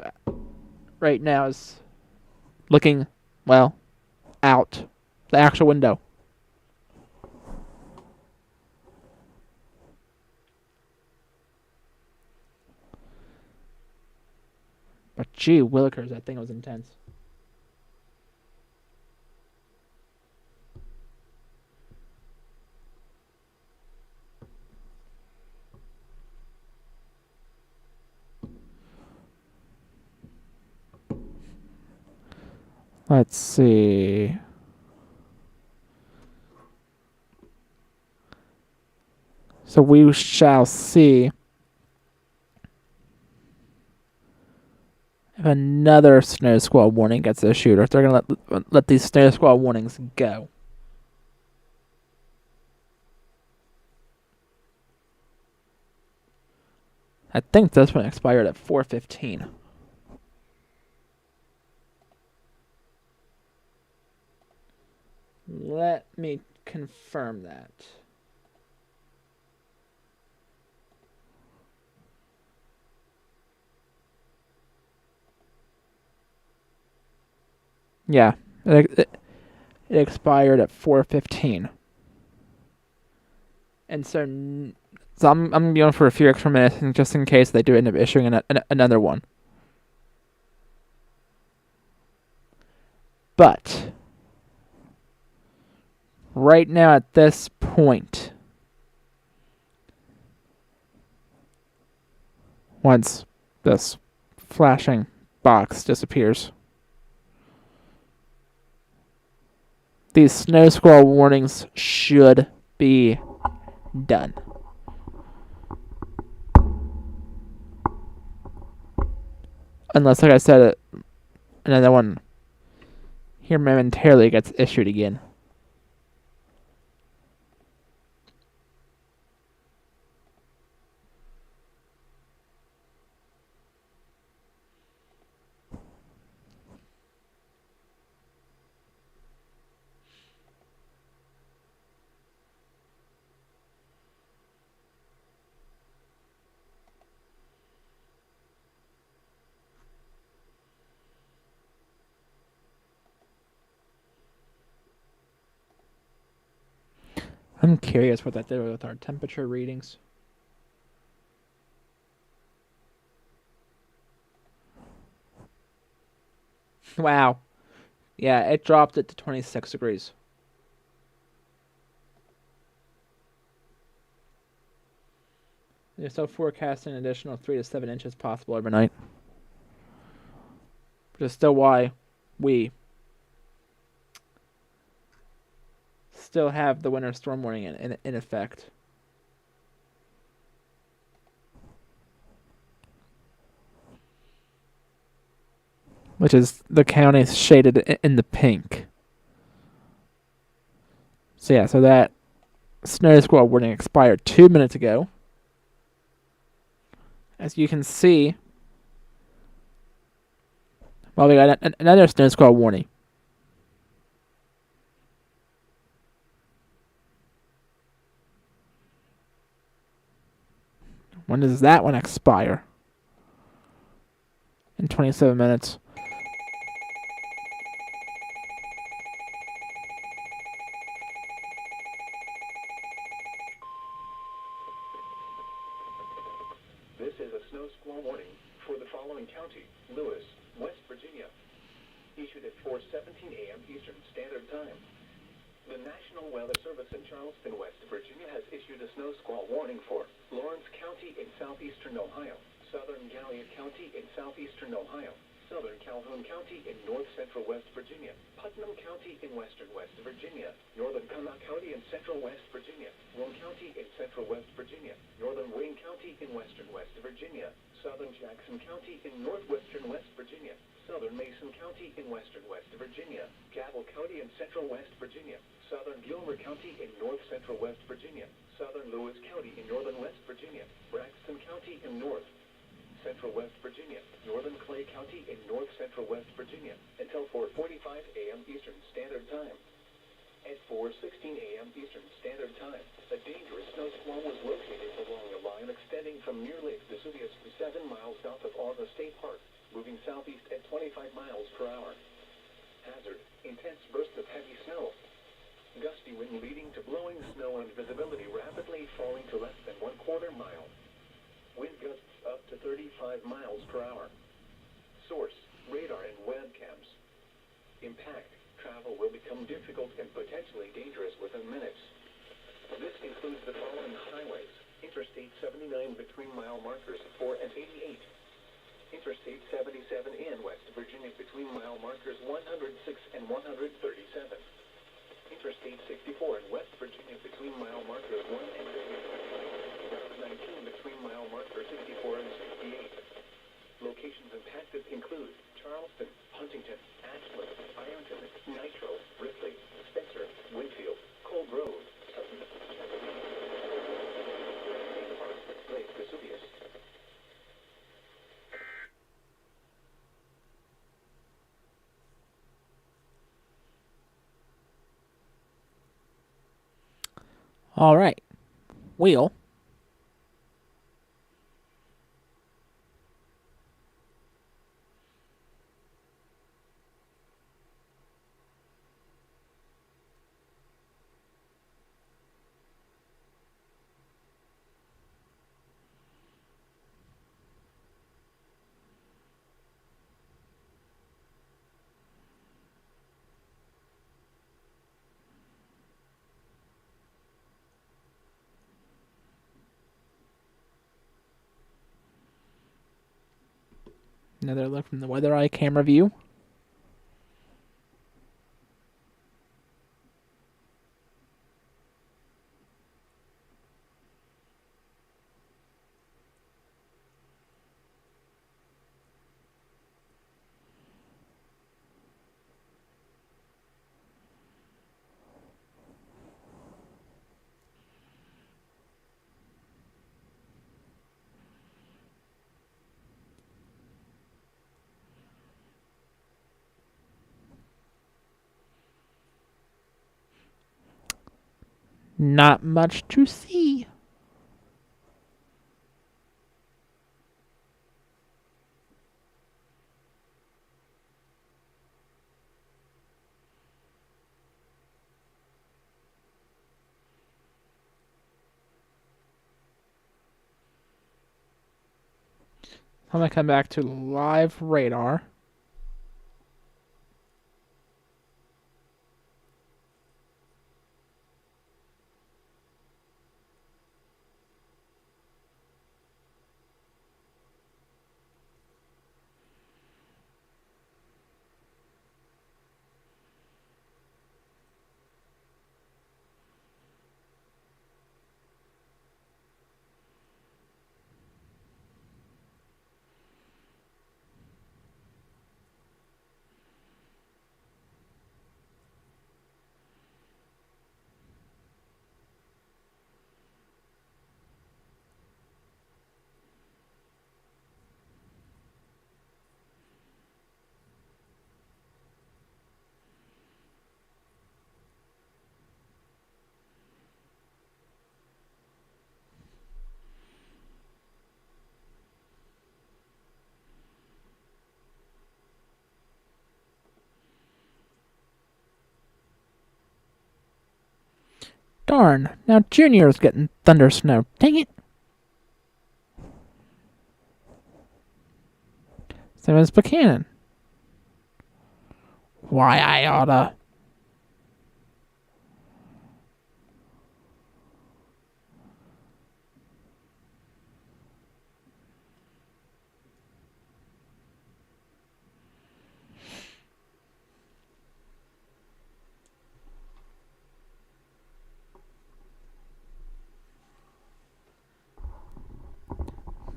right now is looking, well, out the actual window. But gee willikers, that thing was intense. Let's see. So we shall see if another snow squall warning gets issued, or if they're going to let these snow squall warnings go. I think this one expired at 4:15. Let me confirm that. Yeah, it expired at 4:15. And so I'm going for a few extra minutes just in case they do end up issuing another one. But right now at this point, once this flashing box disappears, these snow squall warnings should be done. Unless, like I said, another one here momentarily gets issued again. I'm curious what that did with our temperature readings. Wow. Yeah, it dropped it to 26 degrees. They're still forecasting an additional 3 to 7 inches possible overnight. Which is still why we still have the winter storm warning in effect. Which is the counties shaded in the pink. So yeah, so that snow squall warning expired 2 minutes ago. As you can see, well, we got another snow squall warning. When does that one expire? In 27 minutes. This is a snow squall warning for the following county: Lewis, West Virginia. Issued at 4:17 a.m. Eastern Standard Time. The National Weather Service in Charleston, West Virginia has issued a snow squall warning for Lawrence County in southeastern Ohio, southern Gallia County in southeastern Ohio, southern Calhoun County in north-central West Virginia, Putnam County in western West Virginia, northern Connaught County in central West Virginia, Roane County in central West Virginia, northern Wayne County in western West Virginia, southern Jackson County in northwestern West Virginia, southern Mason County in western West Virginia, Cabell County in central West Virginia, southern Gilmer County in north-central West Virginia, southern Lewis County in northern West Virginia, Braxton County in north-central West Virginia, northern Clay County in north-central West Virginia, until 4:45 a.m. Eastern Standard Time. At 4:16 a.m. Eastern Standard Time, a dangerous snow squall was located along a line extending from near Lake Vesuvius to 7 miles south of Arva State Park, moving southeast at 25 miles per hour. Hazard: intense bursts of heavy markers 106 and 137. Interstate 64 in West Virginia between mile markers 1 and 50. Route 19 between mile markers 64 and 68. Locations impacted include Charleston, Huntington, Ashland, Ironton, Nitro, Ripley, Spencer, Winfield, Cold Grove, Sutton, State Park, Lake Vesuvius. All right. Wheel. Another look from the WeatherEye Camera view. Not much to see. I'm going to come back to live radar. Darn, now Junior's getting thunder snow. Dang it. Same as Buchanan. Why, I oughta.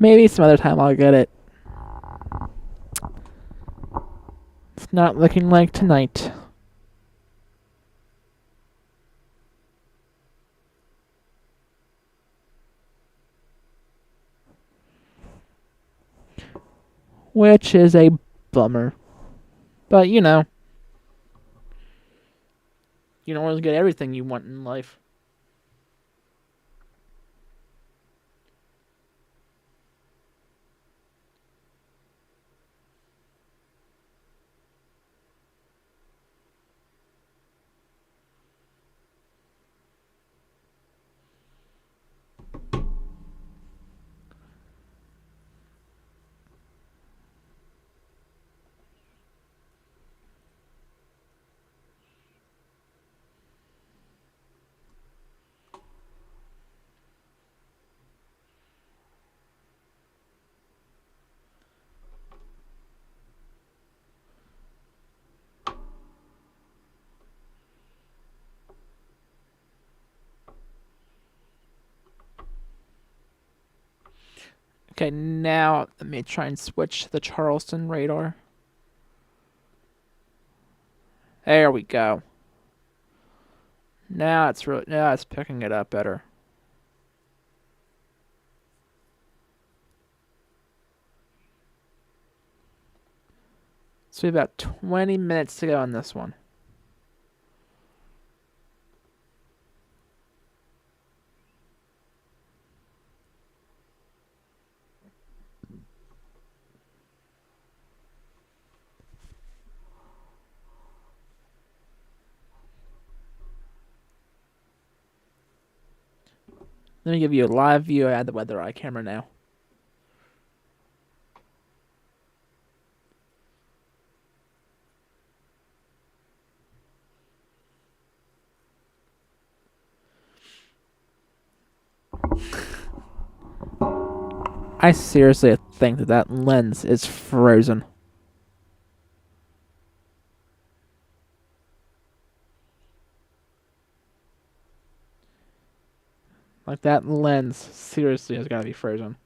Maybe some other time I'll get it. It's not looking like tonight. Which is a bummer. But, you know, you don't always get everything you want in life. Okay, now let me try and switch to the Charleston radar. There we go. Now it's picking it up better. So we have about 20 minutes to go on this one. Let me give you a live view of the WeatherEye camera now. I seriously think that lens is frozen. Like, that lens seriously has got to be frozen.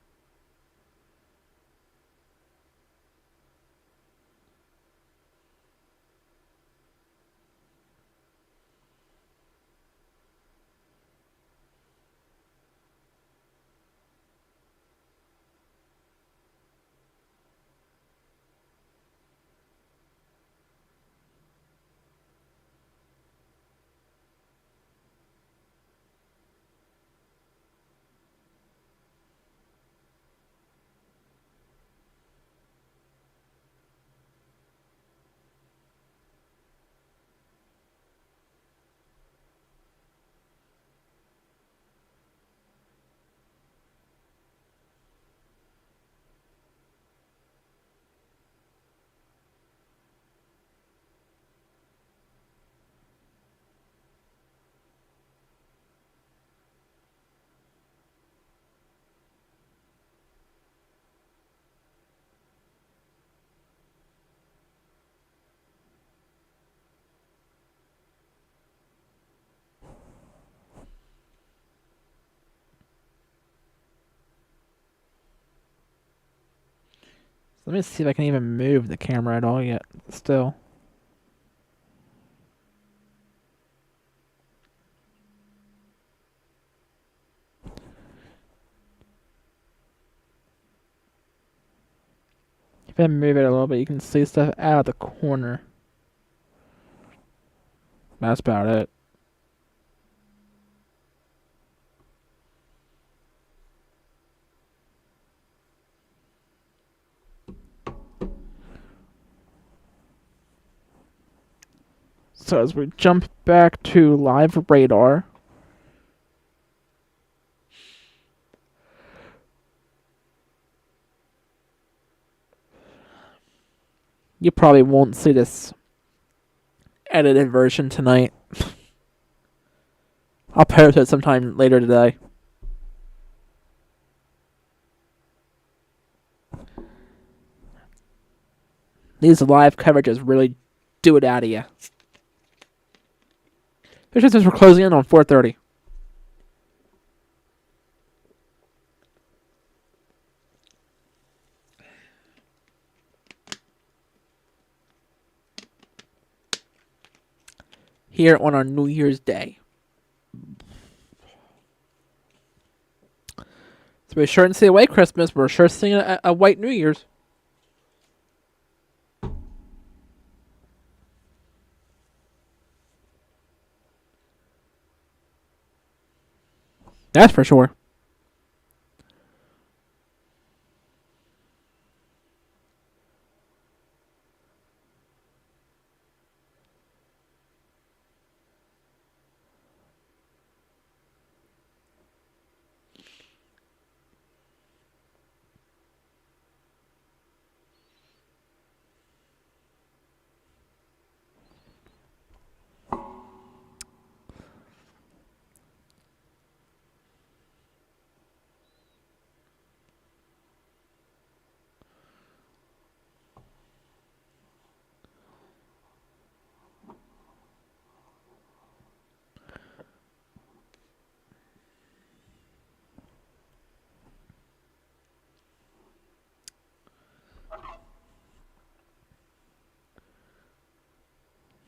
Let me see if I can even move the camera at all yet. Still. If I move it a little bit, you can see stuff out of the corner. That's about it. So as we jump back to live radar, you probably won't see this edited version tonight. I'll post it sometime later today. These live coverages really do it out of you. Especially since we're closing in on 4:30. Here on our New Year's Day. So we're sure to see a white Christmas. We're sure seeing a white New Year's. That's for sure.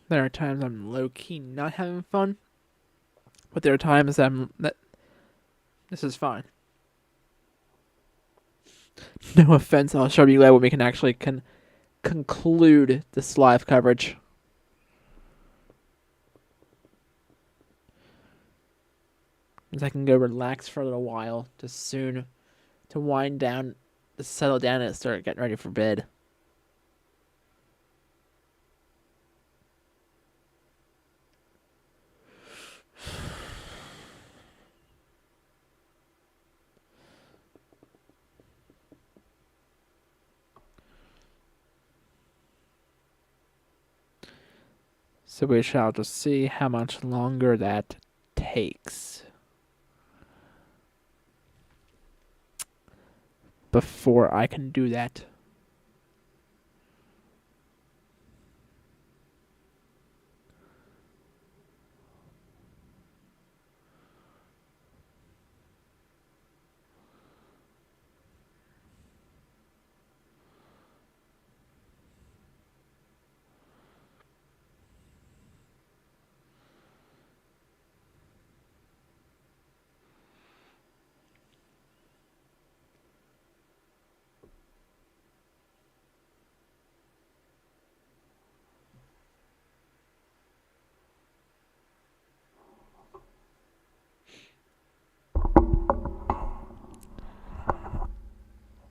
There are times I'm low-key not having fun, but there are times that this is fine. No offense, I'll show you later when we can actually conclude this live coverage. As I can go relax for a little while, just soon to wind down, to settle down and start getting ready for bed. So we shall just see how much longer that takes before I can do that.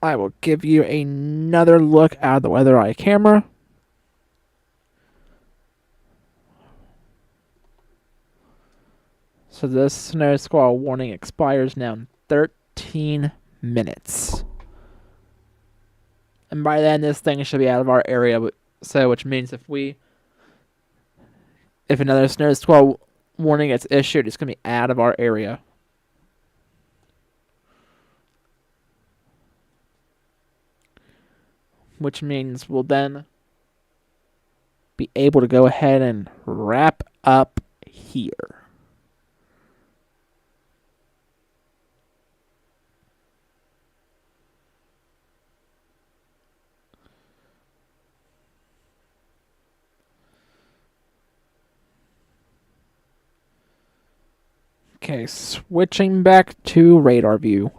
I will give you another look at the WeatherEye camera. So this snow squall warning expires now in 13 minutes. And by then this thing should be out of our area, so which means if another snow squall warning gets issued, it's going to be out of our area. Which means we'll then be able to go ahead and wrap up here. Okay, switching back to radar view.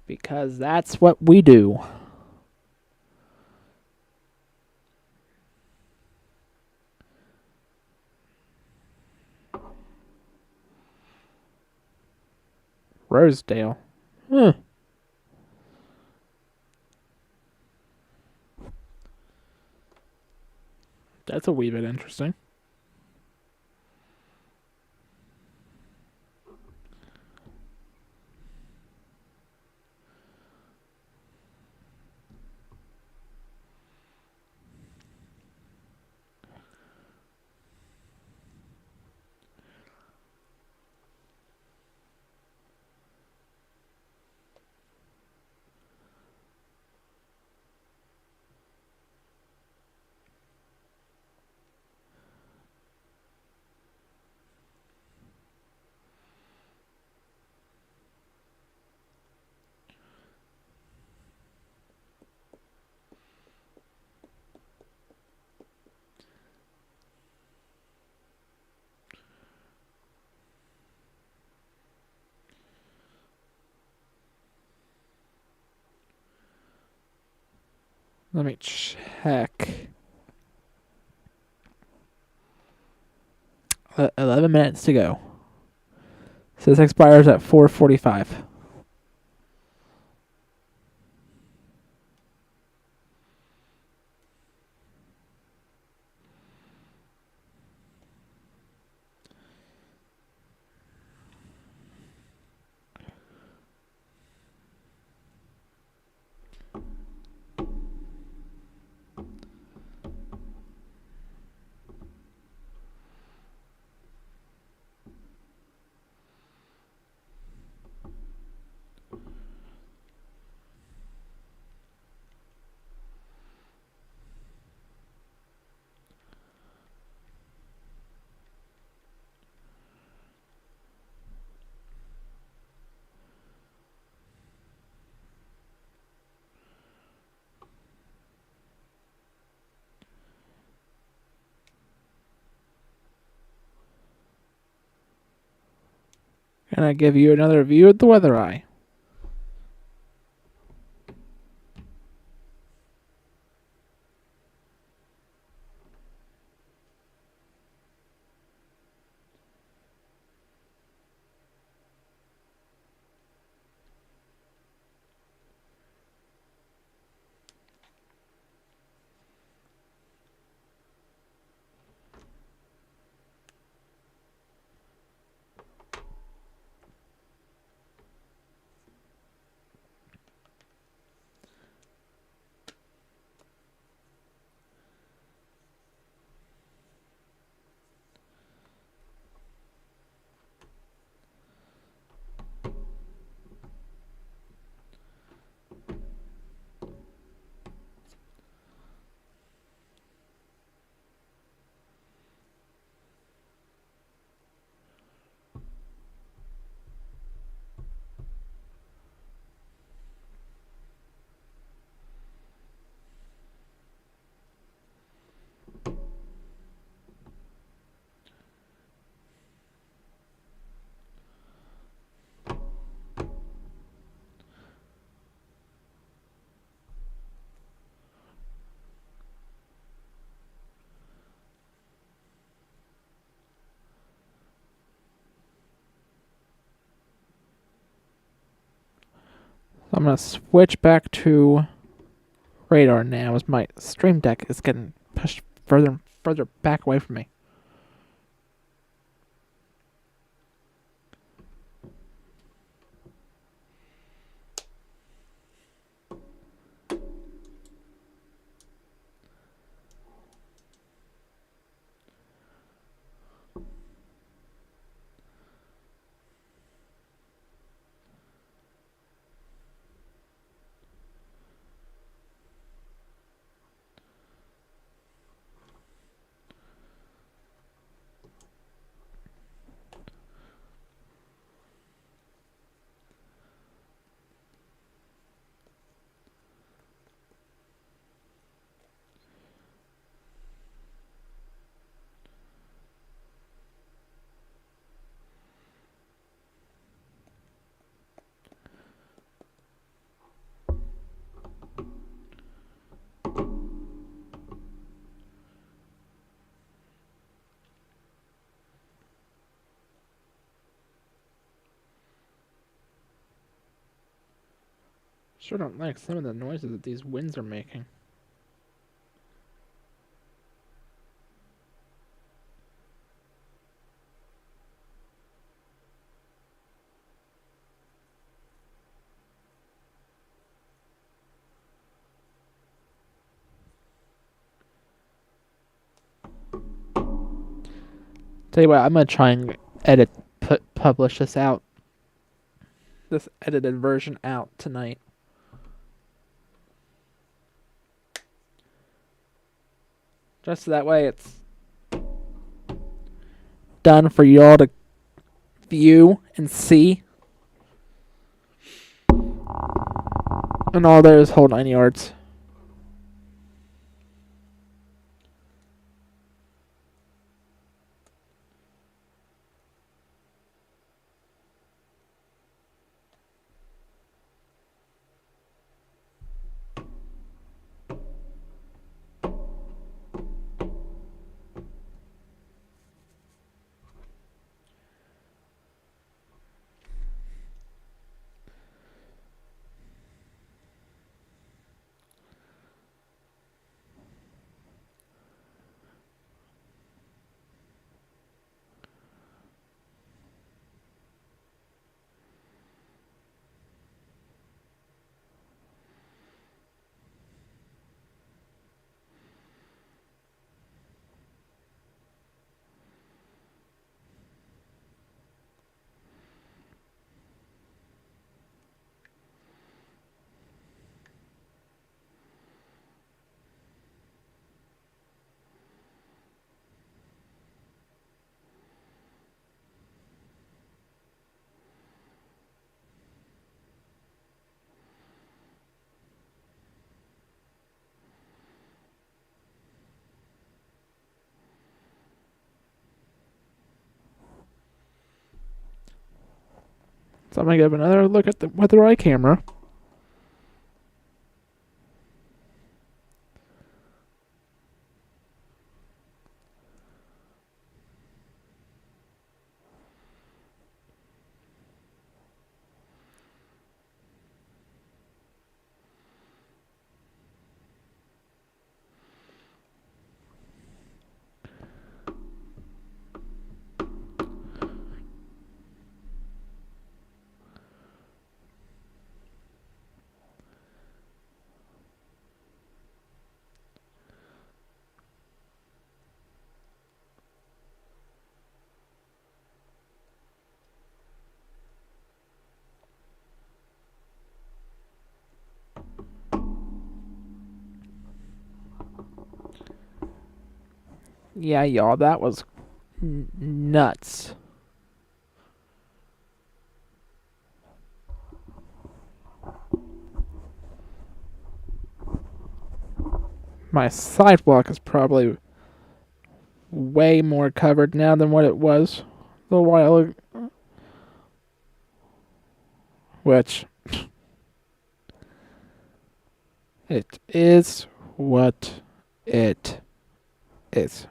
Because that's what we do. Rosedale. That's a wee bit interesting. Let me check. 11 minutes to go. So this expires at 4:45. And I give you another view of the WeatherEye. I'm going to switch back to radar now as my stream deck is getting pushed further and further back away from me. Sure don't like some of the noises that these winds are making. Tell you what, I'm gonna try and publish this out, this edited version out tonight. Just so that way it's done for y'all to view and see. And all there is whole 9 yards. So I'm going to give another look at the WeatherEye camera. Yeah, y'all, that was nuts. My sidewalk is probably way more covered now than what it was a little while ago. Which, it is what it is.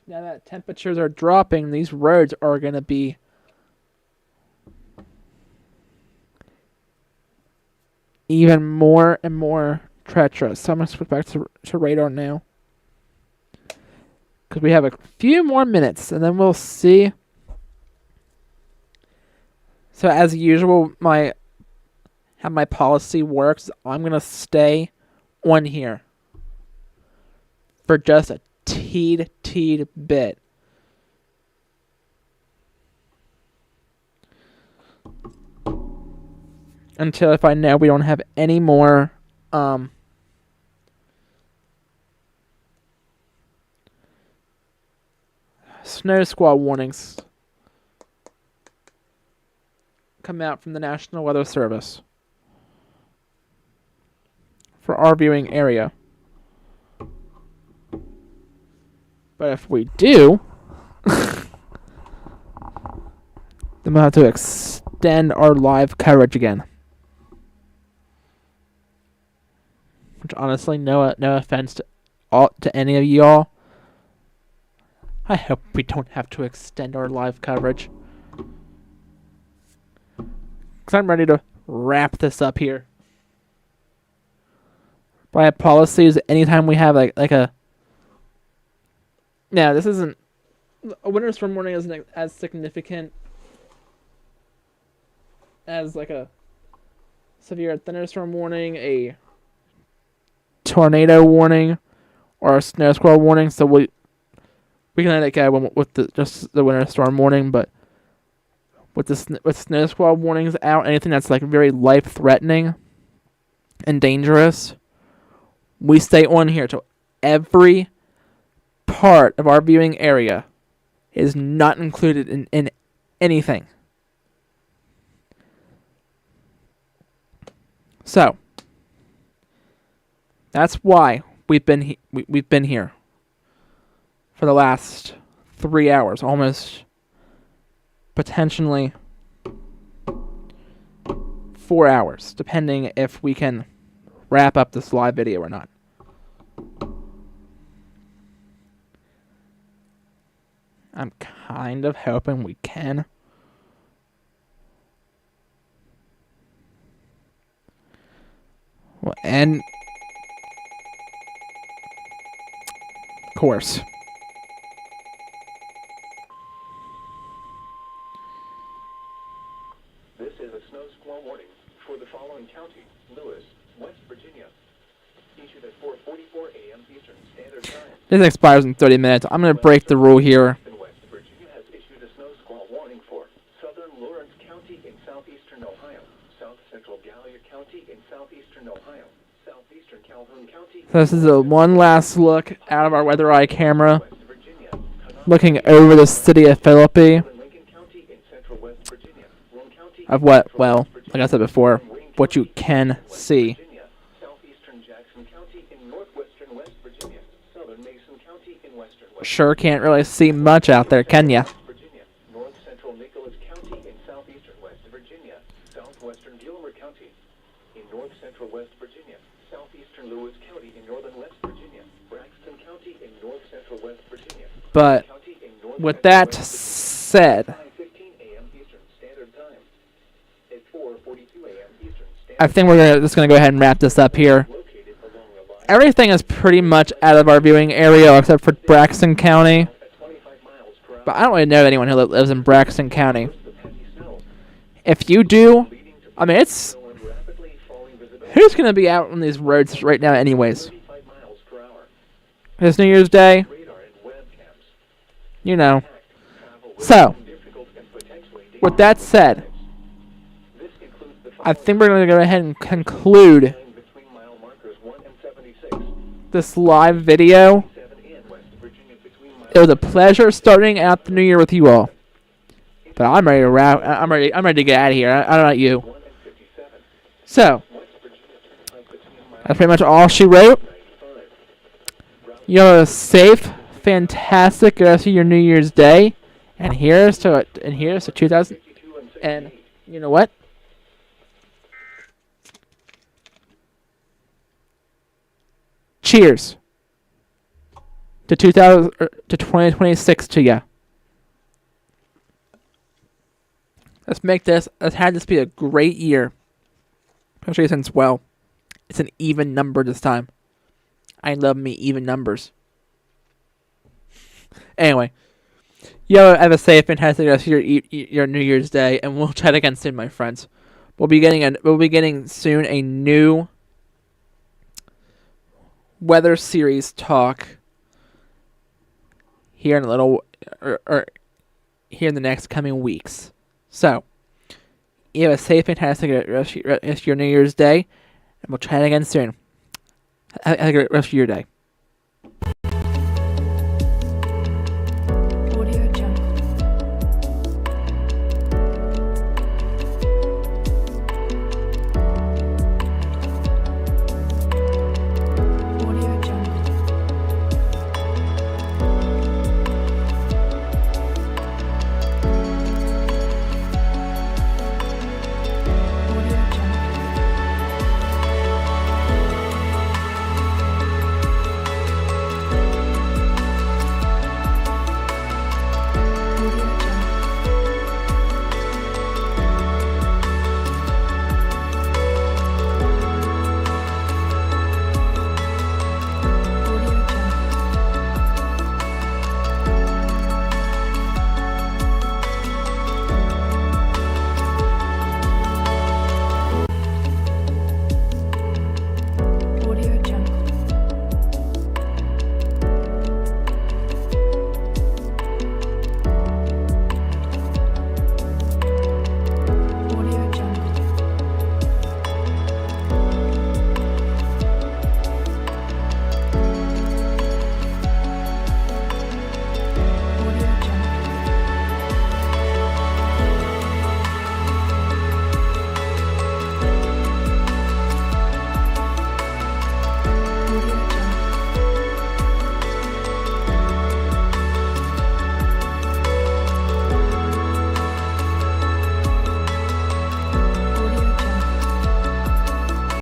Now that temperatures are dropping, these roads are going to be even more and more treacherous. So I'm going to switch back to radar now. Because we have a few more minutes, and then we'll see. So as usual, how my policy works, I'm going to stay on here for just a teed bit. Until if I know we don't have any more snow squall warnings come out from the National Weather Service for our viewing area. But if we do, then we'll have to extend our live coverage again. Which honestly, no offense to any of y'all. I hope we don't have to extend our live coverage. Because I'm ready to wrap this up here. By policies, anytime we have like a... Now, this isn't... A winter storm warning isn't as significant as like a severe thunderstorm warning, a tornado warning, or a snow squall warning. So we can let it go with just the winter storm warning, but with snow squall warnings out, anything that's like very life threatening and dangerous, we stay on here till every part of our viewing area is not included in anything. So that's why we've been here for the last 3 hours, almost potentially 4 hours, depending if we can wrap up this live video or not. I'm kind of hoping we can. Well, and of course. This is a snow squall warning for the following county: Lewis, West Virginia. Issued at 4:44 a.m. Eastern Standard Time. This expires in 30 minutes. I'm going to break the rule here. West Virginia has issued a snow squall warning for southern Lawrence County in southeastern Ohio, south central Gallia County in southeastern Ohio, southeastern Calhoun County. So this is a one last look out of our WeatherEye camera. West Virginia, looking over the city of Philippi. Lincoln County in central West Virginia. Roane County Of what? Well, like I said before, what you can see. Virginia. Southeastern Jackson County in northwestern West Virginia. Southern Mason County in western West Sure can't really see much out there, can ya? Virginia. North central Nicholas County in southeastern West Virginia. Southwestern Gilmer County in north central West Virginia. Southeastern Lewis County in northern West Virginia. Braxton County in north central West Virginia. But County in north with central that West said, 5:15 a.m. Eastern Standard Time. At 4:42 a.m. Eastern Standard I think we're just gonna go ahead and wrap this up here. located along the line Everything is pretty much out of our viewing area except for Braxton County. at 25 miles per hour. But I don't really know anyone who lives in Braxton County. The heavy snow If you do, leading to I mean, it's snow and rapidly falling visibility. who's gonna be out on these roads right now, anyways? 35 miles per hour. This New Year's Day, Radar and webcams. you know. Travel will So, become difficult and potentially with that said, This includes the I think we're gonna go ahead and conclude following between mile markers 1 and 76. this live video. 7 in West Virginia between It was a pleasure starting out the new year with you all. But I'm ready to wrap. I'm ready to get out of here. I don't know about you. 1 and 57. So West Virginia turnpike between mile that's pretty much all she wrote. 95. You have a safe, fantastic rest of your New Year's Day. And here's to 2000. 52 and 68. And you know what? Cheers to 2026 to ya. Let's have this be a great year. Especially since, well, it's an even number this time. I love me even numbers. Anyway, you have a safe, fantastic rest of your New Year's Day, and we'll chat again soon, my friends. We'll be getting soon a new weather series talk here in a little, or here in the next coming weeks. So, you have a safe, fantastic rest of your New Year's Day, and we'll chat again soon. Have a great rest of your day.